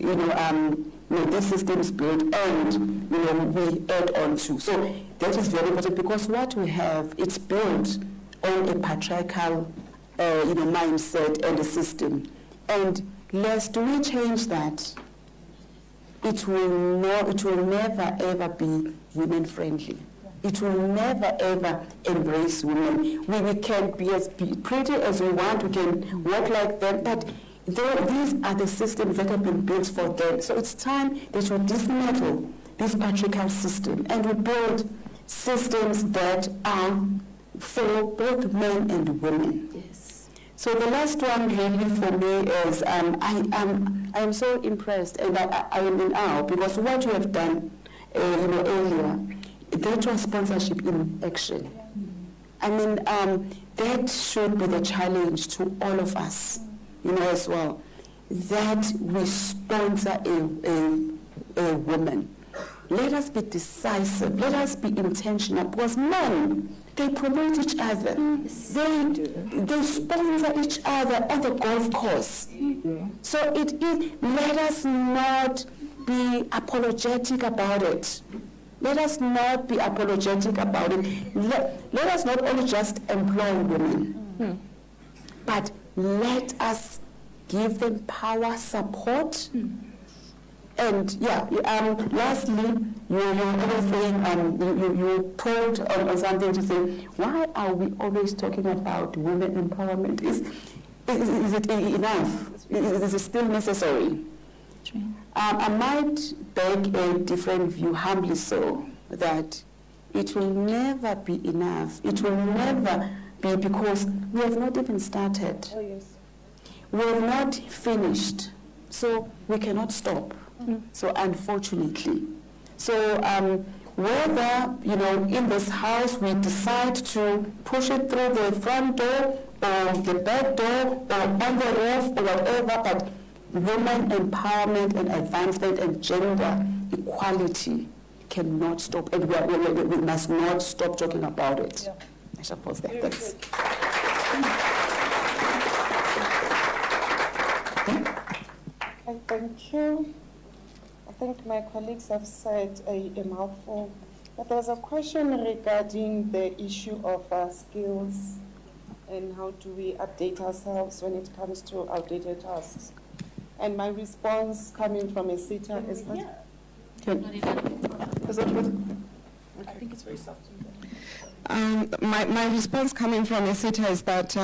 this system is built and we add on to. So that is very important, because what we have, it's built on a patriarchal mindset and a system. And lest we change that, it will never ever be women friendly. It will never ever embrace women. We can be as pretty as we want, we can walk like them, but these are the systems that have been built for them. So it's time that we dismantle this patriarchal system and we build systems that are for both men and women. Yes. So the last one really for me is I am so impressed, and I am in awe, because what you have done earlier, that was sponsorship in action. I mean, that should be the challenge to all of us, as well, that we sponsor a woman. Let us be decisive. Let us be intentional, because men, they promote each other. They sponsor each other on the golf course. So let us not be apologetic about it. Let us not be apologetic about it. Let us not only just employ women, but let us give them power, support. And lastly, you always saying, you probed on something to say, why are we always talking about women empowerment? Is it enough? Is it still necessary? I might beg a different view, humbly so, that it will never be enough. It will never be, because we have not even started. Oh, yes. We have not finished, so we cannot stop. So unfortunately. So whether, in this house we decide to push it through the front door or the back door or on the roof or whatever, but women empowerment and advancement and gender equality cannot stop, and we must not stop talking about it. Yeah. I shall pause there. Thanks. Thank you. I think my colleagues have said a mouthful, but there's a question regarding the issue of skills and how do we update ourselves when it comes to outdated tasks. And my response coming from a sitter is that... Is that good? I think it's very soft. My response coming from a sitter is that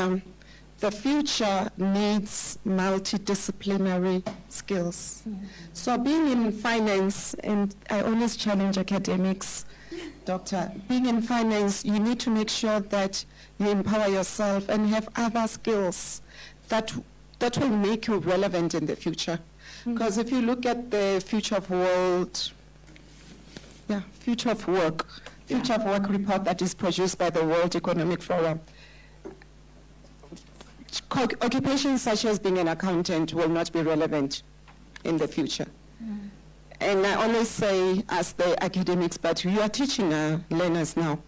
the future needs multidisciplinary skills. So being in finance, and I always challenge academics, Doctor, being in finance, you need to make sure that you empower yourself and have other skills that will make you relevant in the future. Because if you look at the future of work report that is produced by the World Economic Forum, occupations such as being an accountant will not be relevant in the future. And I always say, as the academics, but you are teaching learners now.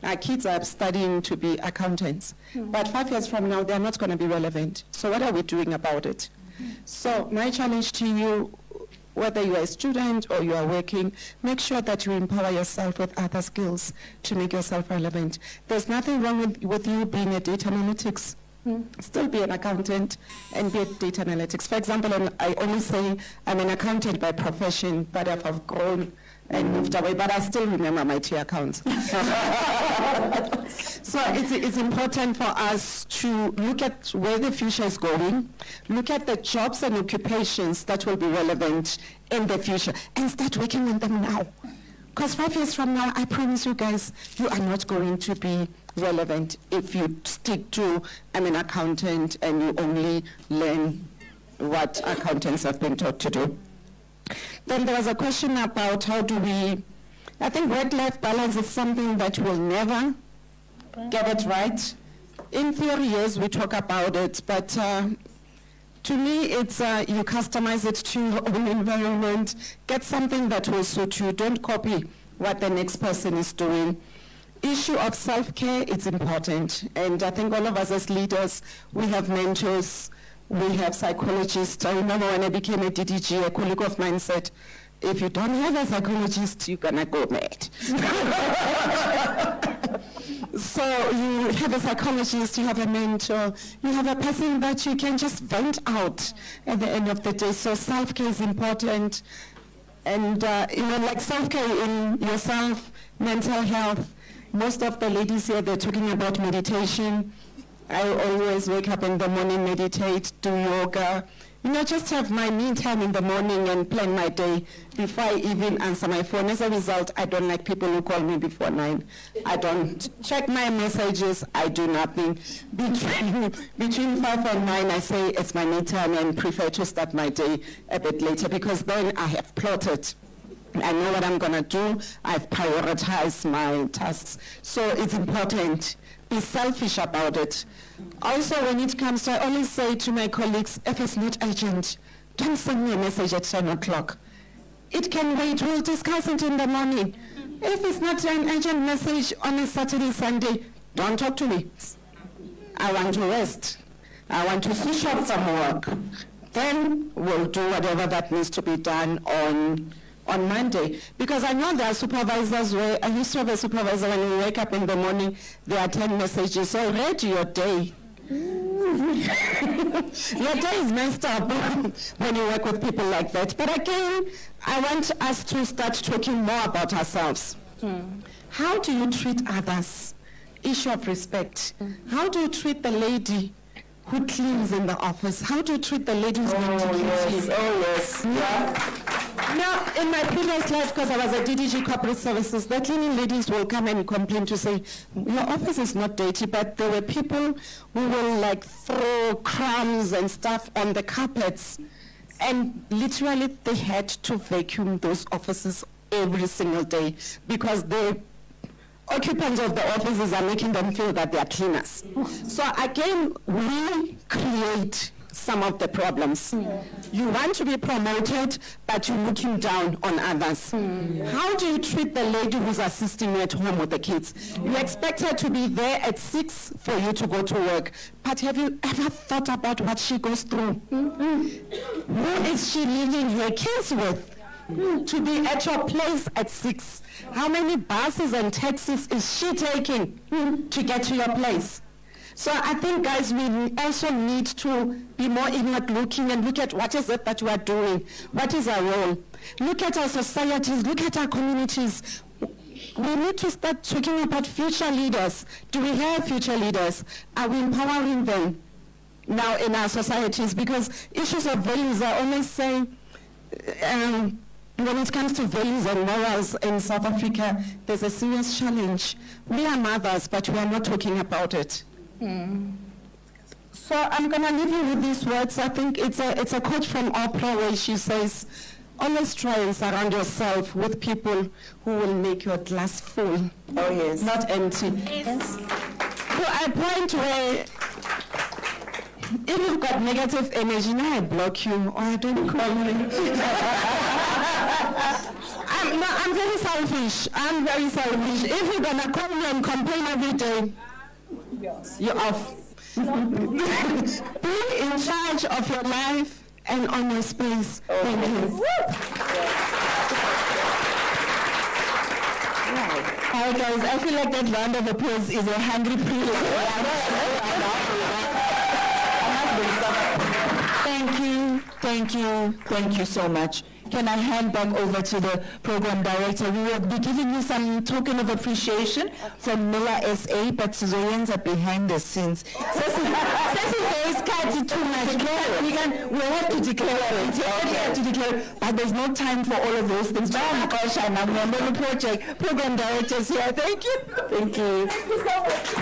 Our kids are studying to be accountants. But 5 years from now, they're not going to be relevant. So what are we doing about it? So my challenge to you, whether you are a student or you are working, make sure that you empower yourself with other skills to make yourself relevant. There's nothing wrong with you being a data analytics. Still be an accountant and be a data analytics. For example, I only say I'm an accountant by profession, but I've grown and moved away, but I still remember my 2 accounts. So it's important for us to look at where the future is going, look at the jobs and occupations that will be relevant in the future, and start working on them now. Because 5 years from now, I promise you guys, you are not going to be relevant if you stick to, I'm an accountant, and you only learn what accountants have been taught to do. Then there was a question about how do we, I think work-life balance is something that will never get it right. In theory, yes, we talk about it, but to me, it's you customize it to your own environment, get something that will suit you, don't copy what the next person is doing. Issue of self-care, it's important, and I think all of us as leaders, we have mentors, we have psychologists. I remember when I became a DDG, a colleague of mine said, If you don't have a psychologist, you're gonna go mad. So you have a psychologist, you have a mentor, you have a person that you can just vent out at the end of the day. So self-care is important. And like self-care in yourself, mental health. Most of the ladies here, they're talking about meditation. I always wake up in the morning, meditate, do yoga. Just have my me time in the morning and plan my day before I even answer my phone. As a result, I don't like people who call me before 9. I don't check my messages. I do nothing. Between 5 and 9, I say it's my me time and prefer to start my day a bit later because then I have plotted. I know what I'm going to do. I've prioritized my tasks. So it's important. Be selfish about it. Also, when it comes to, I always say to my colleagues, if it's not urgent, don't send me a message at 10 o'clock. It can wait. We'll discuss it in the morning. If it's not an urgent message on a Saturday, Sunday, don't talk to me. I want to rest. I want to switch off from work. Then we'll do whatever that needs to be done on Monday. Because I know there are supervisors where, I used to have a supervisor when we wake up in the morning, there are 10 messages, so read your day. Your day is messed up when you work with people like that. But again, I want us to start talking more about ourselves. How do you treat others? Issue of respect. How do you treat the lady who cleans in the office? How do you treat the lady who's going to clean? Oh, yes. Yeah. Now, in my previous life, because I was at DDG Corporate Services, the cleaning ladies will come and complain to say, your office is not dirty, but there were people who will throw crumbs and stuff on the carpets. And literally, they had to vacuum those offices every single day because the occupants of the offices are making them feel that they are cleaners. So again, we create some of the problems. You want to be promoted, but you're looking down on others. How do you treat the lady who's assisting you at home with the kids? You expect her to be there at 6 for you to go to work, but have you ever thought about what she goes through? Who is she leaving her kids with? To be at your place at 6. How many buses and taxis is she taking to get to your place? So I think, guys, we also need to be more inward looking and look at what is it that we are doing. What is our role? Look at our societies, look at our communities. We need to start talking about future leaders. Do we have future leaders? Are we empowering them now in our societies? Because issues of values, I always say, when it comes to values and morals in South Africa, there's a serious challenge. We are mothers, but we are not talking about it. So I'm going to leave you with these words. I think it's a quote from Oprah where she says, always try and surround yourself with people who will make your glass full. Oh yes. Not empty. Yes. So I point where if you've got negative energy, now I block you or I don't call me. I'm very selfish. I'm very selfish. If you're going to call me and complain every day, you're off. Be in charge of your life and on your space. Thank you. All right, guys, I feel like that round of applause is a hungry Thank you so much. Can I hand back over to the program director? We will be giving you some token of appreciation from Miller SA, but Zoyenza behind the scenes. There is too much. We'll have to declare it. But there's no time for all of those things. I'm the project program directors here. Thank you. Thank you. Thank you so much.